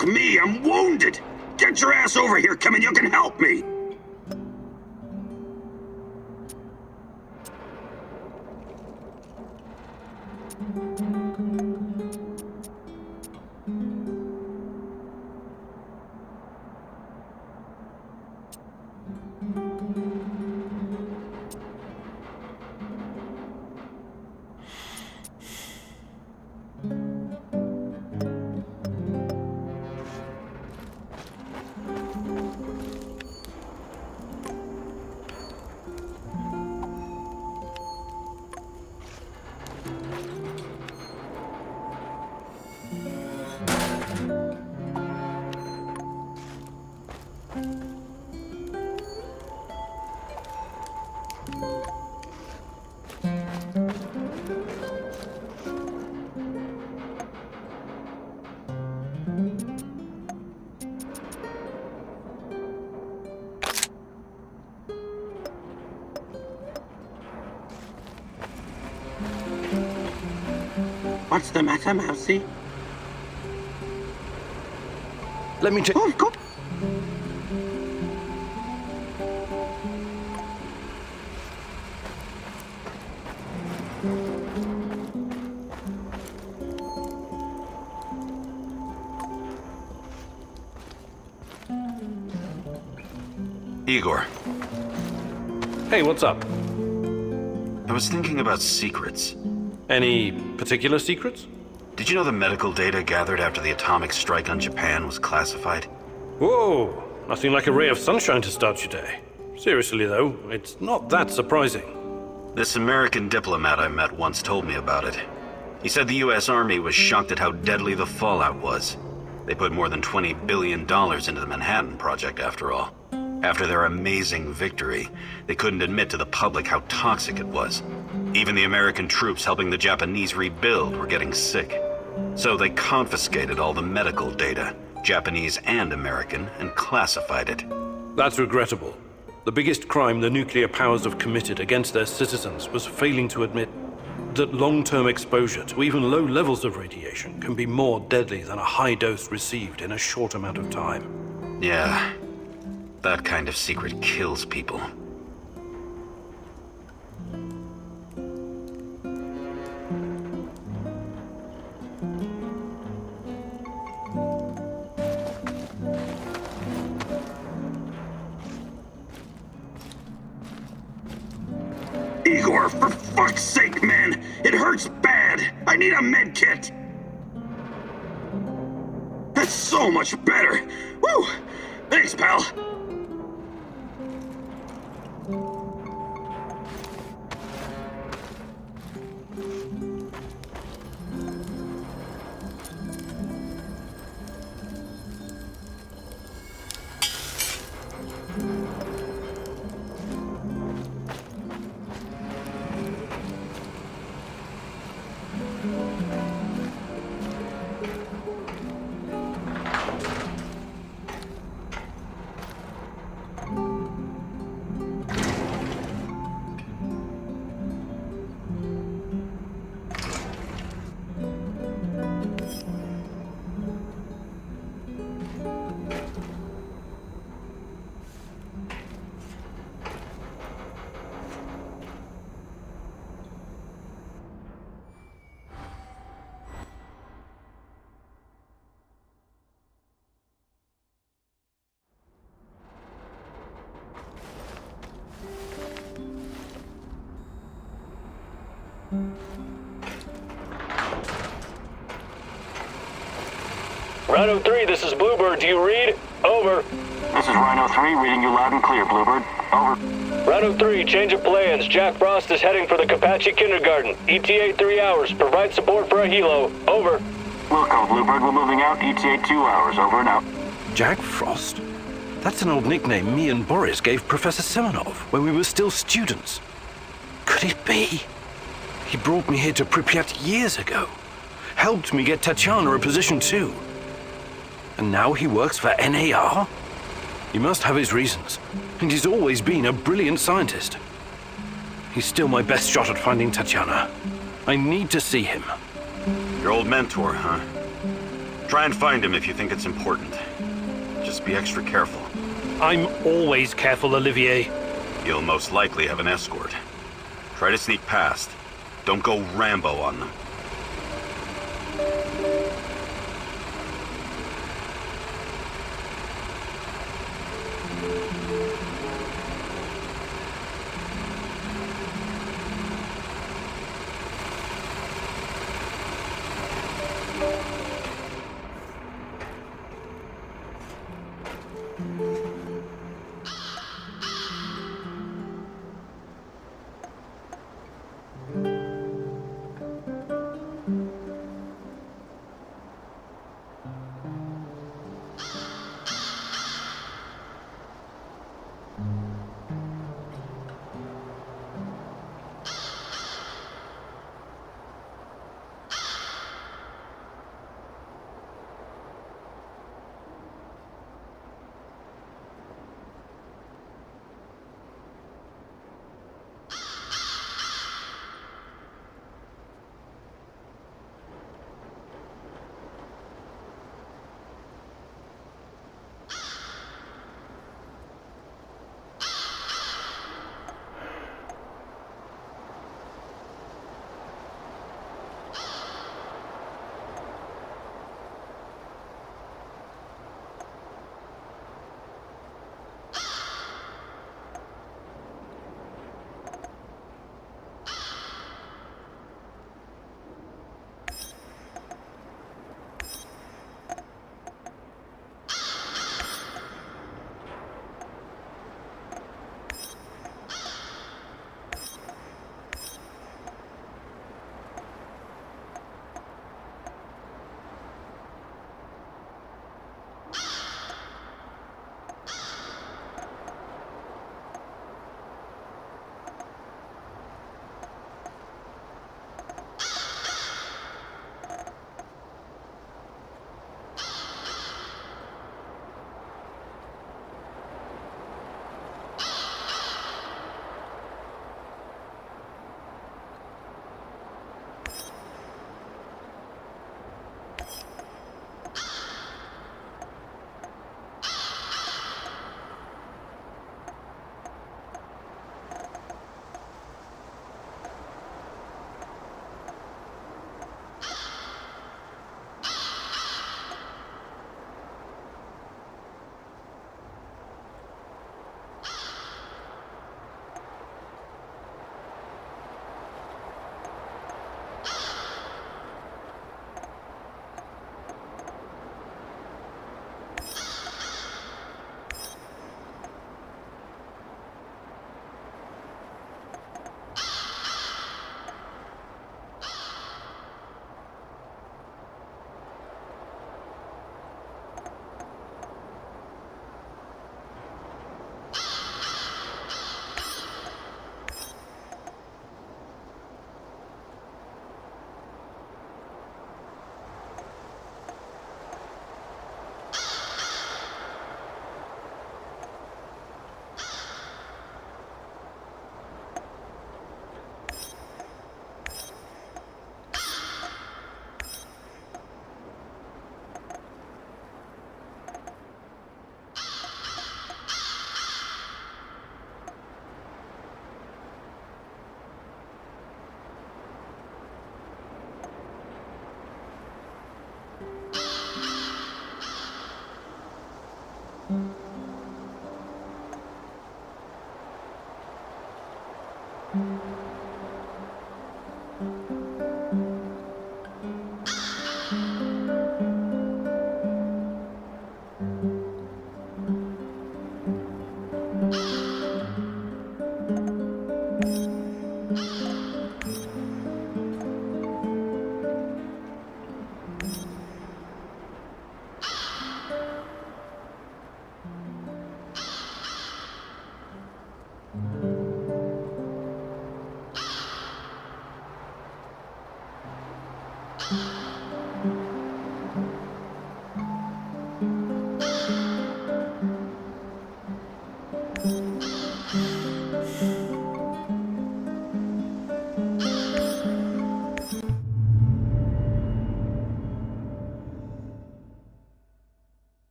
S6: Fuck me, I'm wounded! Get your ass over here, come and you can help me! What's the matter, Mousy?
S8: Let me check.
S6: Oh, go.
S3: Igor.
S8: Hey, what's up?
S3: I was thinking about secrets.
S8: Any particular secrets?
S3: Did you know the medical data gathered after the atomic strike on Japan was classified?
S8: Whoa, nothing like a ray of sunshine to start your day. Seriously though, it's not that surprising.
S3: This American diplomat I met once told me about it. He said the US Army was shocked at how deadly the fallout was. They put more than $20 billion into the Manhattan Project after all. After their amazing victory, they couldn't admit to the public how toxic it was. Even the American troops helping the Japanese rebuild were getting sick. So they confiscated all the medical data, Japanese and American, and classified it.
S8: That's regrettable. The biggest crime the nuclear powers have committed against their citizens was failing to admit that long-term exposure to even low levels of radiation can be more deadly than a high dose received in a short amount of time.
S3: Yeah, that kind of secret kills people.
S6: Igor, for fuck's sake, man! It hurts bad! I need a med kit! That's so much better! Woo! Thanks, pal!
S15: Rhino 3, this is Bluebird. Do you read? Over.
S9: This is Rhino 3, reading you loud and clear, Bluebird. Over.
S15: Rhino 3, change of plans. Jack Frost is heading for the Kapachi Kindergarten. ETA 3 hours. Provide support for a helo. Over.
S9: Wilco, Bluebird, we're moving out. ETA 2 hours. Over and out.
S8: Jack Frost? That's an old nickname me and Boris gave Professor Semenov when we were still students. Could it be? He brought me here to Pripyat years ago. Helped me get Tatiana a position too. And now he works for NAR? He must have his reasons, and he's always been a brilliant scientist. He's still my best shot at finding Tatiana. I need to see him.
S3: Your old mentor, huh? Try and find him if you think it's important. Just be extra careful.
S8: I'm always careful, Olivier.
S3: You'll most likely have an escort. Try to sneak past. Don't go Rambo on them.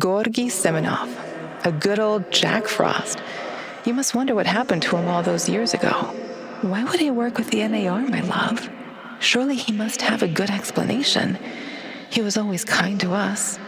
S4: Georgy Semenov, a good old Jack Frost. You must wonder what happened to him all those years ago. Why would he work with the NAR, my love? Surely he must have a good explanation. He was always kind to us.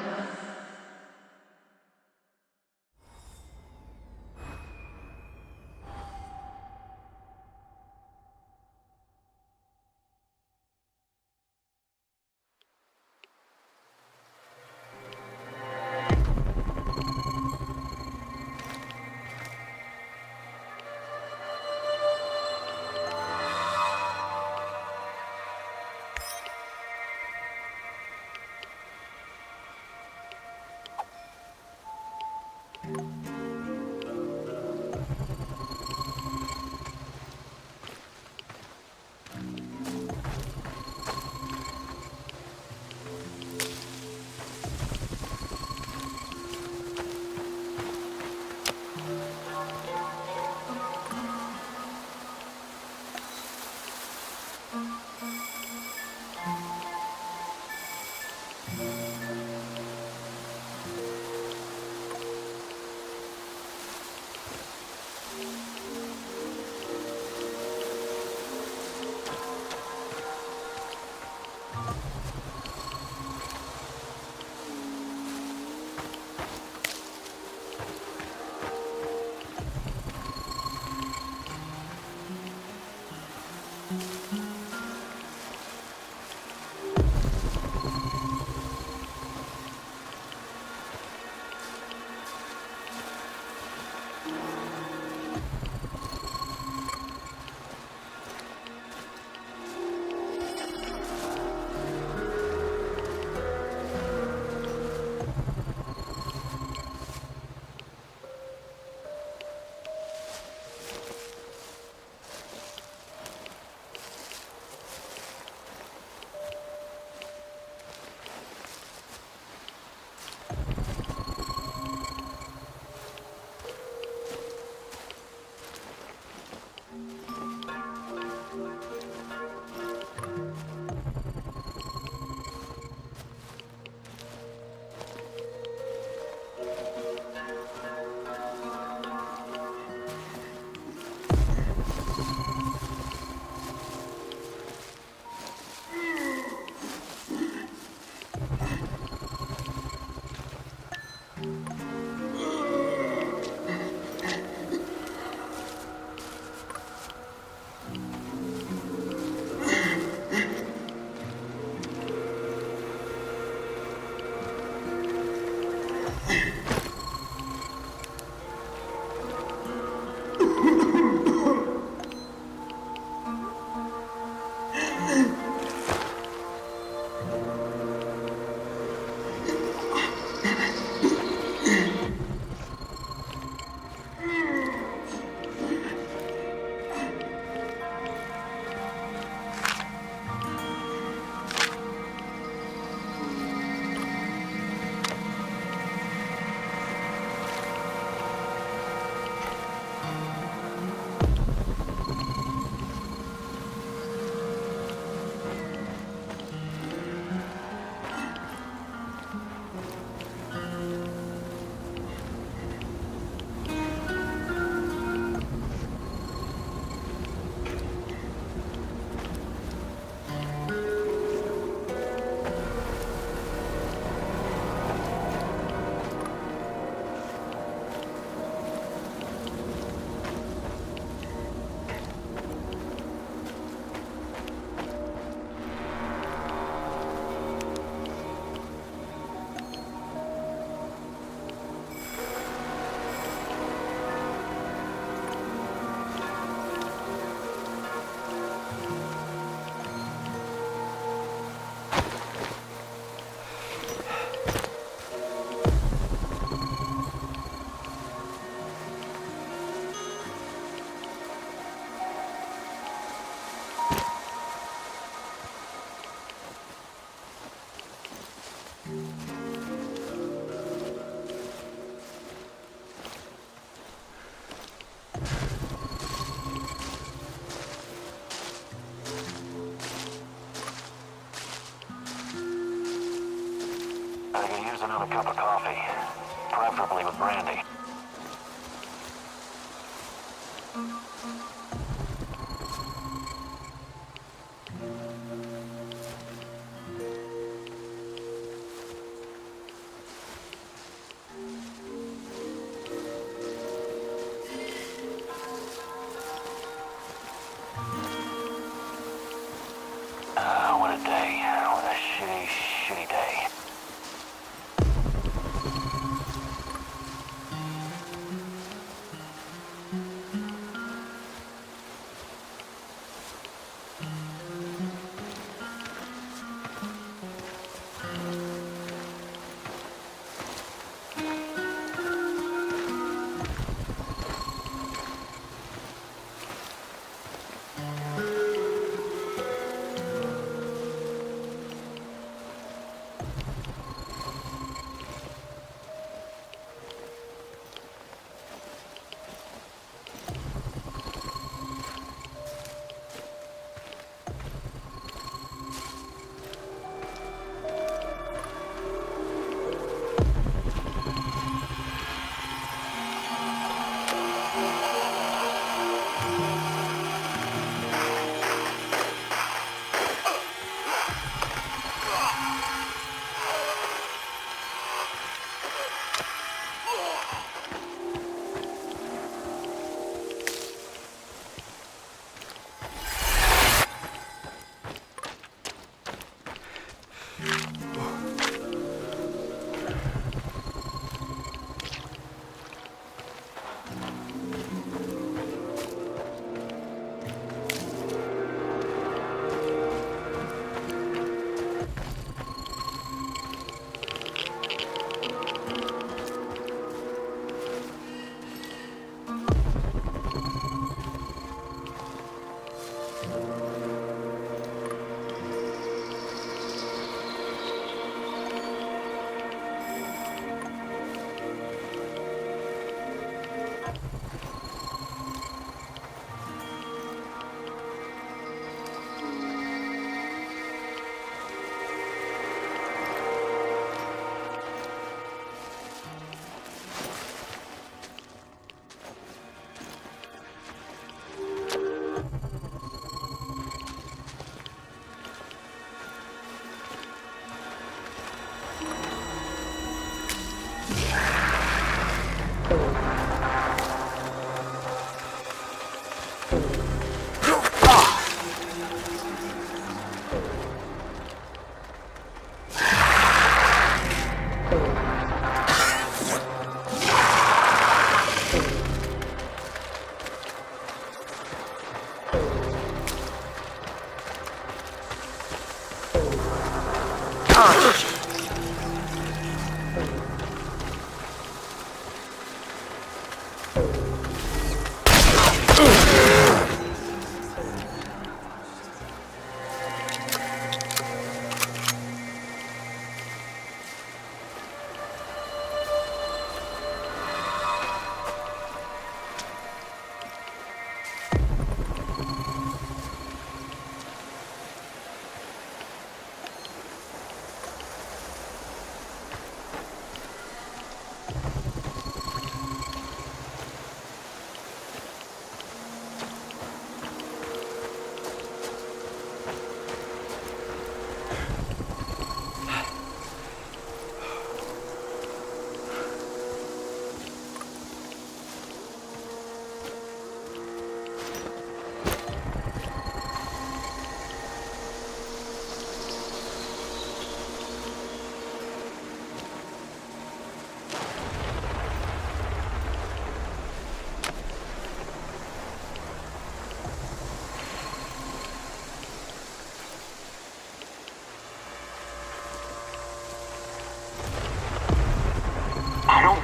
S16: I could use another cup of coffee.
S11: preferably with brandy. What a day. What a shitty, shitty day.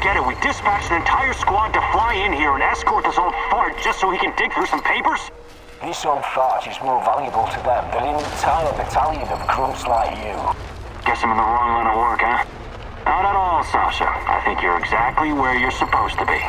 S9: Get it, we dispatched an entire squad to fly in here and escort this old fart just so he can dig through some papers?
S16: This old fart is more valuable to them than an entire battalion of grunts like you.
S9: Guess I'm in the wrong line of work, huh? Not at all, Sasha. I think you're exactly where you're supposed to be.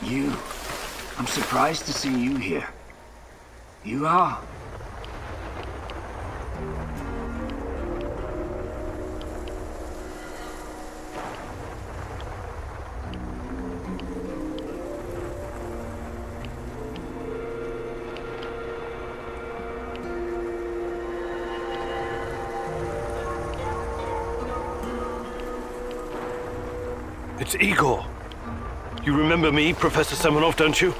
S16: You. I'm surprised to see you here. You are.
S8: It's Igor. You remember me, Professor Semenov, don't you?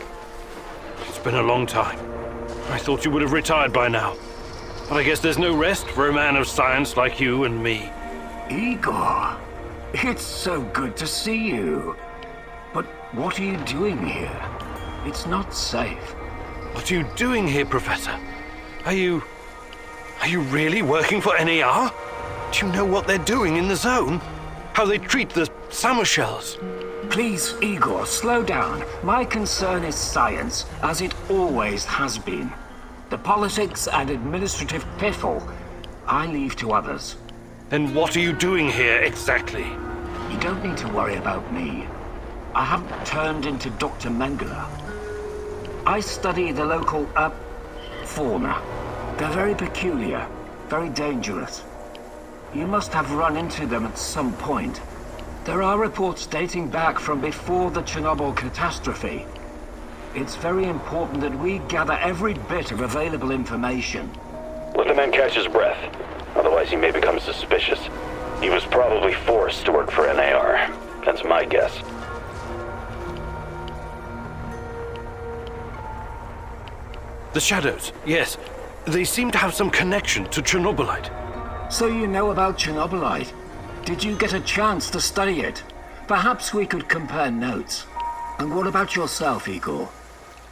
S8: It's been a long time. I thought you would have retired by now. But I guess there's no rest for a man of science like you and me.
S16: Igor, it's so good to see you. But what are you doing here? It's not safe.
S8: What are you doing here, Professor? Are you really working for NAR? Do you know what they're doing in the zone? How they treat the summer shells?
S16: Please, Igor, slow down. My concern is science, as it always has been. The politics and administrative piffle, I leave to others.
S8: Then what are you doing here exactly?
S16: You don't need to worry about me. I haven't turned into Dr. Mengele. I study the local, fauna. They're very peculiar, very dangerous. You must have run into them at some point. There are reports dating back from before the Chernobyl catastrophe. It's very important that we gather every bit of available information.
S1: Let the man catch his breath. Otherwise he may become suspicious. He was probably forced to work for NAR. That's my guess.
S8: The shadows, yes. They seem to have some connection to Chernobylite.
S16: So you know about Chernobylite? Did you get a chance to study it? Perhaps we could compare notes. And what about yourself, Igor?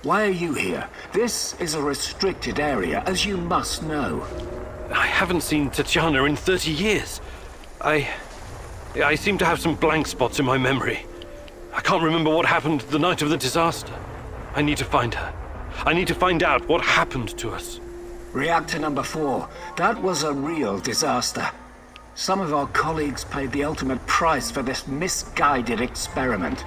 S16: Why are you here? This is a restricted area, as you must know.
S8: I haven't seen Tatiana in 30 years. I seem to have some blank spots in my memory. I can't remember what happened the night of the disaster. I need to find her. I need to find out what happened to us.
S16: Reactor number 4. That was a real disaster. Some of our colleagues paid the ultimate price for this misguided experiment.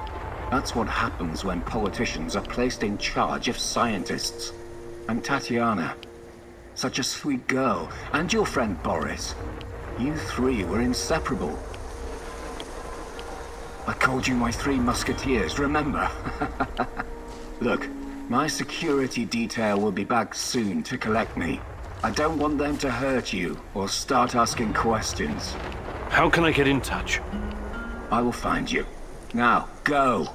S16: That's what happens when politicians are placed in charge of scientists. And Tatiana, such a sweet girl, and your friend Boris, you three were inseparable. I called you my 3 musketeers, remember? Look, my security detail will be back soon to collect me. I don't want them to hurt you or start asking questions.
S8: How can I get in touch?
S16: I will find you. Now, go.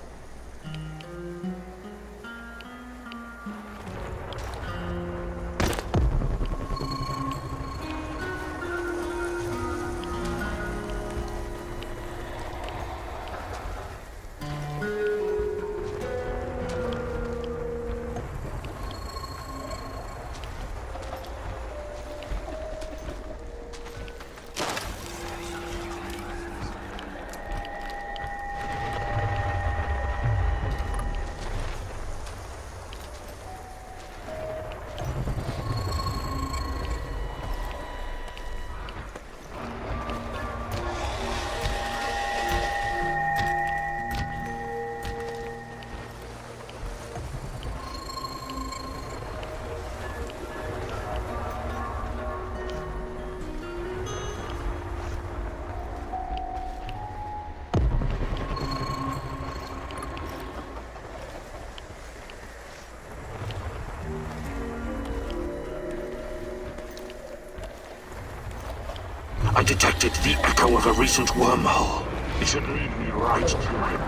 S2: I detected the echo of a recent wormhole. It should lead me right to him.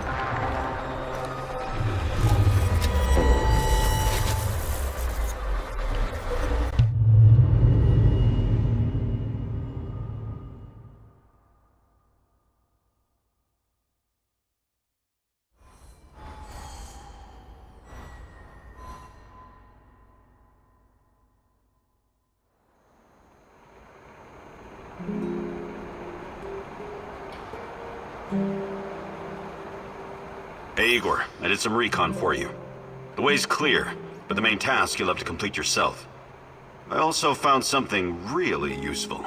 S3: Hey Igor, I did some recon for you. The way's clear, but the main task you'll have to complete yourself. I also found something really useful.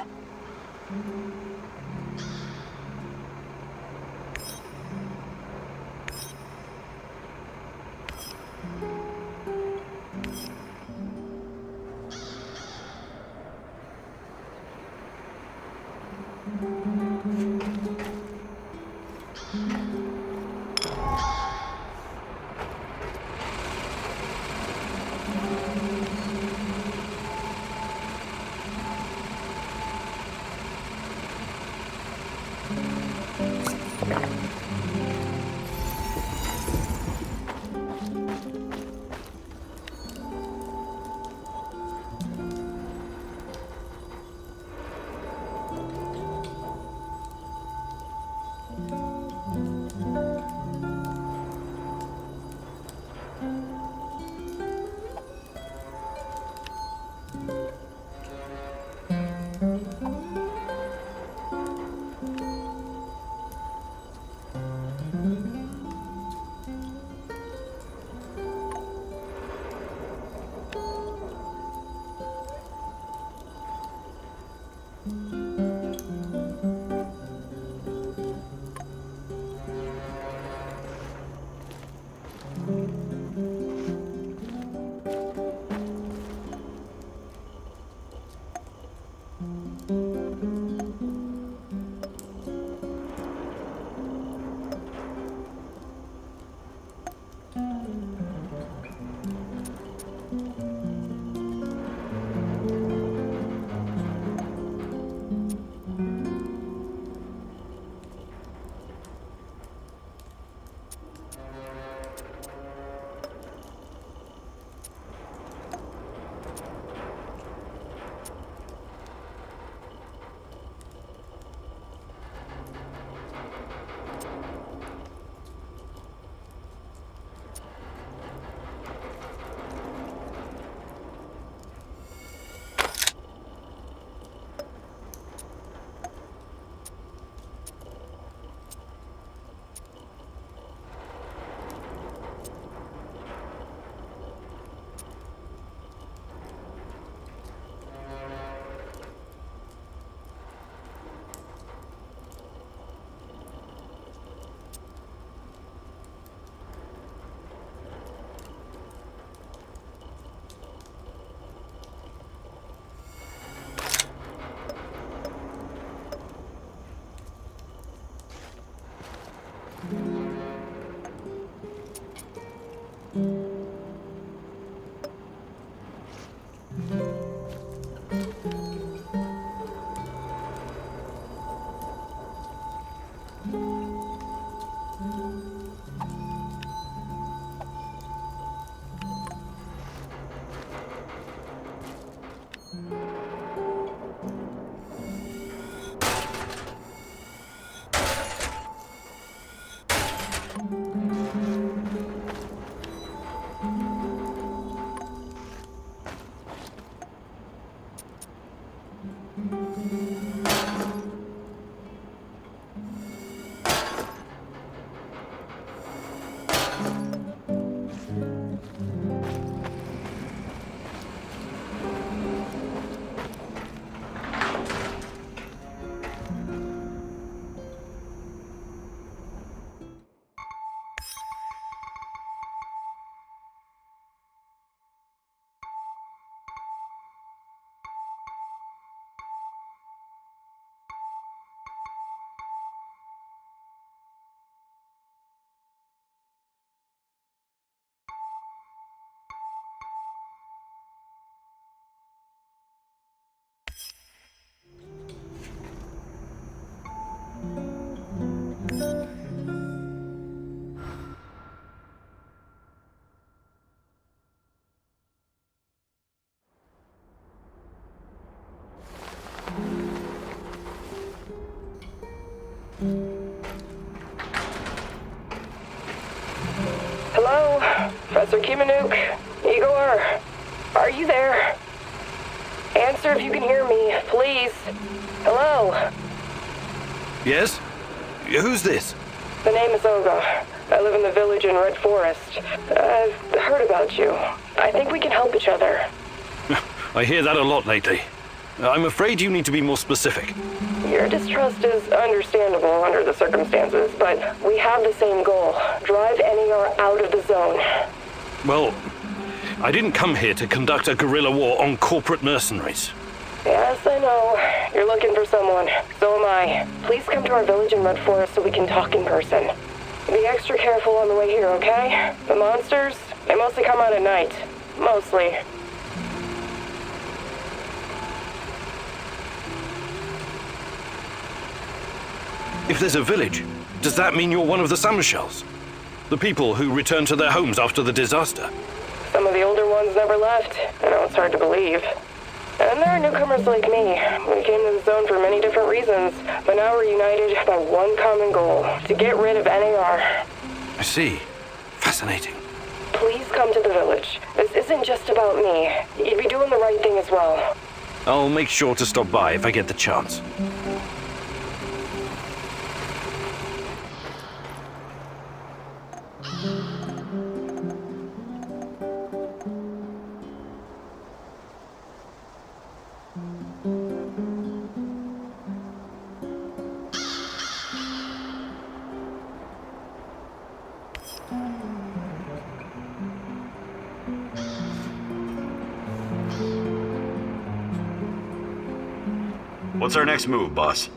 S13: Hello? Professor Kimanuk? Igor? Are you there? Answer if you can hear me, please. Hello?
S8: Yes? Who's this?
S13: The name is Olga. I live in the village in Red Forest. I've heard about you. I think we can help each other.
S8: I hear that a lot lately. I'm afraid you need to be more specific.
S13: Your distrust is understandable under the circumstances, but we have the same goal. Drive NER out of the zone.
S8: Well, I didn't come here to conduct a guerrilla war on corporate mercenaries.
S13: Yes, I know. You're looking for someone. So am I. Please come to our village in Red Forest so we can talk in person. Be extra careful on the way here, okay? The monsters, they mostly come out at night. Mostly.
S8: If there's a village, does that mean you're one of the summer shells? The people who returned to their homes after the disaster?
S13: Some of the older ones never left. I know it's hard to believe. And there are newcomers like me. We came to the zone for many different reasons, but now we're united by one common goal, to get rid of NAR.
S8: I see. Fascinating.
S13: Please come to the village. This isn't just about me. You'd be doing the right thing as well.
S8: I'll make sure to stop by if I get the chance.
S3: What's our next move, boss?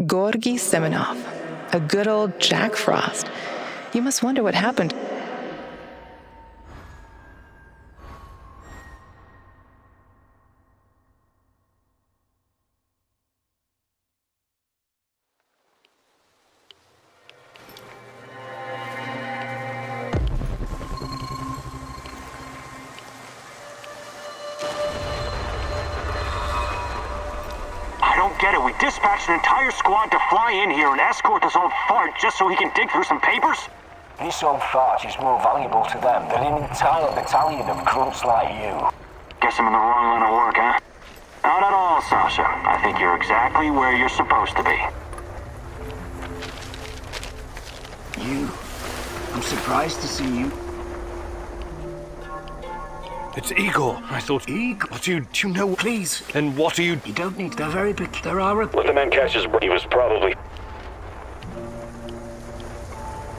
S4: Georgy Semenov, a good old Jack Frost. You must wonder what happened.
S9: get it. We dispatched an entire squad to fly in here and escort this old fart just so he can dig through some papers?
S16: This old fart is more valuable to them than an entire battalion of grunts like you.
S9: Guess I'm in the wrong line of work, huh? Not at all, Sasha. I think you're exactly where you're supposed to be.
S16: You? I'm surprised to see you.
S8: It's Igor. I thought...
S16: Igor?
S8: What do you know?
S16: Please.
S8: Then what are you...
S16: You don't need... They're very big. There are a...
S15: What the man catches, he was probably...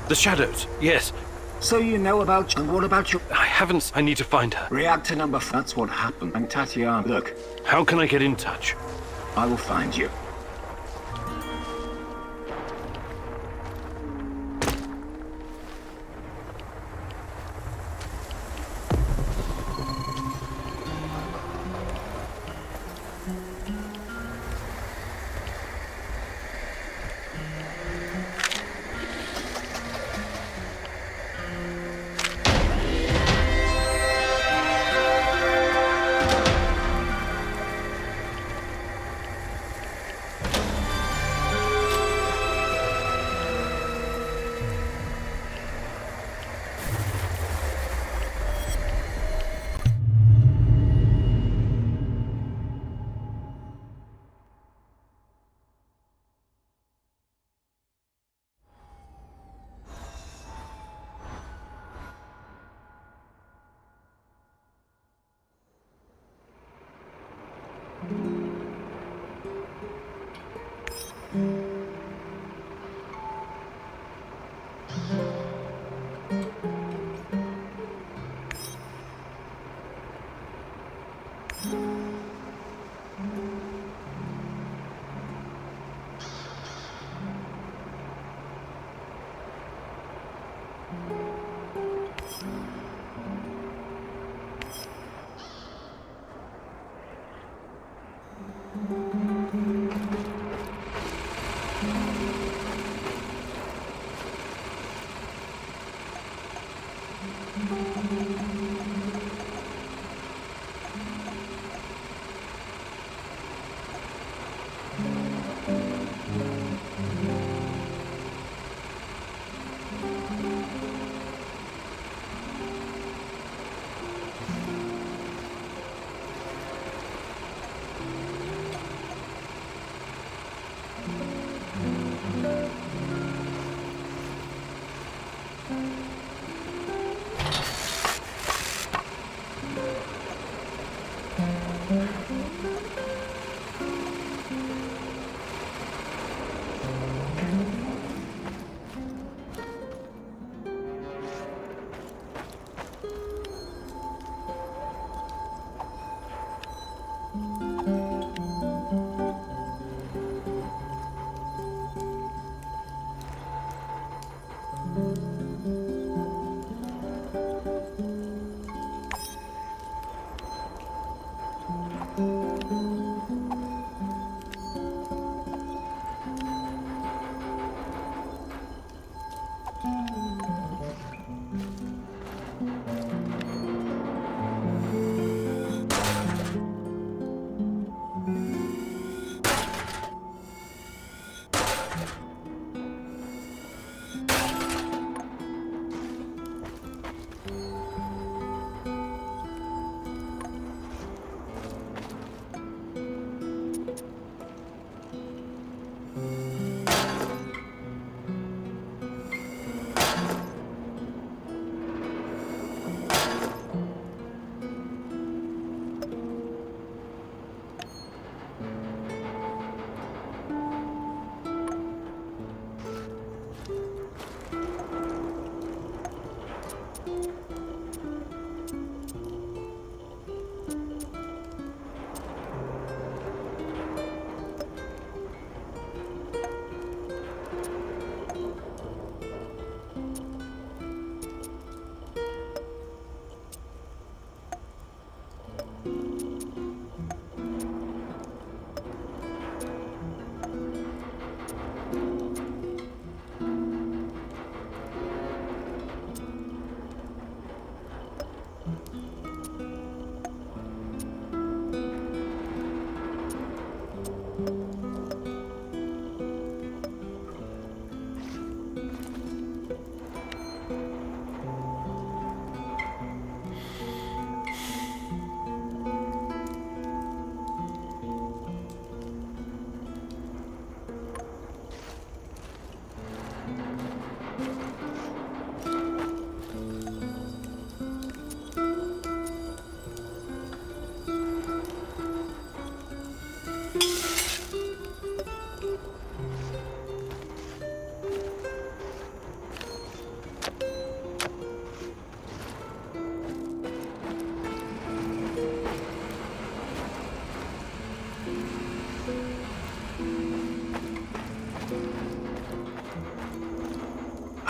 S8: The shadows, yes.
S16: So you know about... And what about your...
S8: I haven't... I need to find her.
S16: Reactor number... That's what happened. And Tatiana... Look.
S8: How can I get in touch?
S16: I will find you.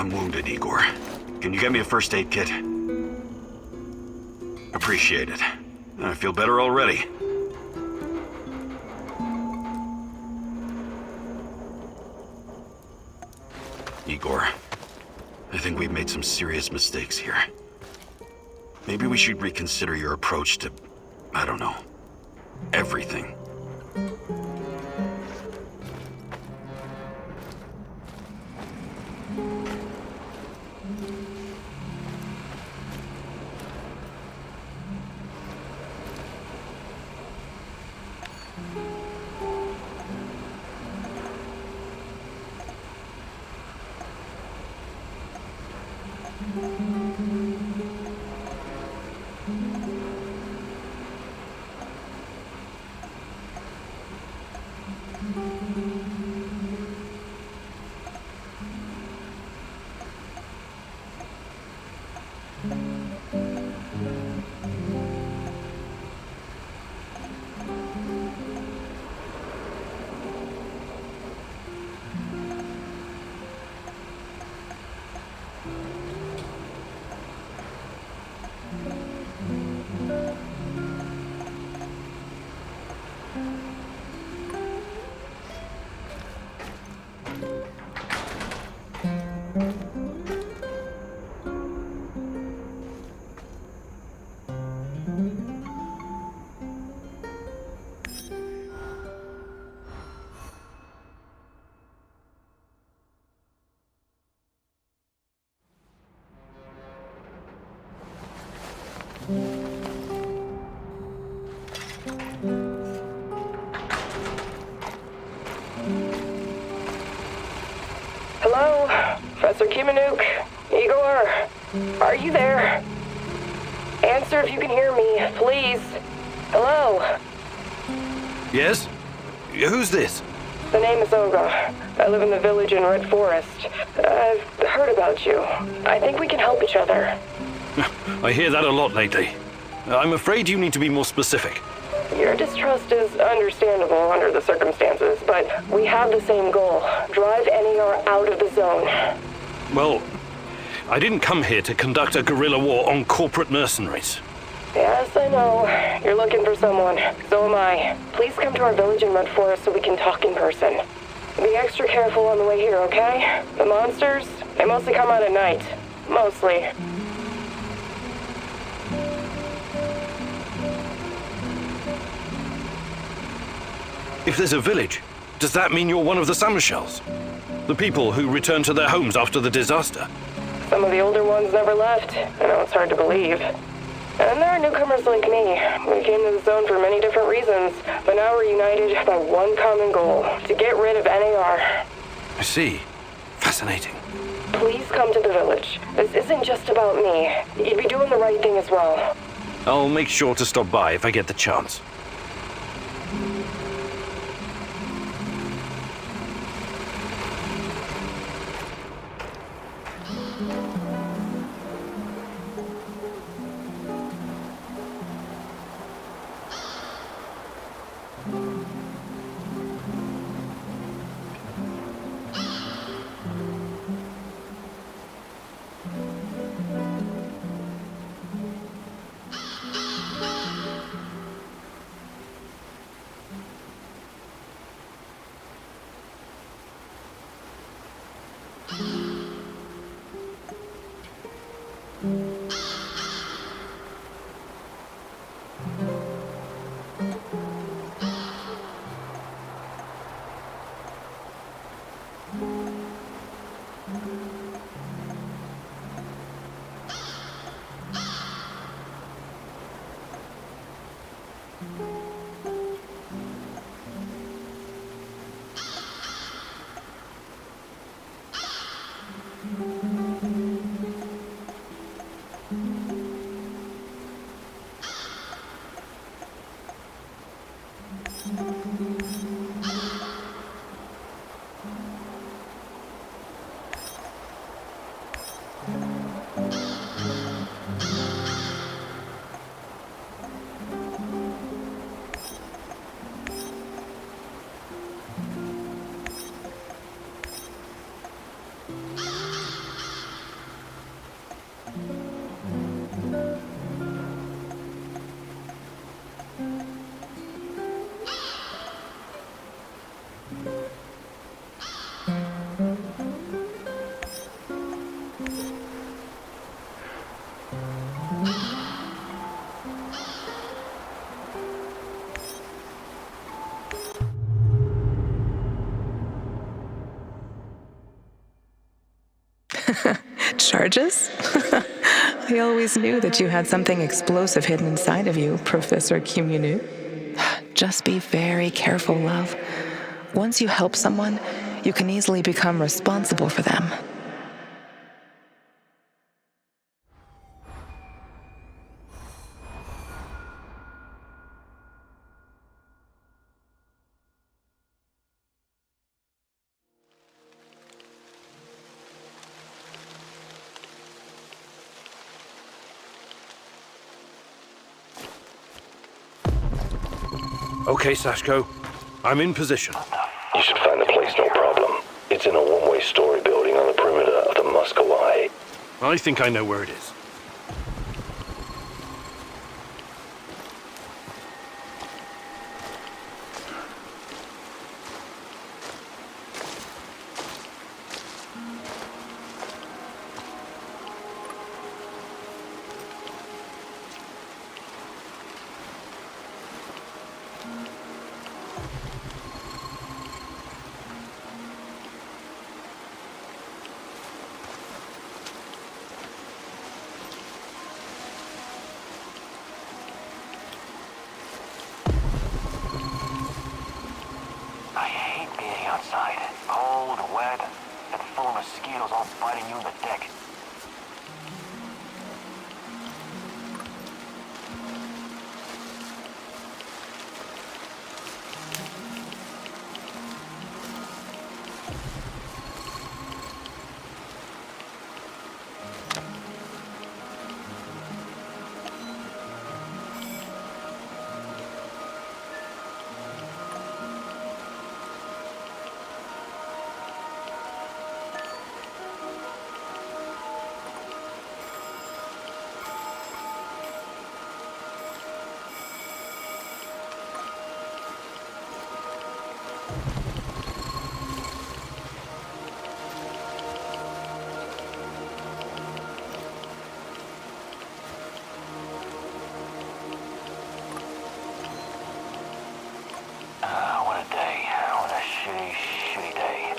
S3: I'm wounded, Igor. Can you get me a first aid kit? Appreciate it. I feel better already. Igor, I think we've made some serious mistakes here. Maybe we should reconsider your approach to, I don't know, everything.
S13: Hello? Professor Kimanuk? Igor? Are you there? Answer if you can hear me, please. Hello?
S8: Yes? Who's this?
S13: The name is Olga. I live in the village in Red Forest. I've heard about you. I think we can help each other.
S8: I hear that a lot lately. I'm afraid you need to be more specific.
S13: Your distrust is understandable under the circumstances, but we have the same goal. Drive NER out of the zone.
S8: Well, I didn't come here to conduct a guerrilla war on corporate mercenaries.
S13: Yes, I know. You're looking for someone. So am I. Please come to our village in Red Forest so we can talk in person. Be extra careful on the way here, okay? The monsters, they mostly come out at night. Mostly.
S8: If there's a village, does that mean you're one of the summer shells? The people who returned to their homes after the disaster?
S13: Some of the older ones never left. I know it's hard to believe. And there are newcomers like me. We came to the zone for many different reasons, but now we're united by one common goal, to get rid of NAR.
S8: I see. Fascinating.
S13: Please come to the village. This isn't just about me. You'd be doing the right thing as well.
S8: I'll make sure to stop by if I get the chance.
S4: Charges? I always knew that you had something explosive hidden inside of you, Professor Kimunu. Just be very careful, love. Once you help someone, you can easily become responsible for them.
S8: Okay, Sashko. I'm in position.
S10: You should find the place, no problem. It's in a one-way story building on the perimeter of the Muscovy.
S8: I think I know where it is.
S9: I hate being outside. Cold, wet, and full of mosquitoes all biting you in the dick. What a day. What a shitty, shitty day.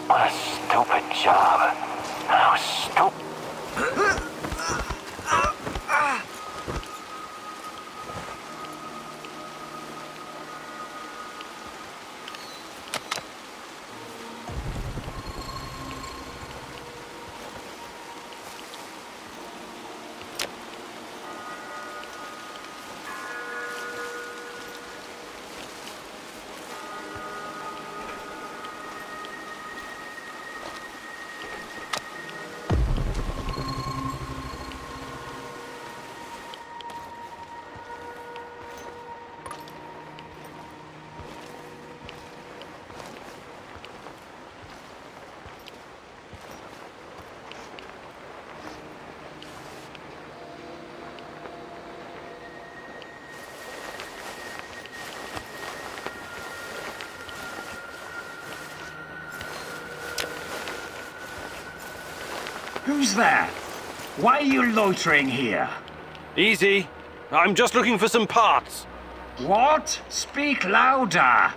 S9: What a stupid job. How stupid.
S16: Who's there? Why are you loitering here?
S8: Easy. I'm just looking for some parts.
S16: What? Speak louder.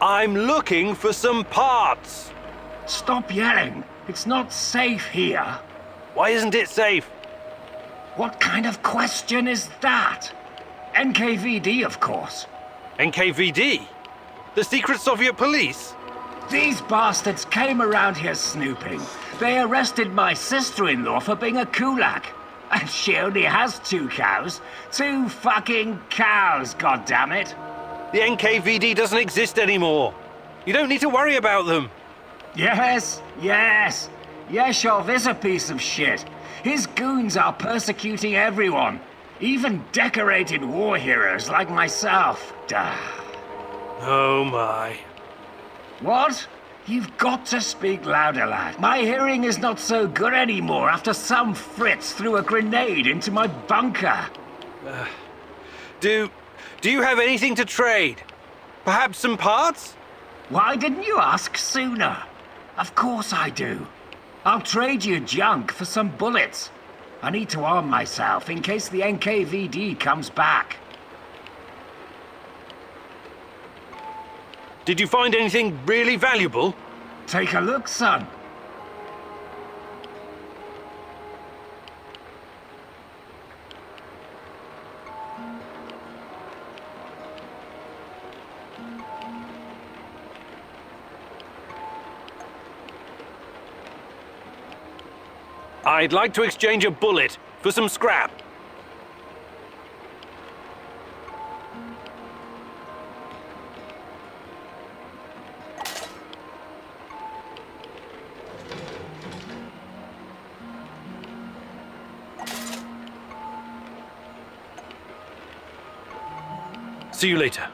S8: I'm looking for some parts.
S16: Stop yelling. It's not safe here.
S8: Why isn't it safe?
S16: What kind of question is that? NKVD, of course.
S8: NKVD? The secret Soviet police?
S16: These bastards came around here snooping. They arrested my sister-in-law for being a kulak. And she only has 2 cows. 2 fucking cows, goddammit.
S8: The NKVD doesn't exist anymore. You don't need to worry about them.
S16: Yes. Yeshov is a piece of shit. His goons are persecuting everyone. Even decorated war heroes like myself. Duh.
S8: Oh my.
S16: What? You've got to speak louder, lad. My hearing is not so good anymore after some Fritz threw a grenade into my bunker.
S8: Do you have anything to trade? Perhaps some parts?
S16: Why didn't you ask sooner? Of course I do. I'll trade you junk for some bullets. I need to arm myself in case the NKVD comes back.
S8: Did you find anything really valuable?
S16: Take a look, son.
S8: I'd like to exchange a bullet for some scrap. See you later.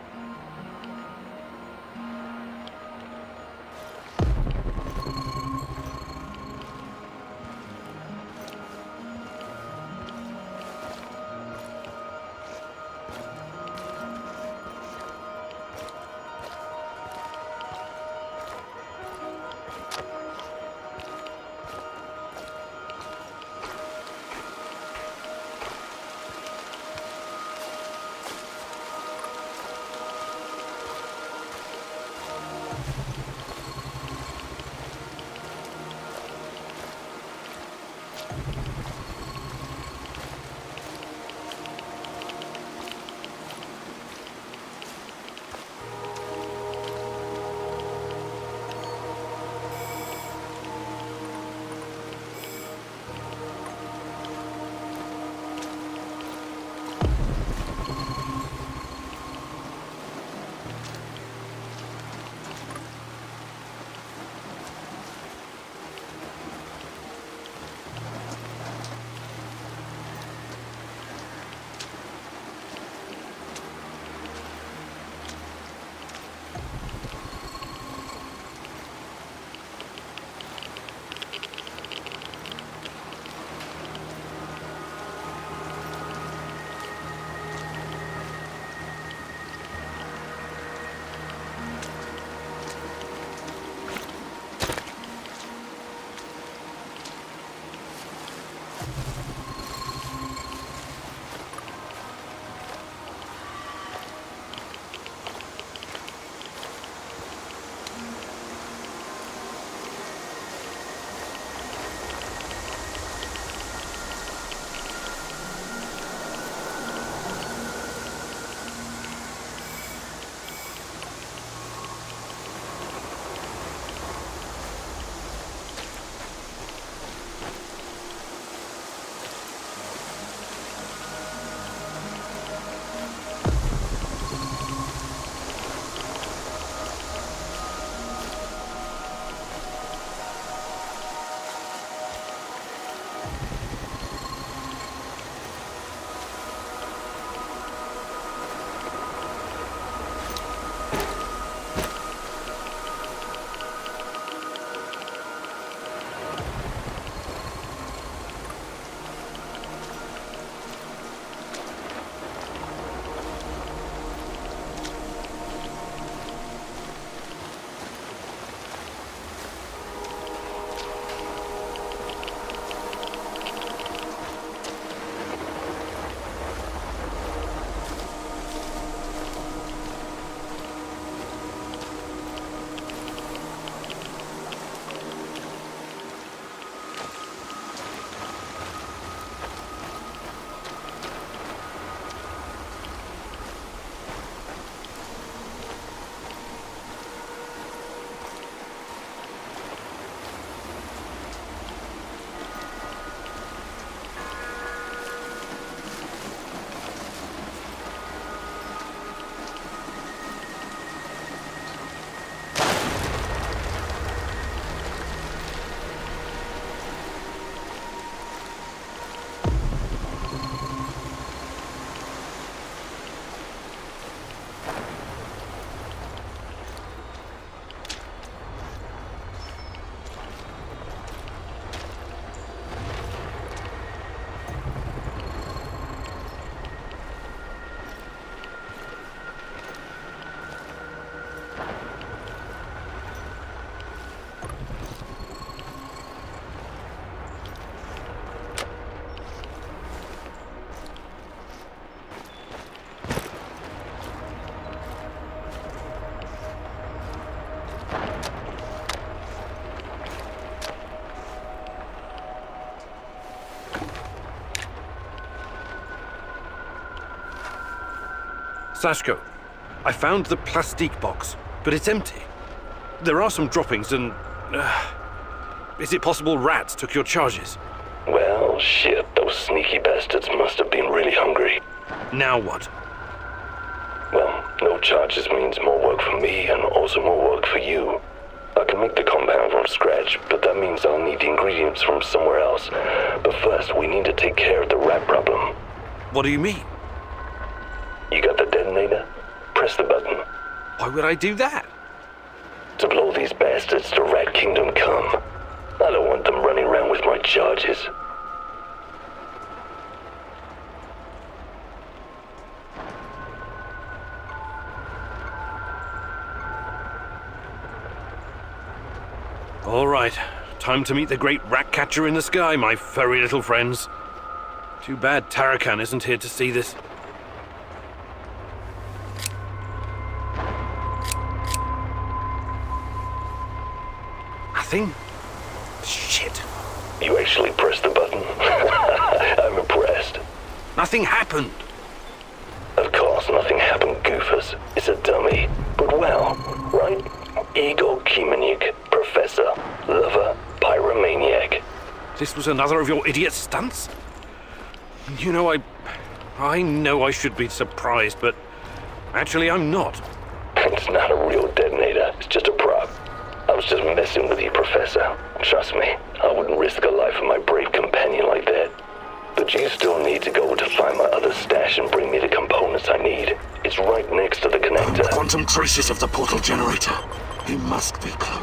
S8: Sashko, I found the plastique box, but it's empty. There are some droppings and... is it possible rats took your charges?
S10: Well, shit, those sneaky bastards must have been really hungry.
S8: Now what?
S10: Well, no charges means more work for me and also more work for you. I can make the compound from scratch, but that means I'll need the ingredients from somewhere else. But first, we need to take care of the rat problem.
S8: What do you mean?
S10: You got the detonator? Press the button.
S8: Why would I do that?
S10: To blow these bastards to Rat Kingdom come. I don't want them running around with my charges.
S8: All right, time to meet the great rat catcher in the sky, my furry little friends. Too bad Tarakan isn't here to see this. Nothing? Shit.
S10: You actually pressed the button? I'm impressed.
S8: Nothing happened.
S10: Of course, nothing happened, goofus. It's a dummy. But well, right? Igor Kimenyuk, professor, lover, pyromaniac.
S8: This was another of your idiot stunts? You know, I know I should be surprised, but actually I'm not.
S10: It's not a real detonator. It's just a prop. I was just messing with you, Professor. Trust me, I wouldn't risk the life of my brave companion like that. But you still need to go to find my other stash and bring me the components I need. It's right next to the connector.
S6: Quantum traces of the portal generator. He must be close.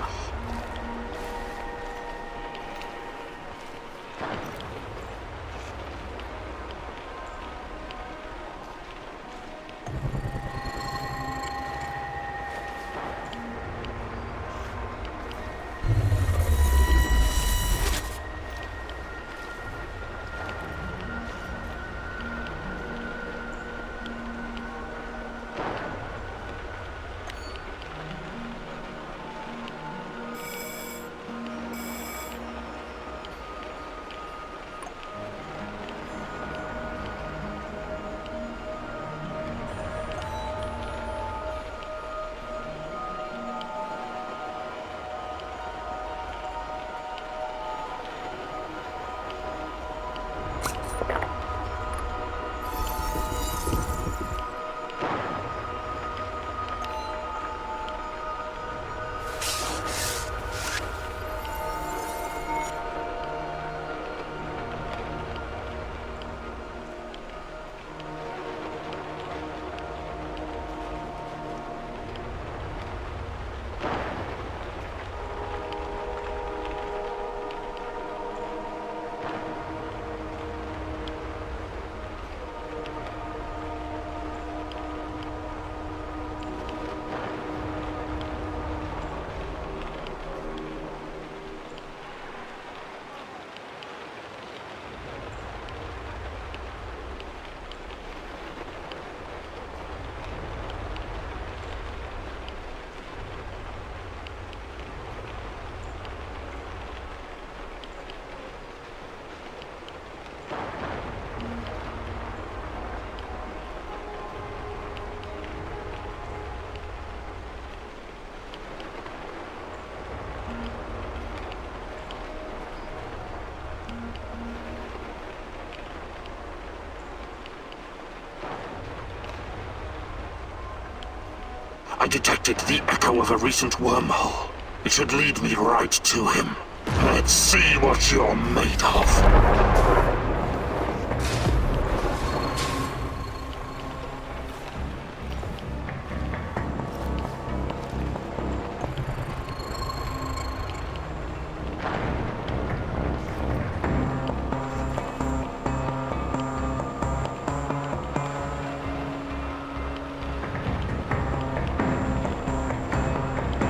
S6: I detected the echo of a recent wormhole. It should lead me right to him. Let's see what you're made of.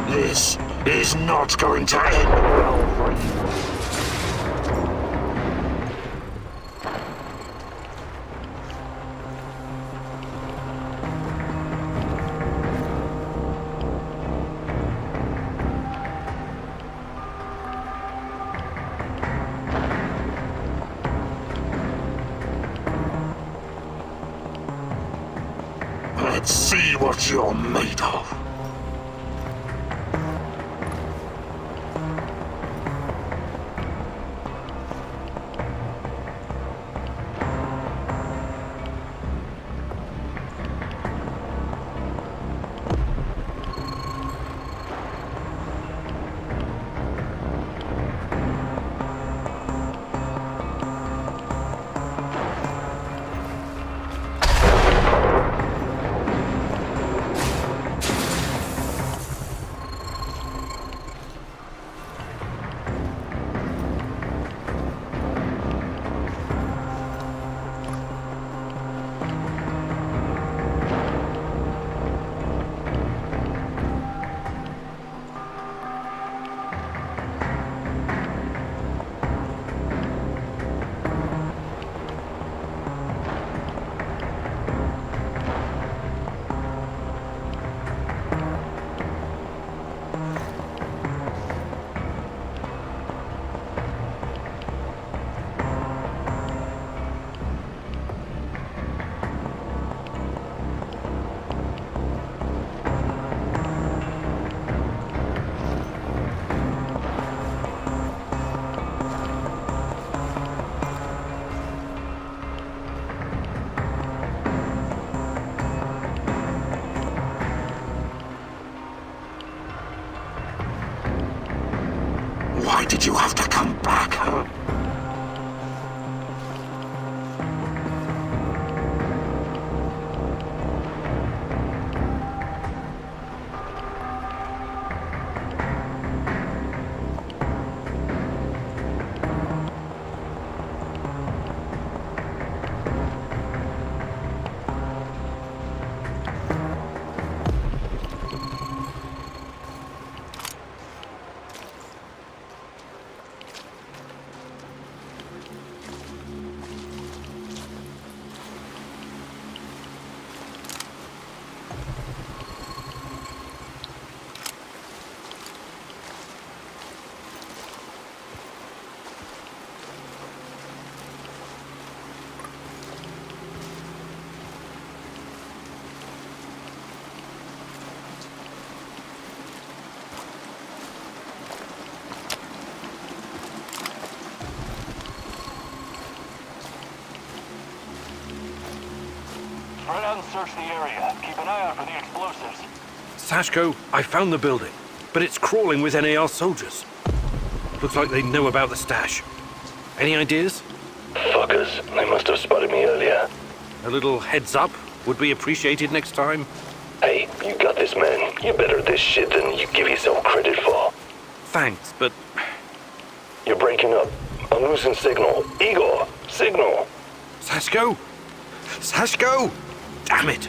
S6: This is not going to end well for you.
S10: Let's see what you're made of. Why did you have to come back, huh?
S15: Spread out and search the area. Keep an eye out for the explosives.
S8: Sashko, I found the building, but it's crawling with NAR soldiers. Looks like they know about the stash. Any ideas?
S10: Fuckers, they must have spotted me earlier.
S8: A little heads up would be appreciated next time.
S10: Hey, you got this, man. You're better at this shit than you give yourself credit for.
S8: Thanks, but...
S10: You're breaking up. I'm losing signal. Igor, signal.
S8: Sashko? Sashko! Damn it!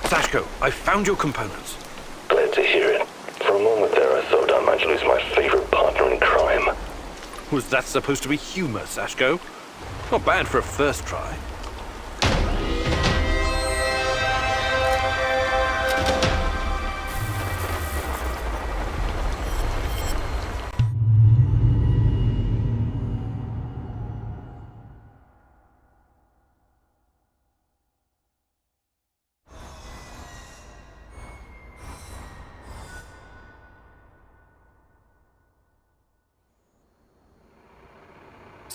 S8: Sashko, I found your components.
S7: Glad to hear it. For a moment there, I thought I might lose my favorite partner in crime.
S8: Was that supposed to be humor, Sashko? Not bad for a first try.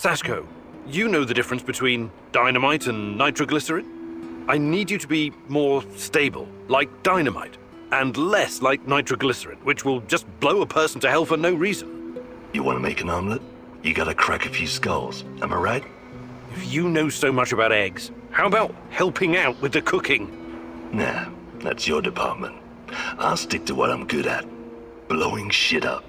S8: Sashko, you know the difference between dynamite and nitroglycerin? I need you to be more stable, like dynamite, and less like nitroglycerin, which will just blow a person to hell for no reason.
S10: You want to make an omelet? You gotta crack a few skulls, am I right?
S8: If you know so much about eggs, how about helping out with the cooking?
S10: Nah, that's your department. I'll stick to what I'm good at. Blowing shit up.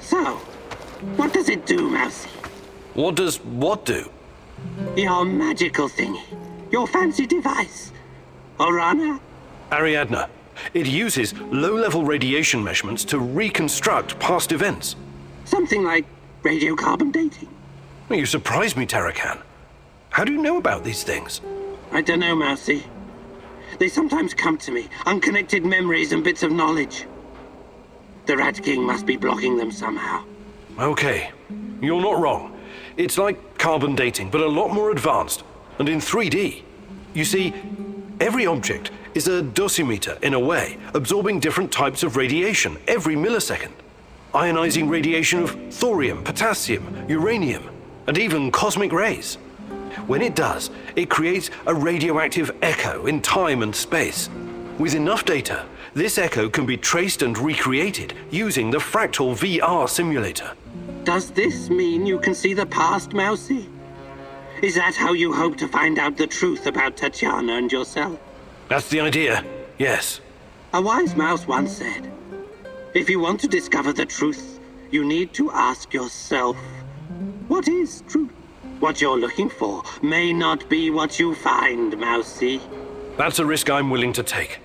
S14: So, what does it do, Mousy?
S8: What does what do?
S14: Your magical thingy. Your fancy device. Orana?
S8: Ariadna. It uses low-level radiation measurements to reconstruct past events.
S14: Something like radiocarbon dating.
S8: Well, you surprise me, Tarakan. How do you know about these things?
S14: I don't know, Mousy. They sometimes come to me, unconnected memories and bits of knowledge. The Rat King must be blocking them somehow.
S8: Okay, you're not wrong. It's like carbon dating, but a lot more advanced, and in 3D. You see, every object is a dosimeter in a way, absorbing different types of radiation every millisecond. Ionizing radiation of thorium, potassium, uranium, and even cosmic rays. When it does, it creates a radioactive echo in time and space. With enough data, this echo can be traced and recreated using the Fractal VR simulator.
S14: Does this mean you can see the past, Mousy? Is that how you hope to find out the truth about Tatiana and yourself?
S8: That's the idea, yes.
S14: A wise mouse once said, if you want to discover the truth, you need to ask yourself, what is truth? What you're looking for may not be what you find, Mousy.
S8: That's a risk I'm willing to take.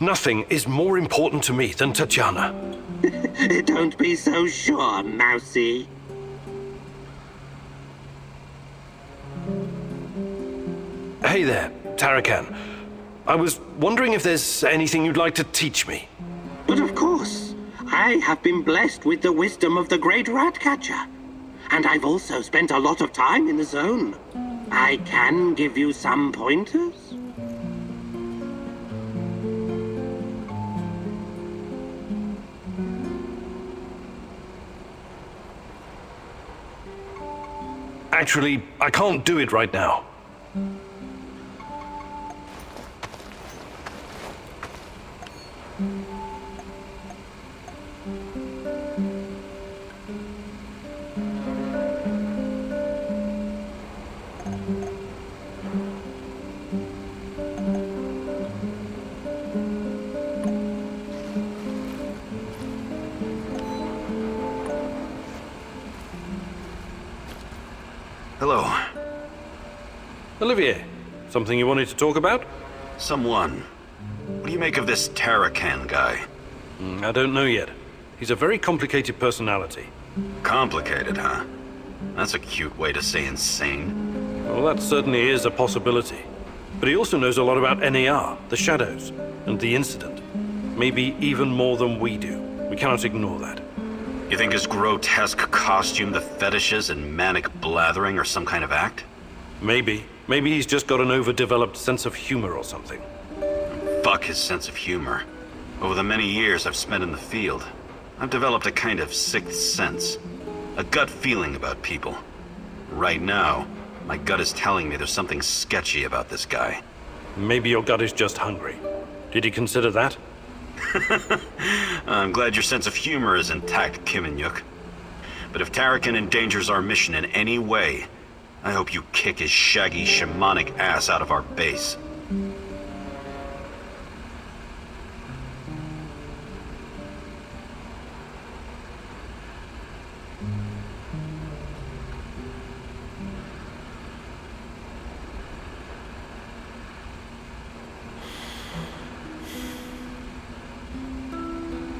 S8: Nothing is more important to me than Tatiana.
S14: Don't be so sure, Mousy.
S8: Hey there, Tarakan. I was wondering if there's anything you'd like to teach me.
S14: But of course, I have been blessed with the wisdom of the great Ratcatcher. And I've also spent a lot of time in the zone. I can give you some pointers.
S8: Actually, I can't do it right now.
S3: Hello.
S8: Olivier, something you wanted to talk about?
S3: Someone. What do you make of this Tarakan guy?
S8: I don't know yet. He's a very complicated personality.
S3: Complicated, huh? That's a cute way to say insane.
S8: Well, that certainly is a possibility. But he also knows a lot about NAR, the shadows, and the incident. Maybe even more than we do. We cannot ignore that.
S3: You think his grotesque costume, the fetishes, and manic blathering are some kind of act?
S8: Maybe. Maybe he's just got an overdeveloped sense of humor or something.
S3: Fuck his sense of humor. Over the many years I've spent in the field, I've developed a kind of sixth sense. A gut feeling about people. Right now, my gut is telling me there's something sketchy about this guy.
S8: Maybe your gut is just hungry. Did he consider that?
S3: I'm glad your sense of humor is intact, Kiminyuk. But if Tarakan endangers our mission in any way, I hope you kick his shaggy shamanic ass out of our base.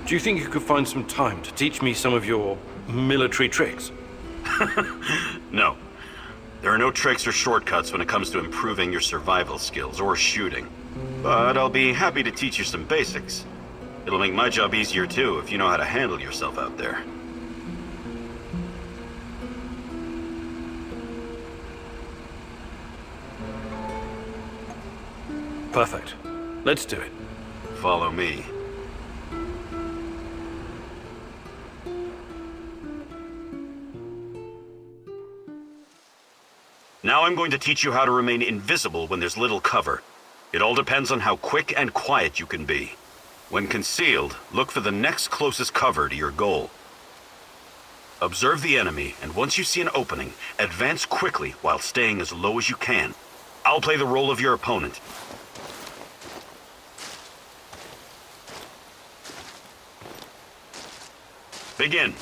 S8: Do you think you could find some time to teach me some of your military tricks?
S3: No. There are no tricks or shortcuts when it comes to improving your survival skills or shooting. But I'll be happy to teach you some basics. It'll make my job easier too if you know how to handle yourself out there.
S8: Perfect. Let's do it.
S3: Follow me. Now I'm going to teach you how to remain invisible when there's little cover. It all depends on how quick and quiet you can be. When concealed, look for the next closest cover to your goal. Observe the enemy, and once you see an opening, advance quickly while staying as low as you can. I'll play the role of your opponent. Begin.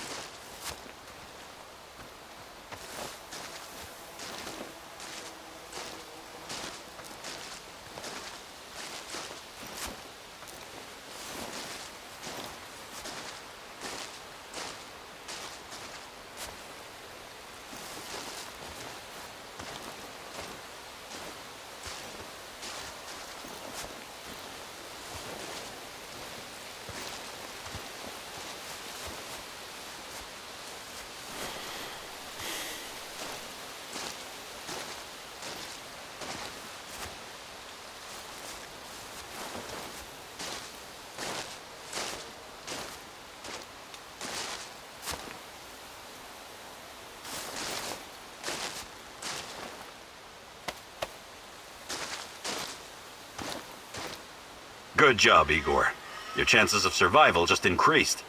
S3: Good job, Igor. Your chances of survival just increased.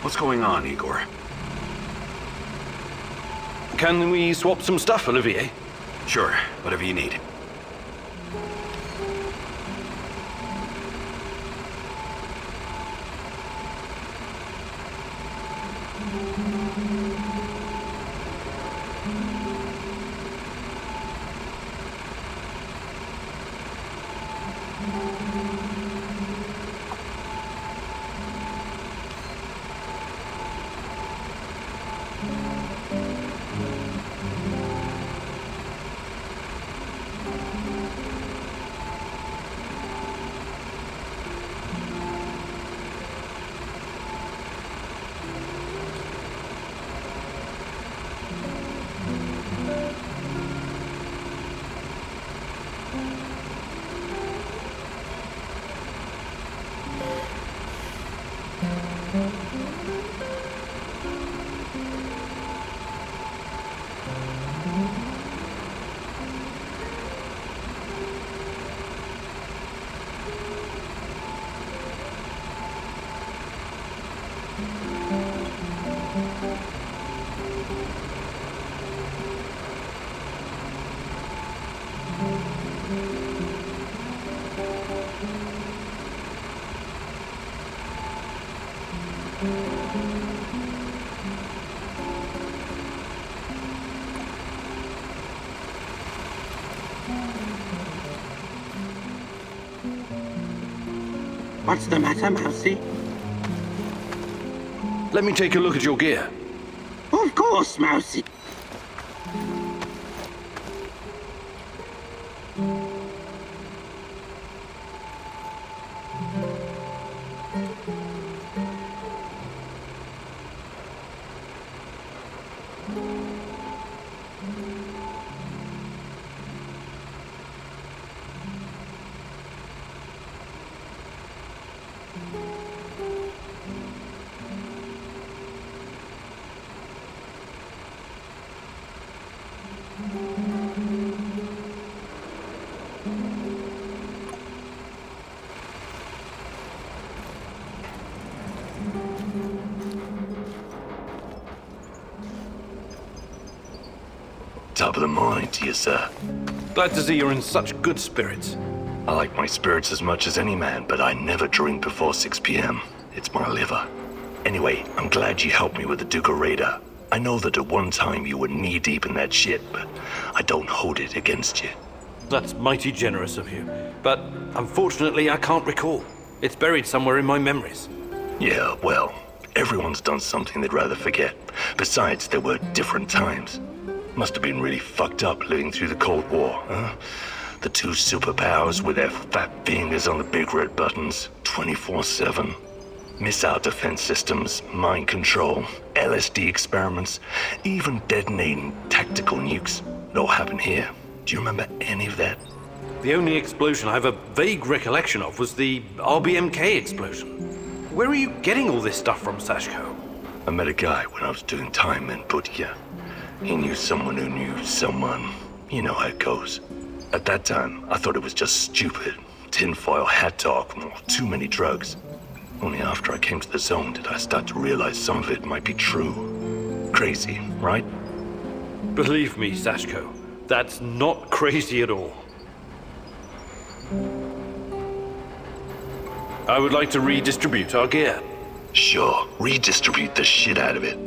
S3: What's going on, Igor?
S8: Can we swap some stuff, Olivier?
S3: Sure, whatever you need.
S14: What's the matter, Mousy?
S8: Let me take a look at your gear.
S14: Of course, Mousy.
S10: Top of the morning to you, sir.
S8: Glad to see you're in such good spirits.
S10: I like my spirits as much as any man, but I never drink before 6 p.m. It's my liver. Anyway, I'm glad you helped me with the Duca radar. I know that at one time you were knee-deep in that shit, but I don't hold it against you.
S8: That's mighty generous of you. But unfortunately, I can't recall. It's buried somewhere in my memories.
S10: Yeah, well, everyone's done something they'd rather forget. Besides, there were different times. Must have been really fucked up living through the Cold War, huh? The two superpowers with their fat fingers on the big red buttons, 24/7. Missile defense systems, mind control, LSD experiments, even detonating tactical nukes. It all happened here. Do you remember any of that?
S8: The only explosion I have a vague recollection of was the RBMK explosion. Where are you getting all this stuff from, Sashko?
S10: I met a guy when I was doing time in Butya. He knew someone who knew someone. You know how it goes. At that time, I thought it was just stupid. Tinfoil hat talk, or too many drugs. Only after I came to the zone did I start to realize some of it might be true. Crazy, right?
S8: Believe me, Sashko, that's not crazy at all. I would like to redistribute our gear.
S10: Sure, redistribute the shit out of it.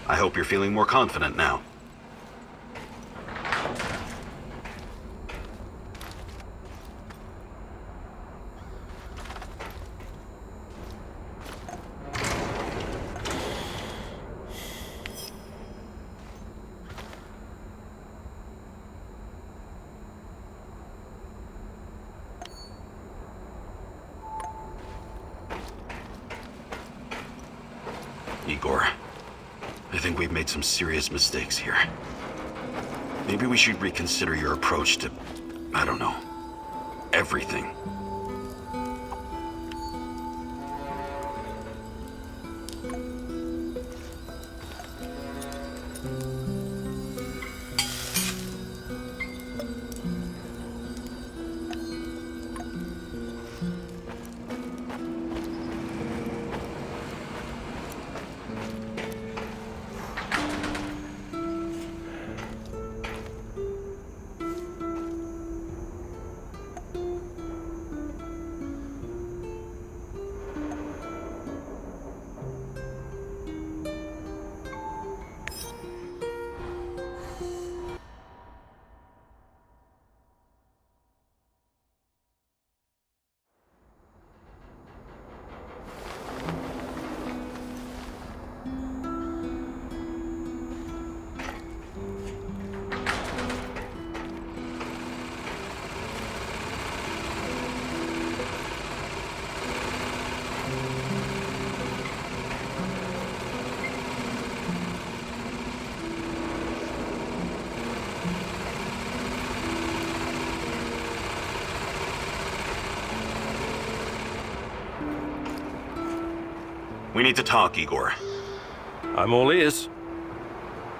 S3: I hope you're feeling more confident now. Igor, I think we've made some serious mistakes here. Maybe we should reconsider your approach to, I don't know, everything. We need to talk, Igor.
S8: I'm all ears.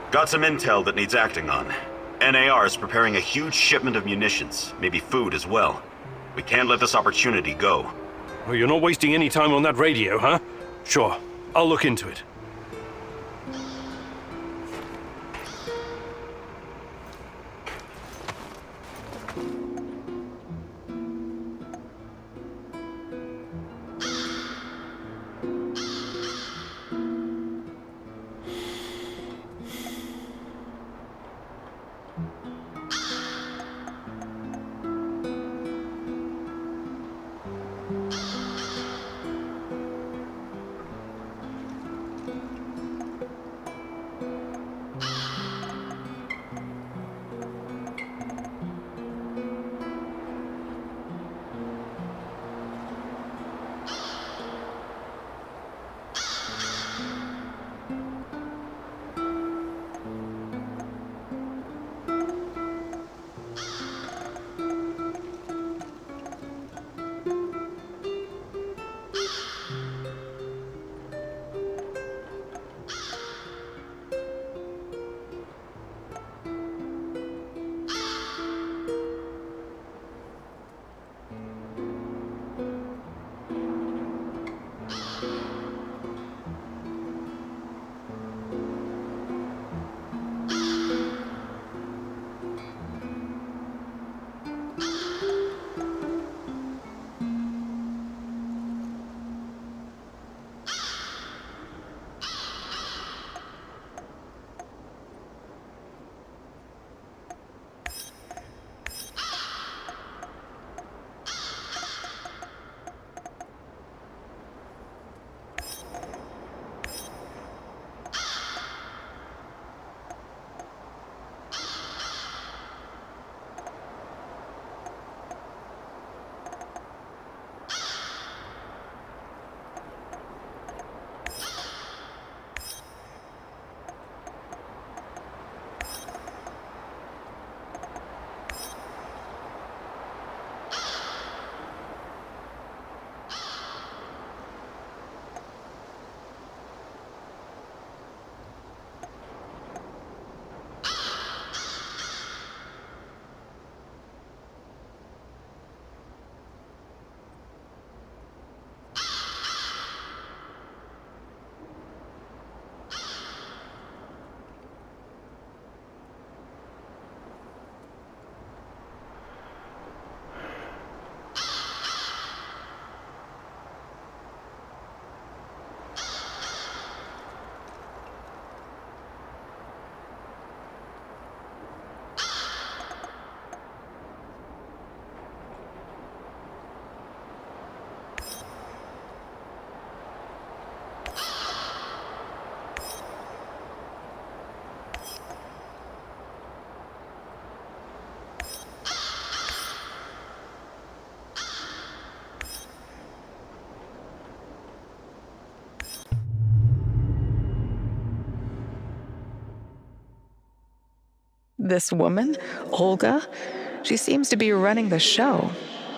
S3: Got some intel that needs acting on. NAR is preparing a huge shipment of munitions, maybe food as well. We can't let this opportunity go.
S8: Well, you're not wasting any time on that radio, huh? Sure, I'll look into it.
S4: This woman, Olga, she seems to be running the show.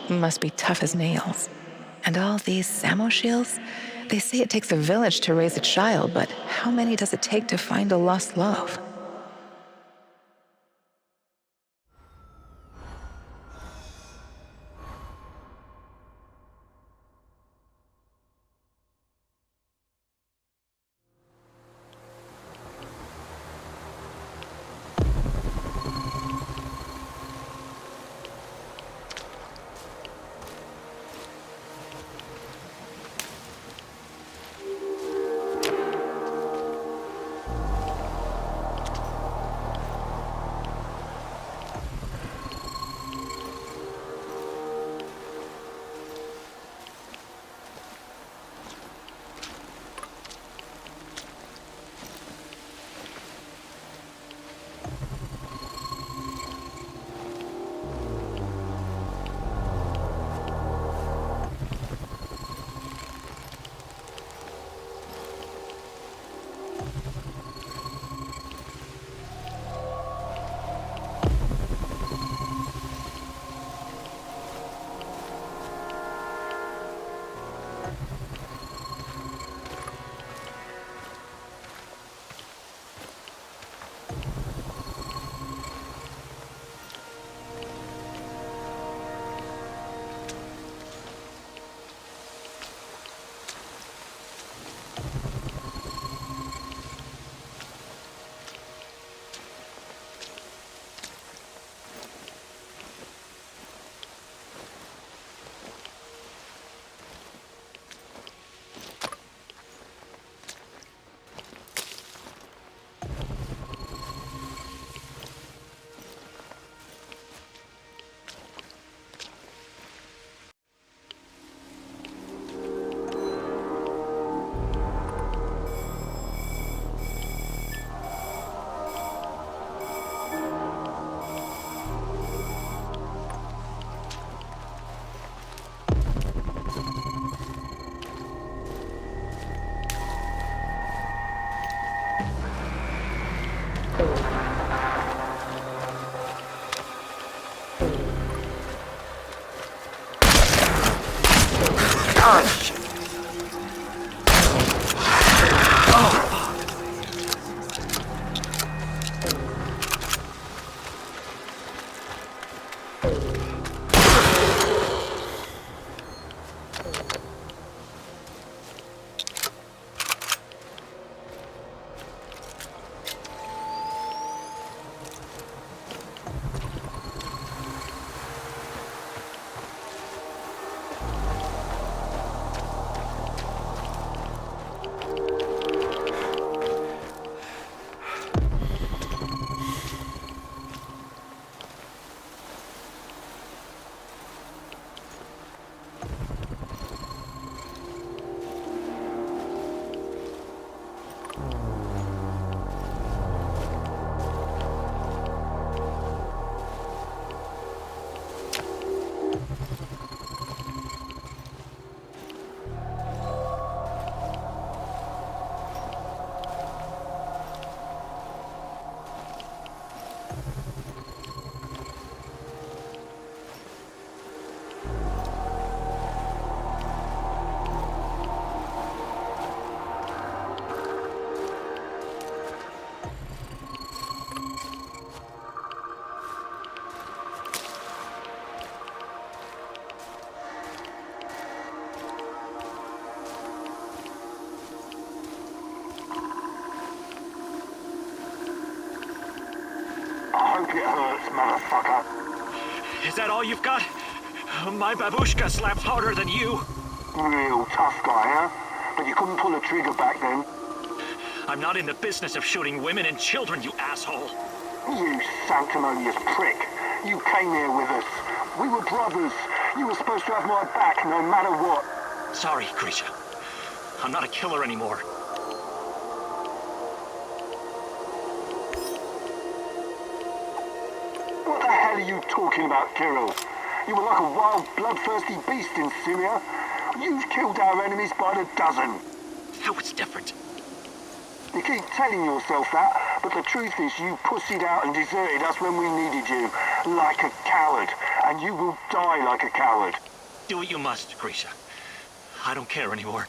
S4: Must be tough as nails. And all these Samoshiels? They say it takes a village to raise a child, but how many does it take to find a lost love?
S9: hope it hurts, motherfucker.
S15: Is that all you've got? My babushka slaps harder than you.
S9: Real tough guy, huh? But you couldn't pull a trigger back then.
S15: I'm not in the business of shooting women and children, you asshole.
S9: You sanctimonious prick. You came here with us. We were brothers. You were supposed to have my back no matter what.
S15: Sorry, Grisha. I'm not a killer anymore.
S9: What the hell are you talking about, Kirill? You were like a wild, bloodthirsty beast in Syria. You've killed our enemies by the dozen.
S15: That was different.
S9: You keep telling yourself that, But the truth is, you pussied out and deserted us when we needed you. Like a coward. And you will die like a coward.
S15: Do what you must, Grisha. I don't care anymore.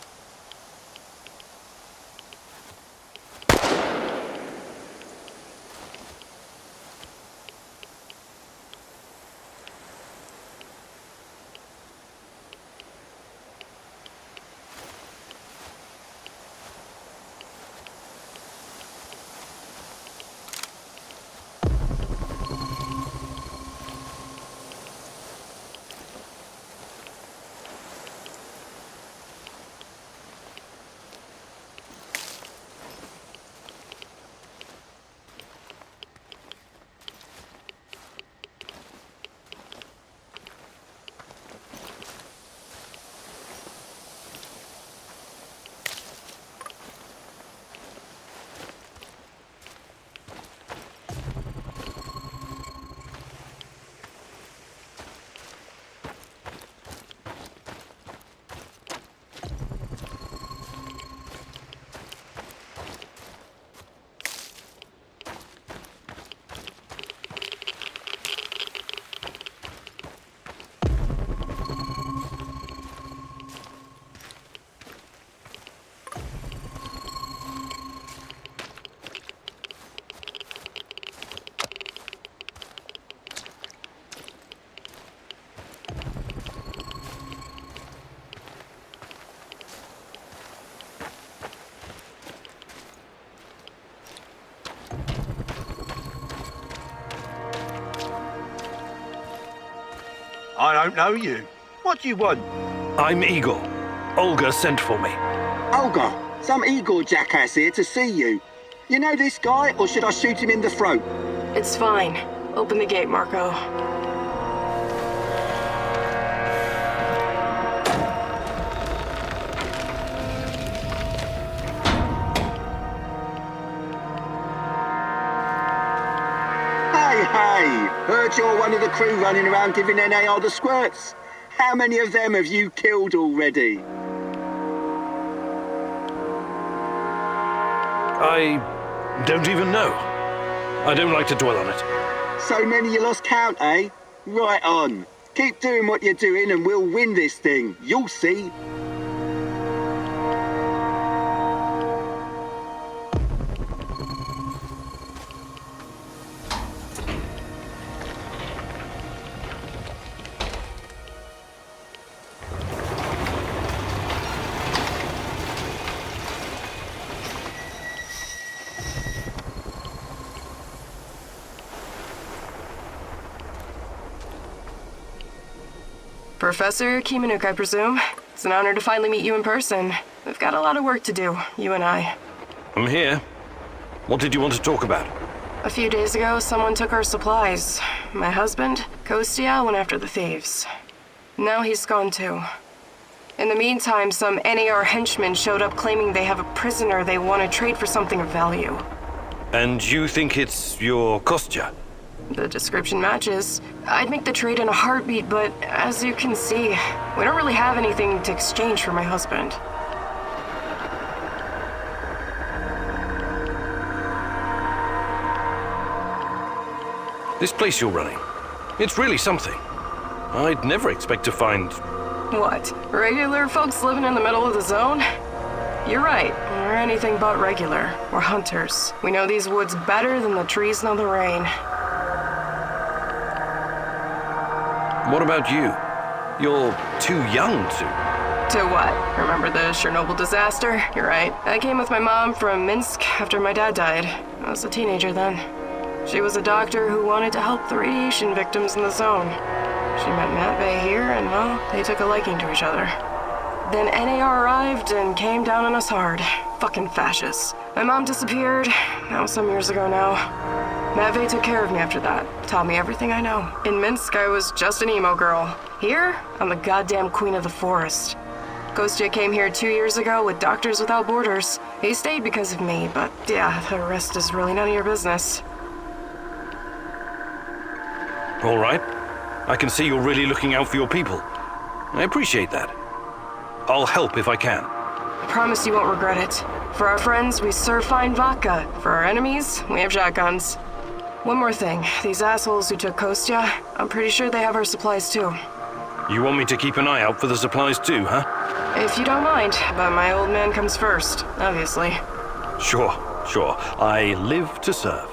S5: I don't know you. What do you want?
S8: I'm Igor. Olga sent for me.
S17: Olga, some Igor jackass here to see you. You know this guy, or should I shoot him in the throat?
S13: It's fine. Open the gate, Marco.
S17: Hey, heard you're one of the crew running around giving NAR the squirts. How many of them have you killed already?
S8: I don't even know. I don't like to dwell on it.
S17: So many you lost count, eh? Right on. Keep doing what you're doing and we'll win this thing. You'll see.
S13: Professor Kimanuk, I presume. It's an honor to finally meet you in person. We've got a lot of work to do, you and I.
S8: I'm here. What did you want to talk about?
S13: A few days ago, someone took our supplies. My husband, Kostya, went after the thieves. Now he's gone too. In the meantime, some NAR henchmen showed up claiming they have a prisoner they want to trade for something of value.
S8: And you think it's your Kostya?
S13: The description matches. I'd make the trade in a heartbeat, but as you can see, we don't really have anything to exchange for my husband.
S8: This place you're running, it's really something. I'd never expect to find...
S13: What? Regular folks living in the middle of the zone? You're right. We're anything but regular. We're hunters. We know these woods better than the trees know the rain.
S8: What about you? You're too young to...
S13: To what? Remember the Chernobyl disaster? You're right. I came with my mom from Minsk after my dad died. I was a teenager then. She was a doctor who wanted to help the radiation victims in the zone. She met Matvey here, and well, they took a liking to each other. Then NAR arrived and came down on us hard. Fucking fascists. My mom disappeared. That was some years ago now. Matvey took care of me after that. Taught me everything I know. In Minsk, I was just an emo girl. Here, I'm the goddamn queen of the forest. Kostya came here 2 years ago with Doctors Without Borders. He stayed because of me, but yeah, the rest is really none of your business.
S8: All right. I can see you're really looking out for your people. I appreciate that. I'll help if I can.
S13: I promise you won't regret it. For our friends, we serve fine vodka. For our enemies, we have shotguns. One more thing. These assholes who took Kostya, I'm pretty sure they have our supplies too.
S8: You want me to keep an eye out for the supplies too, huh?
S13: If you don't mind, but my old man comes first, obviously.
S8: Sure. I live to serve.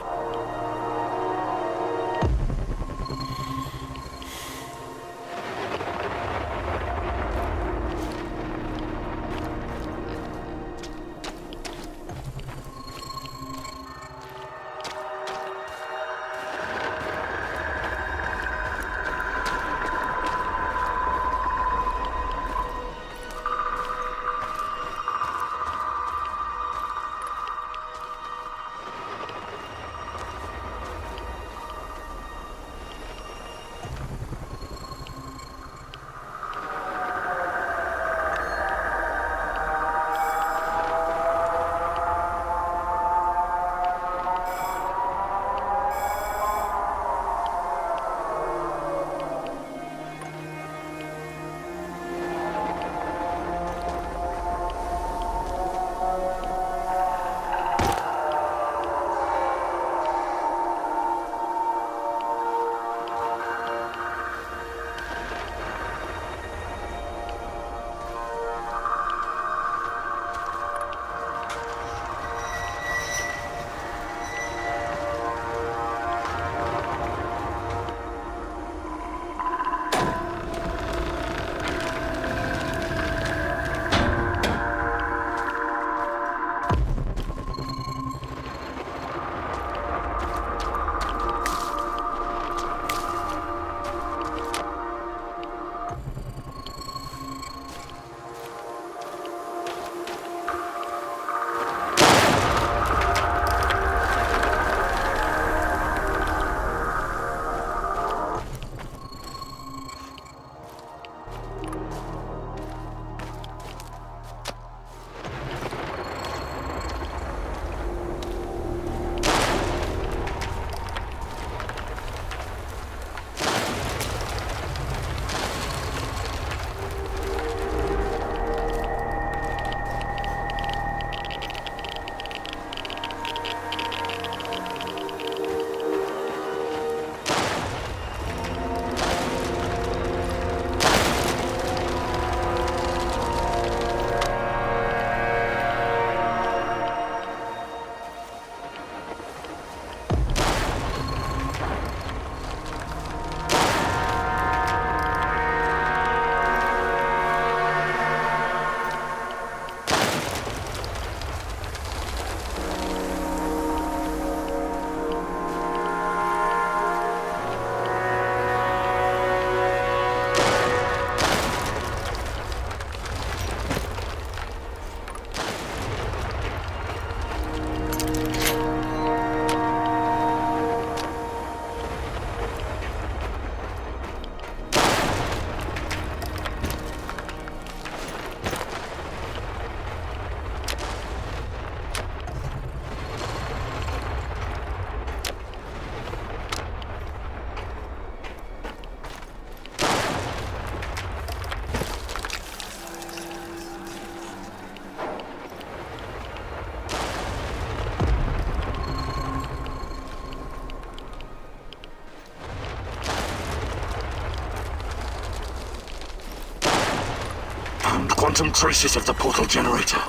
S10: Quantum traces of the portal generator.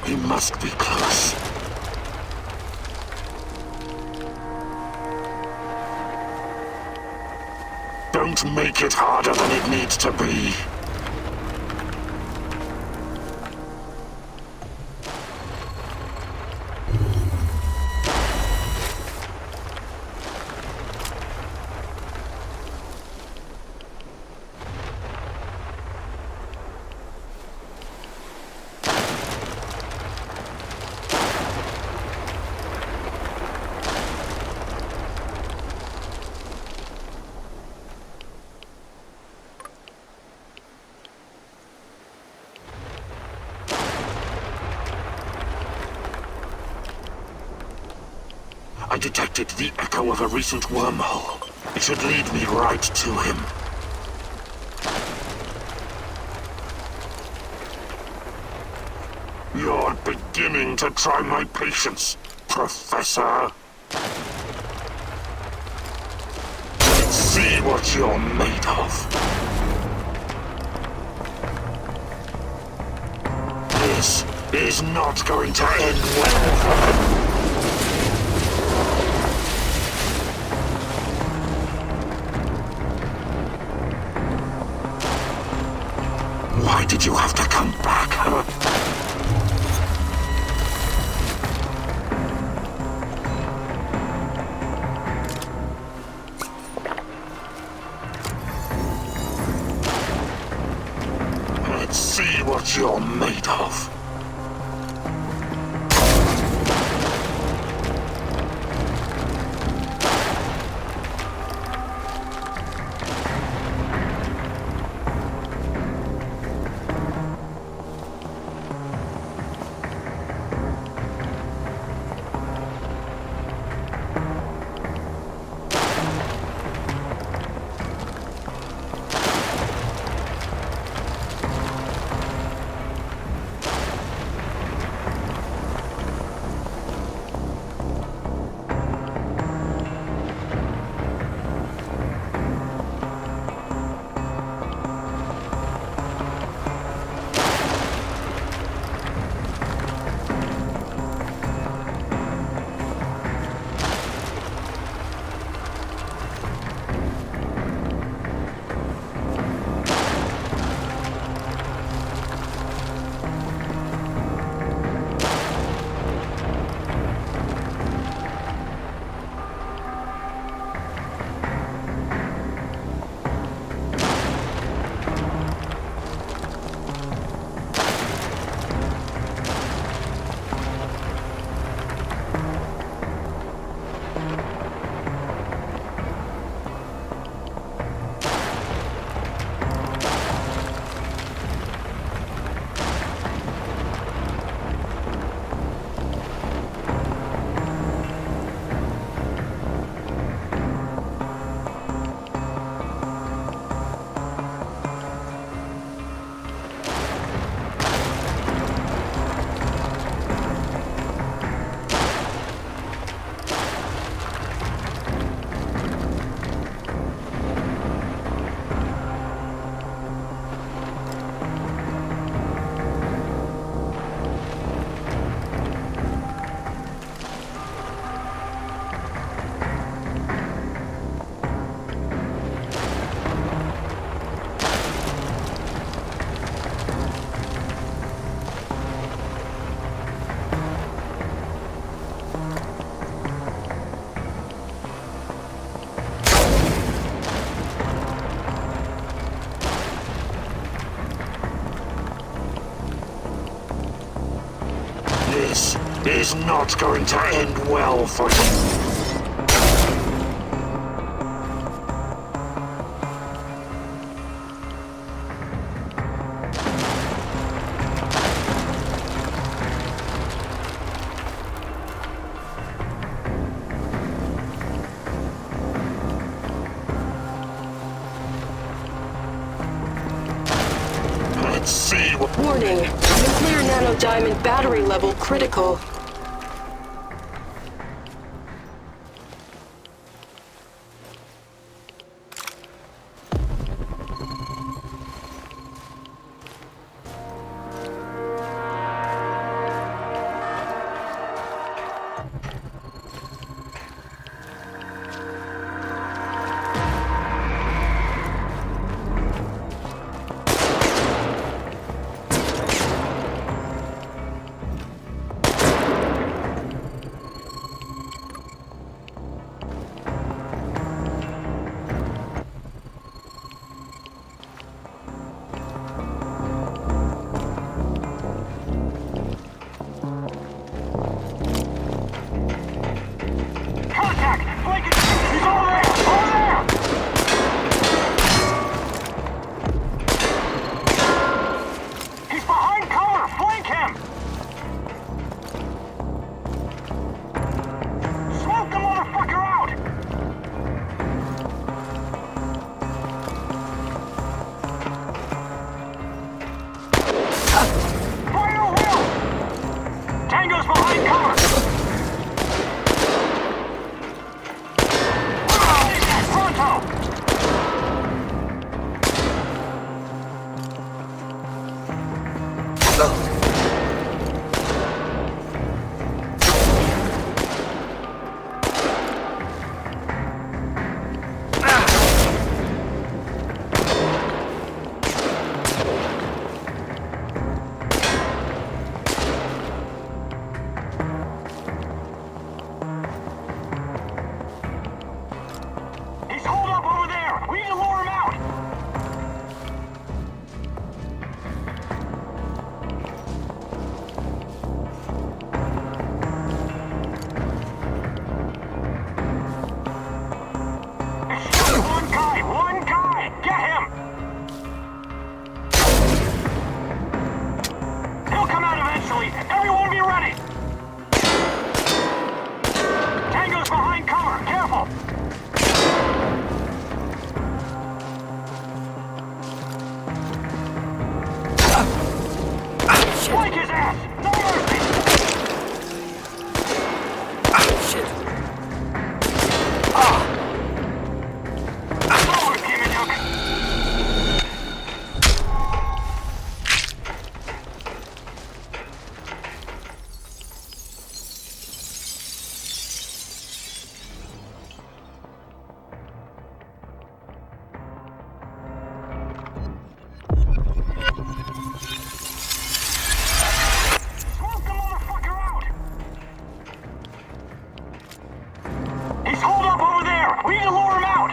S10: We must be close. Don't make it harder than it needs to be. I detected the echo of a recent wormhole. It should lead me right to him. You're beginning to try my patience, Professor. Let's see what you're made of. This is not going to end well. Why did you have to come back, huh? Let's see what you're made of. This is not going to end well for you. Let's see what...
S13: Warning. Nuclear nanodiamond battery level critical.
S9: We need to lure him out!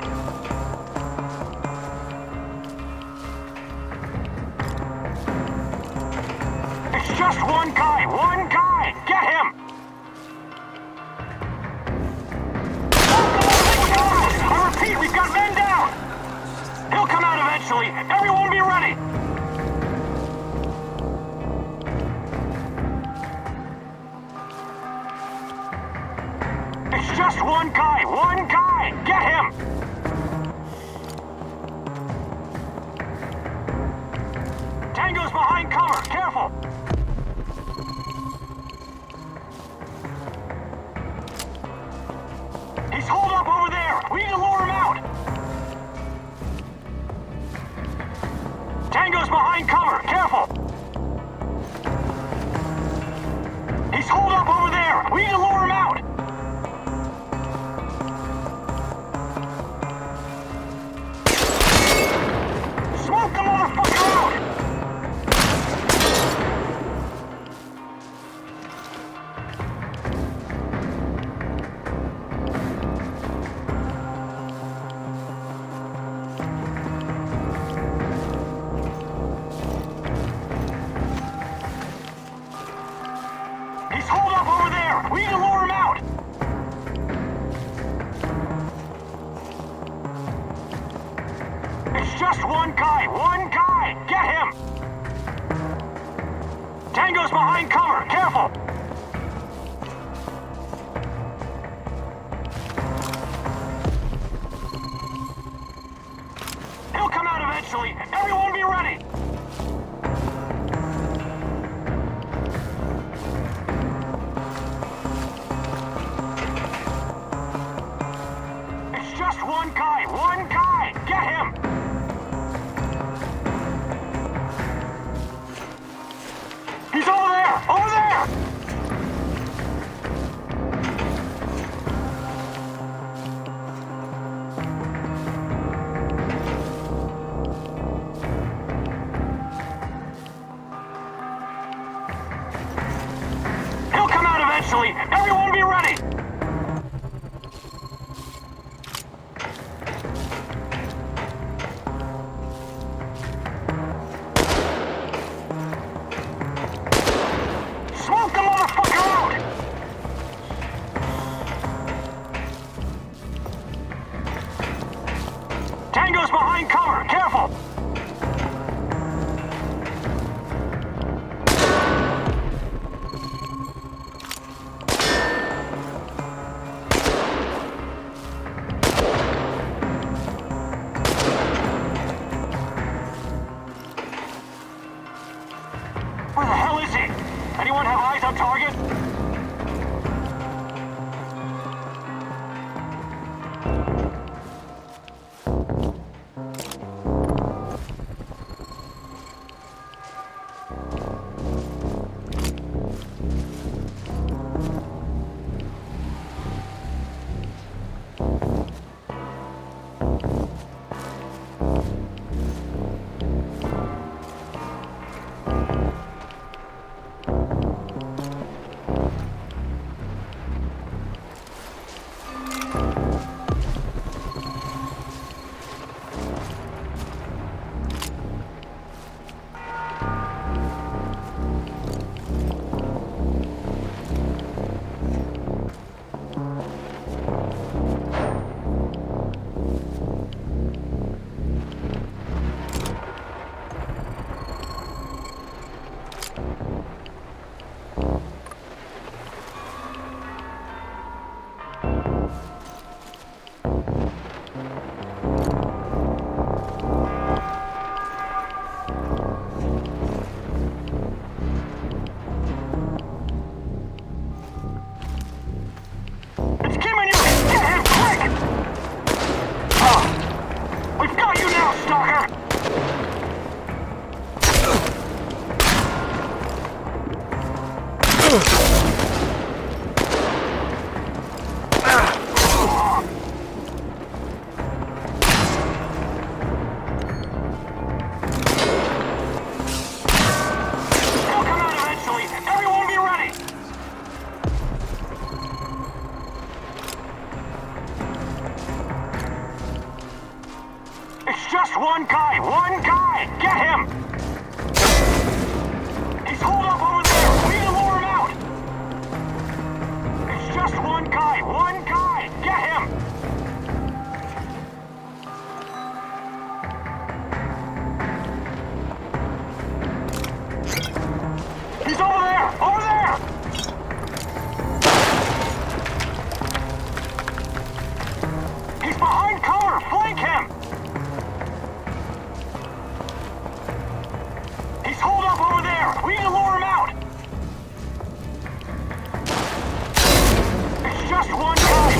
S9: It's just one guy! One guy! Get him! I repeat, we've got men down! He'll come out eventually! Everyone be ready! It's just one guy! One guy! Get him! Tango's behind cover! Careful! He's holed up over there! We need to lure him out! Tango's behind cover! Careful! He's holed up over there! We need to lure him out! Smoke the motherfucker out! He's holed up over there! We need to lure him out! It's just one guy! One guy! Get him! Tango's behind cover! Careful! He'll come out eventually! Everyone be ready! It's just one guy! One guy! Get him! He's over there! Over there! He'll come out eventually! Everyone be ready! Smoke the motherfucker out! Tango's behind cover! Careful! Where the hell is he? Anyone have eyes on target? just one guy! One guy! Get him! He's holed up over there! We need to lure him out! It's just one guy! One guy! Get him! He's over there! Over there! He's behind cover! Flank him! He's holed up over there! We need to lure him out! It's just one guy!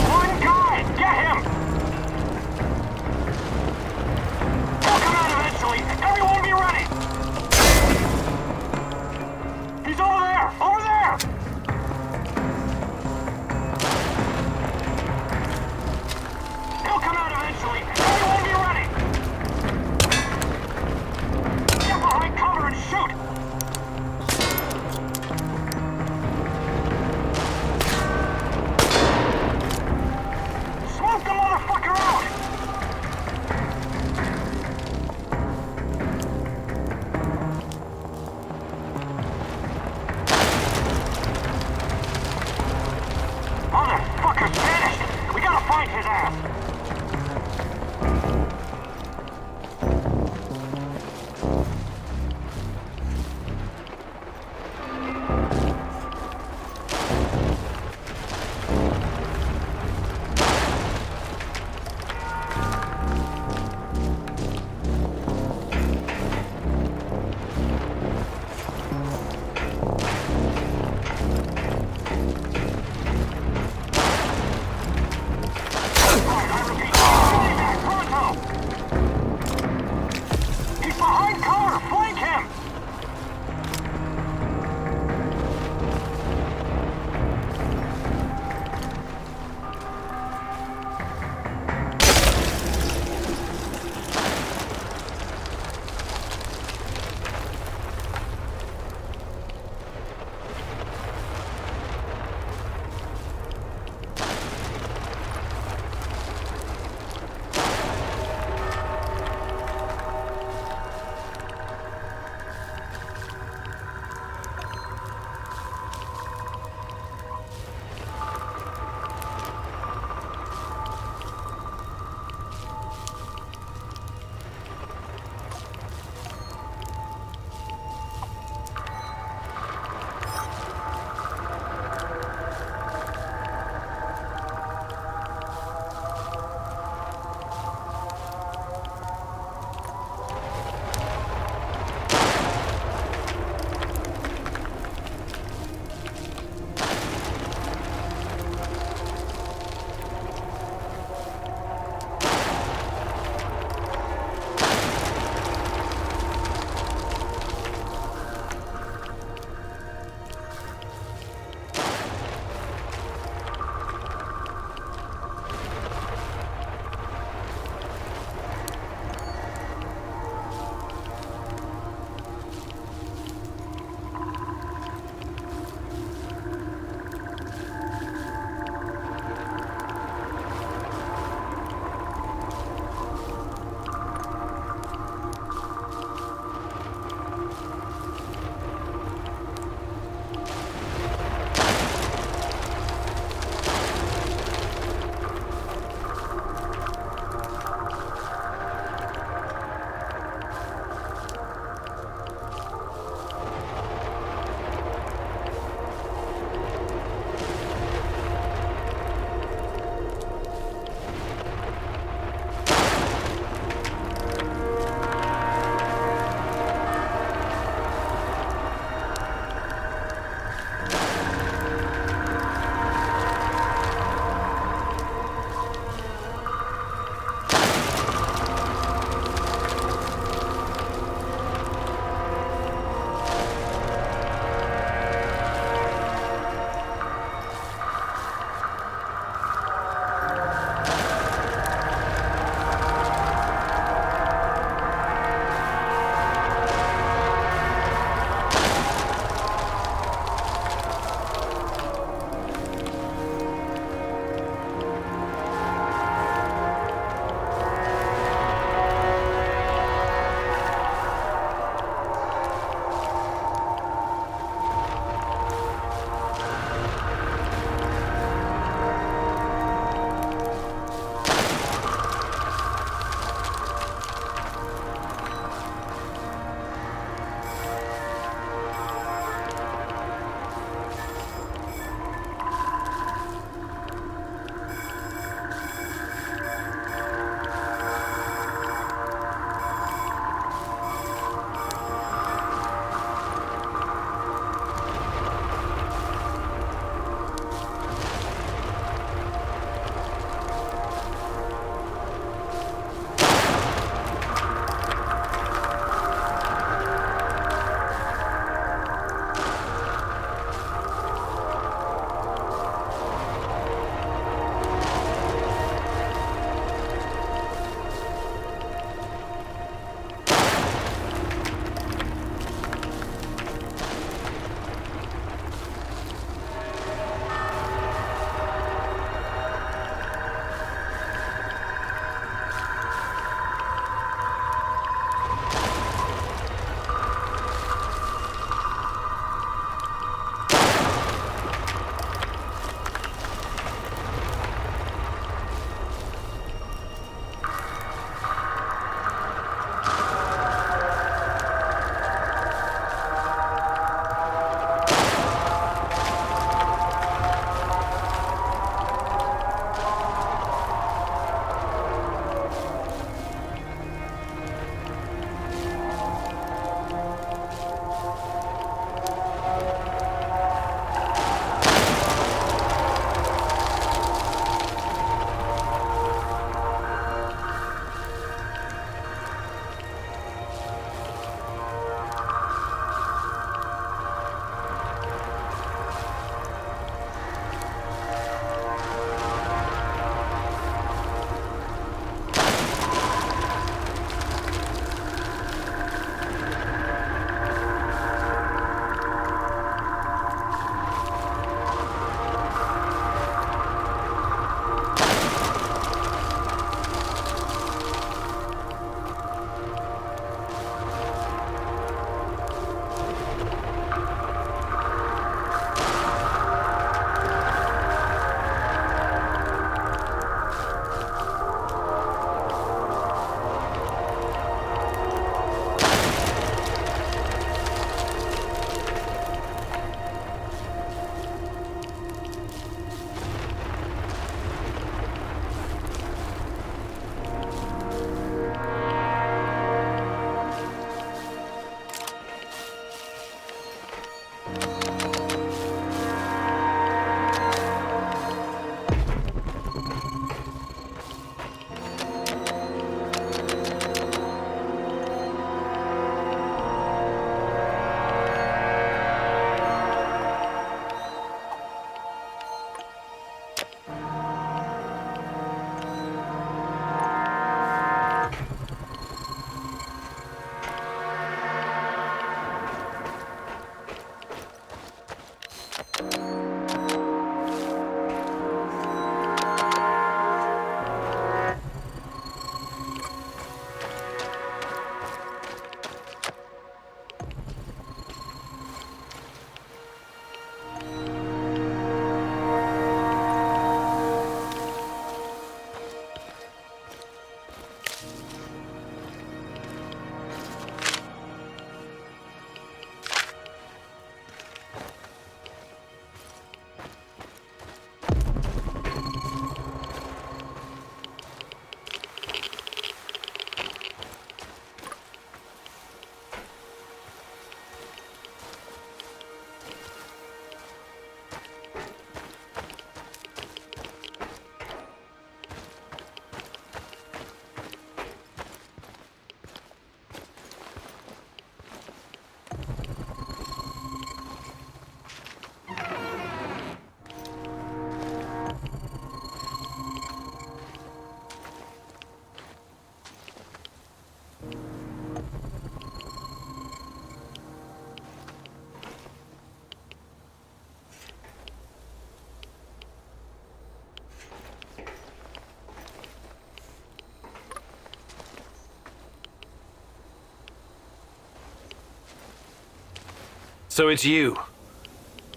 S8: So it's you.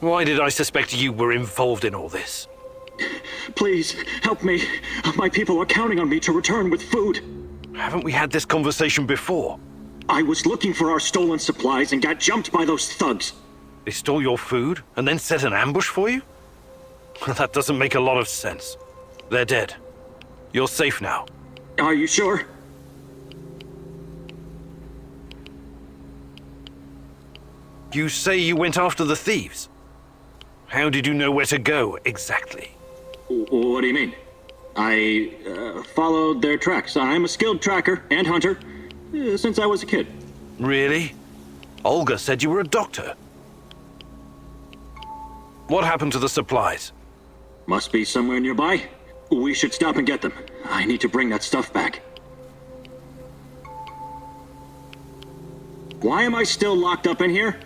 S8: Why did I suspect you were involved in all this?
S9: Please, help me. My people are counting on me to return with food.
S8: Haven't we had this conversation before?
S9: I was looking for our stolen supplies and got jumped by those thugs.
S8: They stole your food and then set an ambush for you? That doesn't make a lot of sense. They're dead. You're safe now.
S9: Are you sure?
S8: You say you went after the thieves. How did you know where to go, exactly?
S9: What do you mean? I followed their tracks. I'm a skilled tracker and hunter since I was a kid.
S8: Really? Olga said you were a doctor. What happened to the supplies?
S9: Must be somewhere nearby. We should stop and get them. I need to bring that stuff back. Why am I still locked up in here?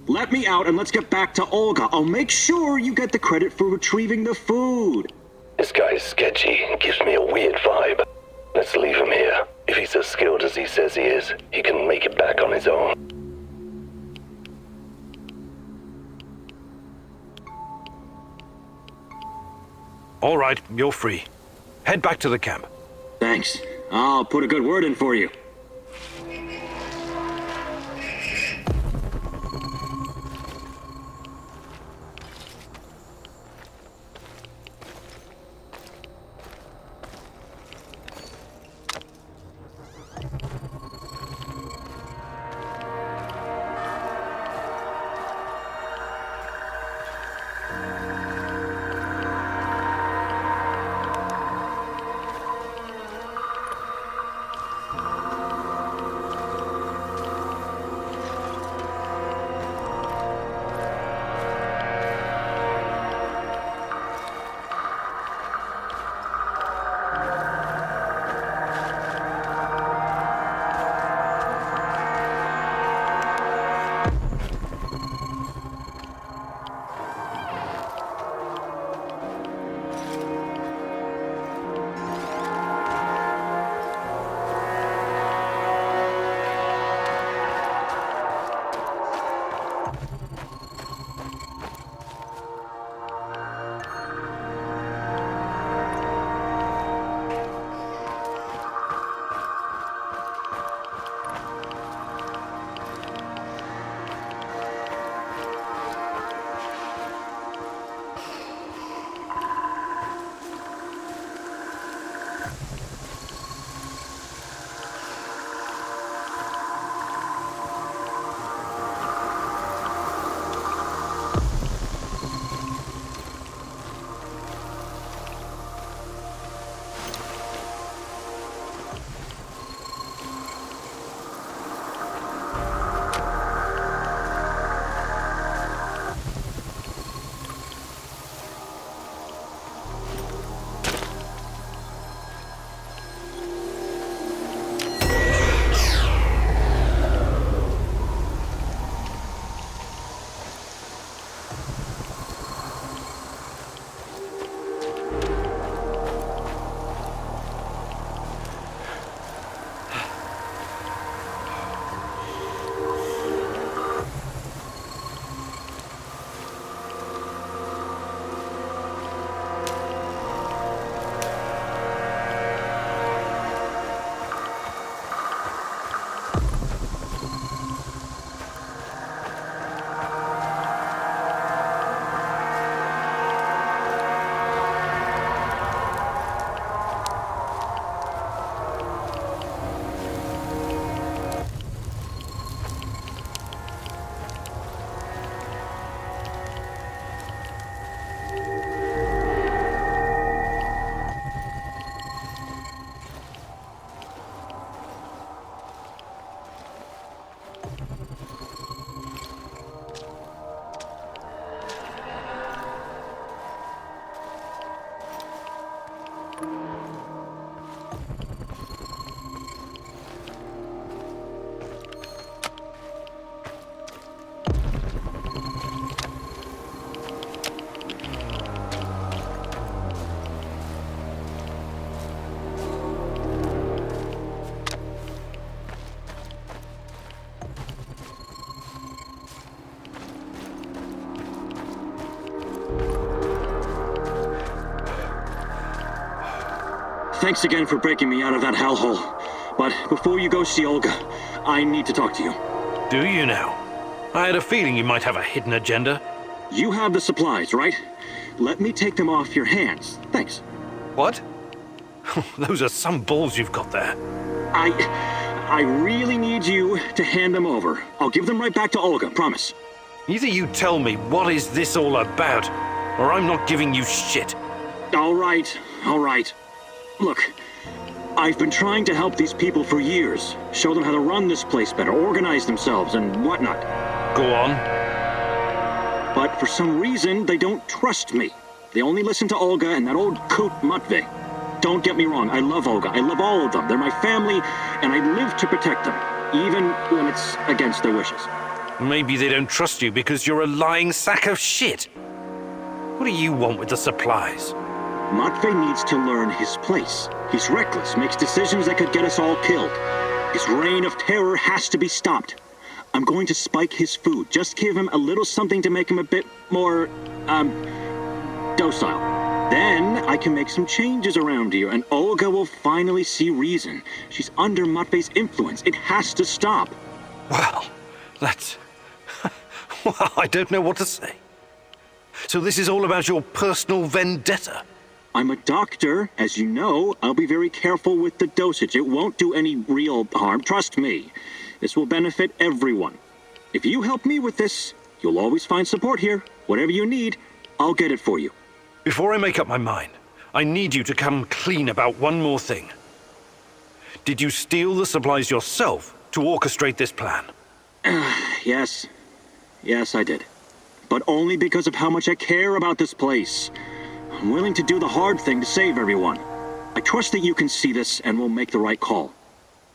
S9: Let me out and let's get back to Olga. I'll make sure you get the credit for retrieving the food.
S10: This guy's sketchy and gives me a weird vibe. Let's leave him here. If he's as skilled as he says he is, he can make it back on his own.
S8: All right, you're free. Head back to the camp.
S9: Thanks. I'll put a good word in for you. thanks again for breaking me out of that hellhole. But before you go see Olga, I need to talk to you.
S8: Do you now? I had a feeling you might have a hidden agenda.
S9: You have the supplies, right? Let me take them off your hands. Thanks.
S8: What? Those are some balls you've got there.
S9: I really need you to hand them over. I'll give them right back to Olga, promise.
S8: Either you tell me what is this all about, or I'm not giving you shit.
S9: All right. Look, I've been trying to help these people for years. Show them how to run this place better, organize themselves, and whatnot.
S8: Go on.
S9: But for some reason, they don't trust me. They only listen to Olga and that old coot Matvey. Don't get me wrong, I love Olga. I love all of them. They're my family, and I live to protect them, even when it's against their wishes.
S8: Maybe they don't trust you because you're a lying sack of shit. What do you want with the supplies?
S9: Matvey needs to learn his place. He's reckless, makes decisions that could get us all killed. His reign of terror has to be stopped. I'm going to spike his food. Just give him a little something to make him a bit more, docile. Then I can make some changes around here, and Olga will finally see reason. She's under Matvey's influence. It has to stop.
S8: Well, that's... well, I don't know what to say. So this is all about your personal vendetta?
S9: I'm a doctor, as you know. I'll be very careful with the dosage. It won't do any real harm, trust me. This will benefit everyone. If you help me with this, you'll always find support here. Whatever you need, I'll get it for you.
S8: Before I make up my mind, I need you to come clean about one more thing. Did you steal the supplies yourself to orchestrate this plan?
S9: Yes. Yes, I did. But only because of how much I care about this place. I'm willing to do the hard thing to save everyone. I trust that you can see this and will make the right call.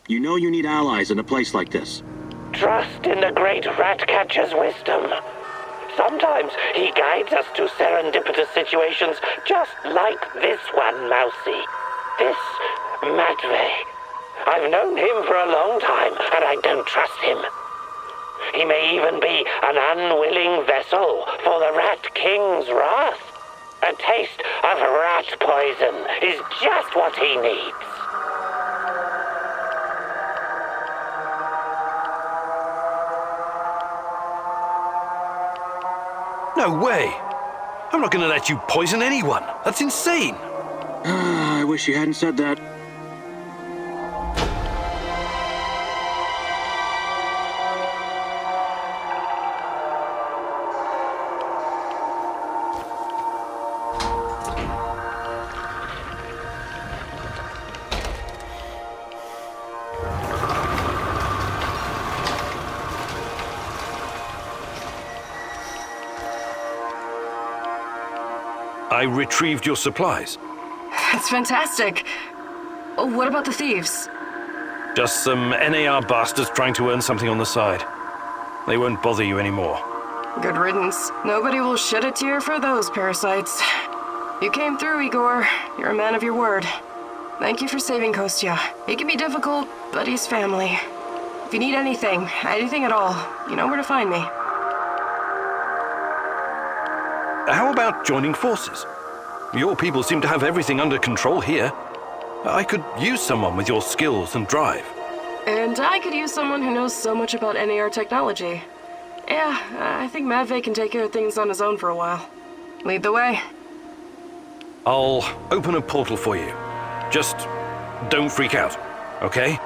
S9: You know you need allies in a place like this.
S1: Trust in the great Ratcatcher's wisdom. Sometimes he guides us to serendipitous situations just like this one, Mousy. This Matvey. I've known him for a long time, and I don't trust him. He may even be an unwilling vessel for the Rat King's wrath. A taste of rat poison is just what he needs.
S8: No way! I'm not gonna let you poison anyone. That's insane.
S9: I wish you hadn't said that.
S8: I retrieved your supplies.
S13: That's fantastic. What about the thieves?
S8: Just some NAR bastards trying to earn something on the side. They won't bother you anymore.
S13: Good riddance. Nobody will shed a tear for those parasites. You came through, Igor. You're a man of your word. Thank you for saving Kostya. He can be difficult, but he's family. If you need anything at all, you know where to find me.
S8: How about joining forces? Your people seem to have everything under control here. I could use someone with your skills and drive.
S13: And I could use someone who knows so much about NAR technology. Yeah, I think Matvey can take care of things on his own for a while. Lead the way.
S8: I'll open a portal for you. Just don't freak out, okay?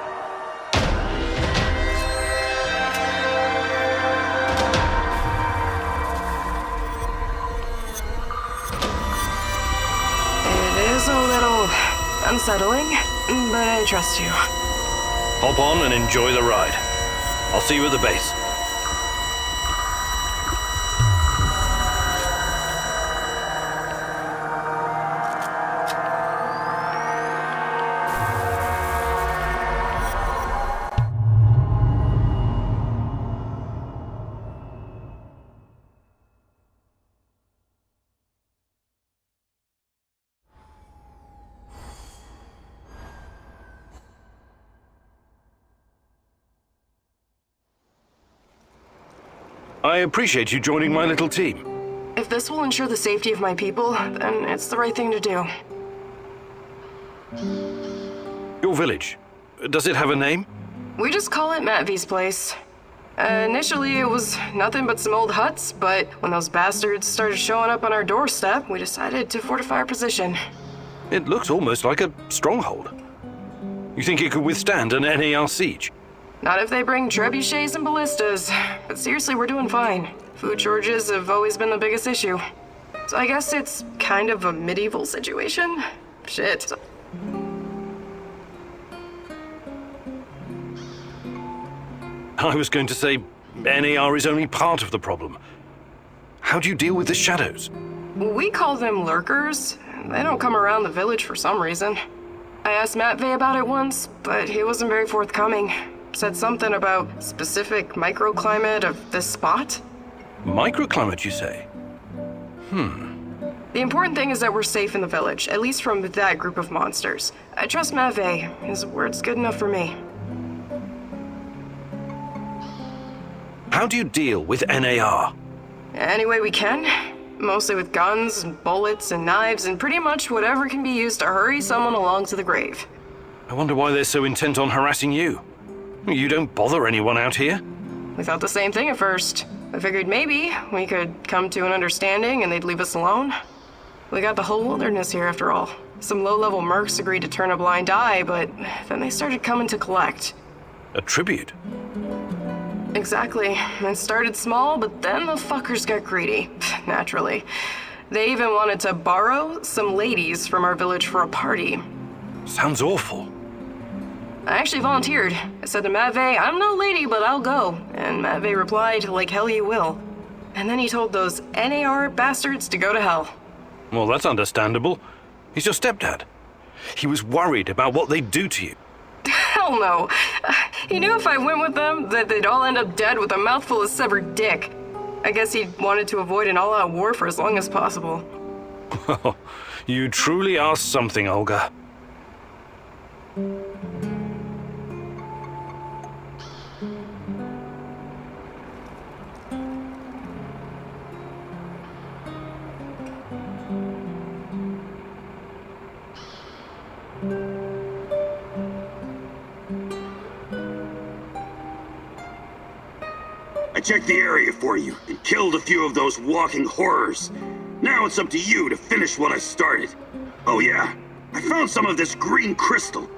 S13: It is a little unsettling, but I trust you.
S8: Hop on and enjoy the ride. I'll see you at the base. I appreciate you joining my little team.
S13: If this will ensure the safety of my people, then it's the right thing to do.
S8: Your village, does it have a name?
S13: We just call it Matt V's place. Initially, it was nothing but some old huts, but when those bastards started showing up on our doorstep, we decided to fortify our position.
S8: It looks almost like a stronghold. You think it could withstand an NAR siege?
S13: Not if they bring trebuchets and ballistas. But seriously, we're doing fine. Food shortages have always been the biggest issue. So I guess it's kind of a medieval situation? Shit.
S8: I was going to say NAR is only part of the problem. How do you deal with the shadows?
S13: We call them lurkers. They don't come around the village for some reason. I asked Matvey about it once, but he wasn't very forthcoming. Said something about specific microclimate of this spot.
S8: Microclimate, you say?
S13: The important thing is that we're safe in the village, at least from that group of monsters. I trust Matvey. His word's good enough for me.
S8: How do you deal with NAR?
S13: Any way we can. Mostly with guns and bullets and knives and pretty much whatever can be used to hurry someone along to the grave.
S8: I wonder why they're so intent on harassing you. You don't bother anyone out here?
S13: We thought the same thing at first. I figured maybe we could come to an understanding and they'd leave us alone. We got the whole wilderness here after all. Some low-level mercs agreed to turn a blind eye, but then they started coming to collect.
S8: A tribute?
S13: Exactly. It started small, but then the fuckers got greedy. Naturally. They even wanted to borrow some ladies from our village for a party.
S8: Sounds awful.
S13: I actually volunteered. I said to Matvey, I'm no lady, but I'll go. And Matvey replied, like hell you will. And then he told those NAR bastards to go to hell.
S8: Well, that's understandable. He's your stepdad. He was worried about what they'd do to you.
S13: Hell no. He knew if I went with them, that they'd all end up dead with a mouthful of severed dick. I guess he wanted to avoid an all-out war for as long as possible.
S8: Well, you truly are something, Olga.
S6: I checked the area for you and killed a few of those walking horrors. Now it's up to you to finish what I started. Oh yeah, I found some of this green crystal.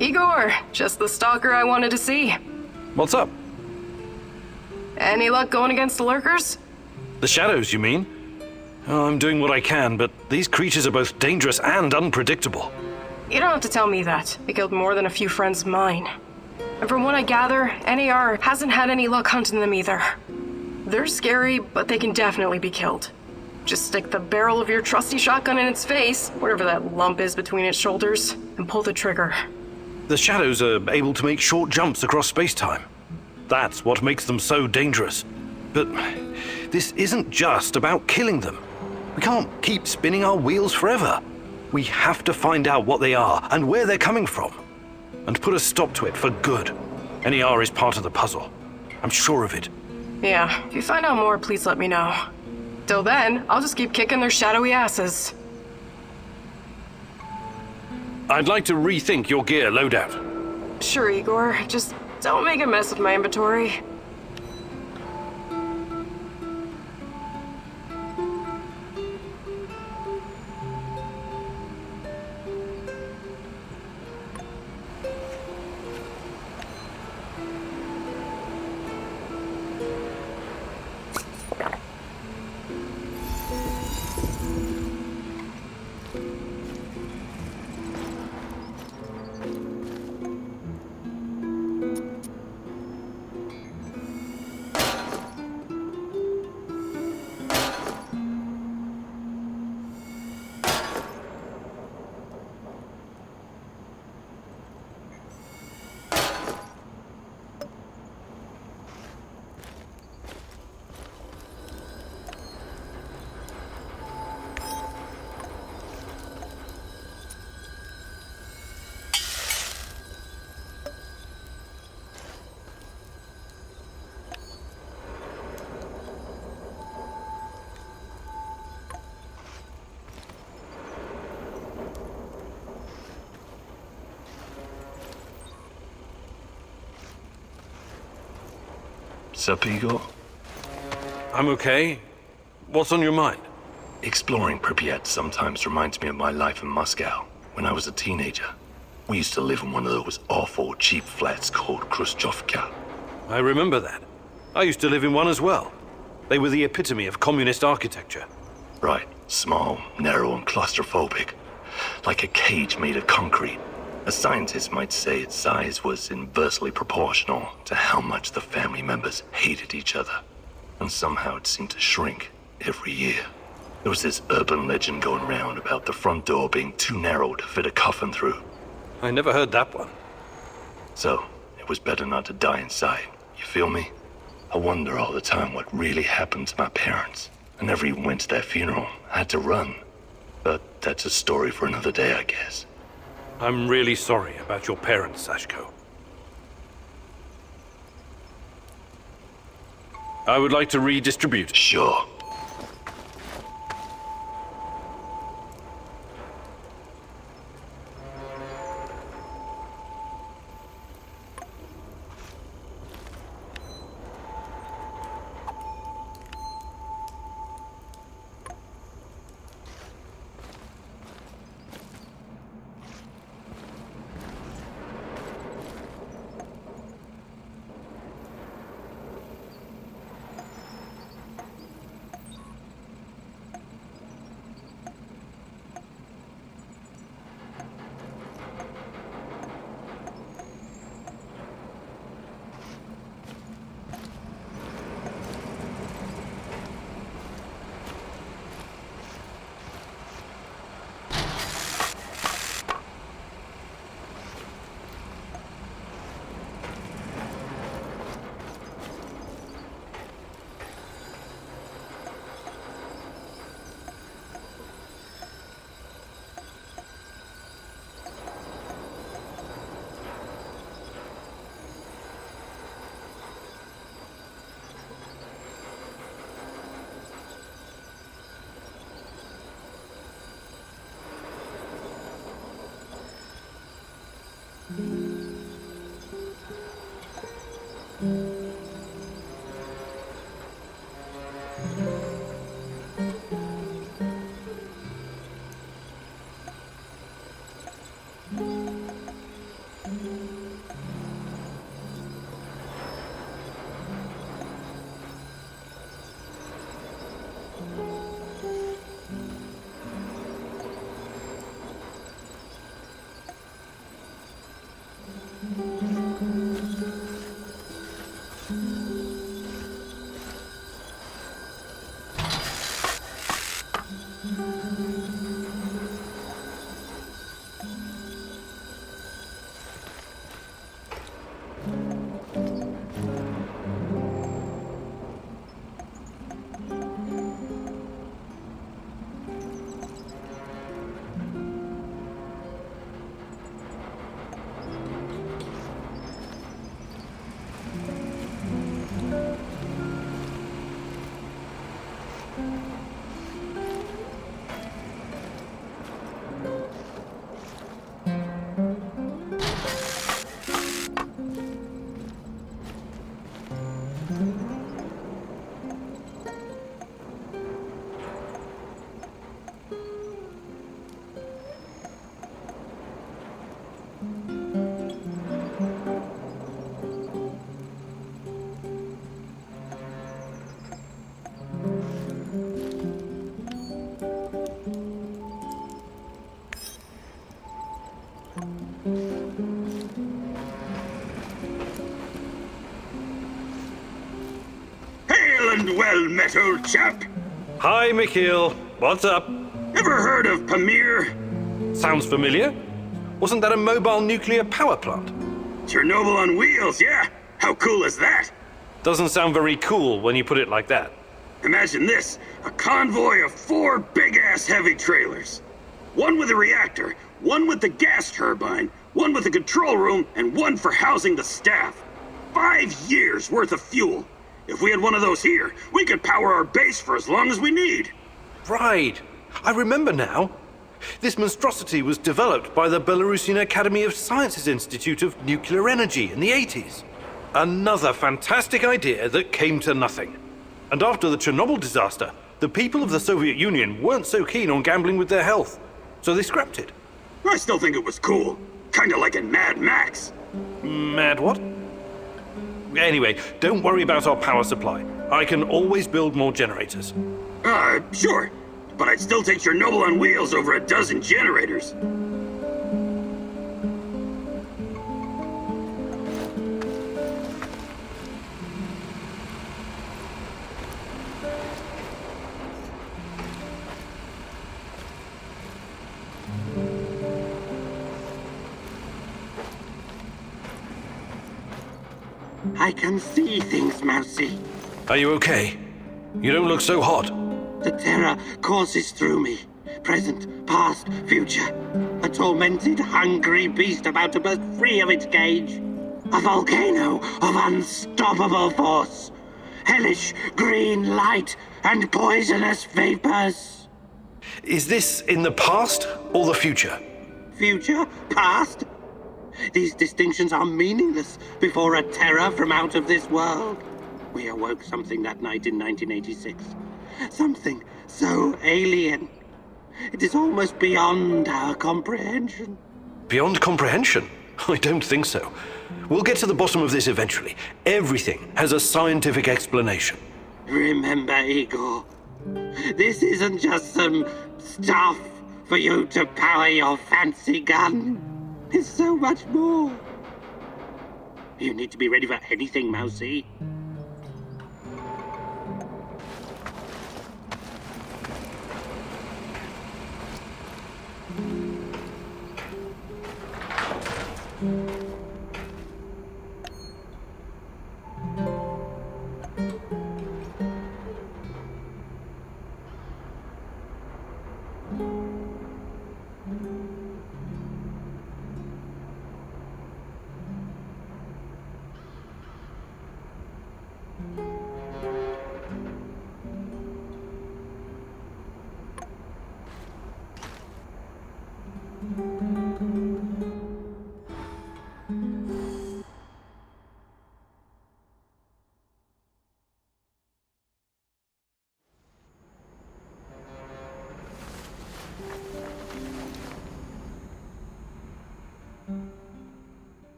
S13: Igor, just the stalker I wanted to see.
S8: What's up?
S13: Any luck going against the lurkers?
S8: The shadows, you mean? Oh, I'm doing what I can, but these creatures are both dangerous and unpredictable.
S13: You don't have to tell me that. They killed more than a few friends of mine. And from what I gather, NAR hasn't had any luck hunting them either. They're scary, but they can definitely be killed. Just stick the barrel of your trusty shotgun in its face, whatever that lump is between its shoulders, and pull the trigger.
S8: The shadows are able to make short jumps across space-time. That's what makes them so dangerous. But this isn't just about killing them. We can't keep spinning our wheels forever. We have to find out what they are and where they're coming from, and put a stop to it for good. NAR is part of the puzzle. I'm sure of it.
S13: Yeah, if you find out more, please let me know. Till then, I'll just keep kicking their shadowy asses.
S8: I'd like to rethink your gear loadout.
S13: Sure, Igor. Just don't make a mess of my inventory.
S10: Sup, Igor?
S8: I'm okay. What's on your mind?
S10: Exploring Pripyat sometimes reminds me of my life in Moscow when I was a teenager. We used to live in one of those awful cheap flats called Khrushchevka.
S8: I remember that. I used to live in one as well. They were the epitome of communist architecture.
S10: Right. Small, narrow, and claustrophobic. Like a cage made of concrete. A scientist might say its size was inversely proportional to how much the family members hated each other. And somehow it seemed to shrink every year. There was this urban legend going around about the front door being too narrow to fit a coffin through.
S8: I never heard that one.
S10: So, it was better not to die inside. You feel me? I wonder all the time what really happened to my parents. I never even went to their funeral. I had to run. But that's a story for another day, I guess.
S8: I'm really sorry about your parents, Sashko. I would like to redistribute.
S10: Sure.
S6: Hail and well met, old chap.
S8: Hi, Mikhail. What's up?
S6: Ever heard of Pamir?
S8: Sounds familiar. Wasn't that a mobile nuclear power plant?
S6: Chernobyl on wheels, yeah? How cool is that?
S8: Doesn't sound very cool when you put it like that.
S6: Imagine this, a convoy of 4 big-ass heavy trailers. One with a reactor, one with the gas turbine, one with the control room, and one for housing the staff. 5 years worth of fuel. If we had one of those here, we could power our base for as long as we need.
S8: Right. I remember now. This monstrosity was developed by the Belarusian Academy of Sciences Institute of Nuclear Energy in the 80s. Another fantastic idea that came to nothing. And after the Chernobyl disaster, the people of the Soviet Union weren't so keen on gambling with their health, so they scrapped it.
S6: I still think it was cool. Kinda like in Mad Max.
S8: Mad what? Anyway, don't worry about our power supply. I can always build more generators.
S6: Sure. But I'd still take Chernobyl on wheels over a dozen generators.
S14: I can see things, Mousy.
S8: Are you okay? You don't look so hot.
S14: The terror courses through me. Present, past, future. A tormented, hungry beast about to burst free of its cage. A volcano of unstoppable force. Hellish green light and poisonous vapors.
S8: Is this in the past or the future?
S14: Future? Past? These distinctions are meaningless before a terror from out of this world. We awoke something that night in 1986. Something so alien. It is almost beyond our comprehension.
S8: Beyond comprehension? I don't think so. We'll get to the bottom of this eventually. Everything has a scientific explanation.
S14: Remember, Igor, this isn't just some stuff for you to power your fancy gun. It's so much more. You need to be ready for anything, Mousy.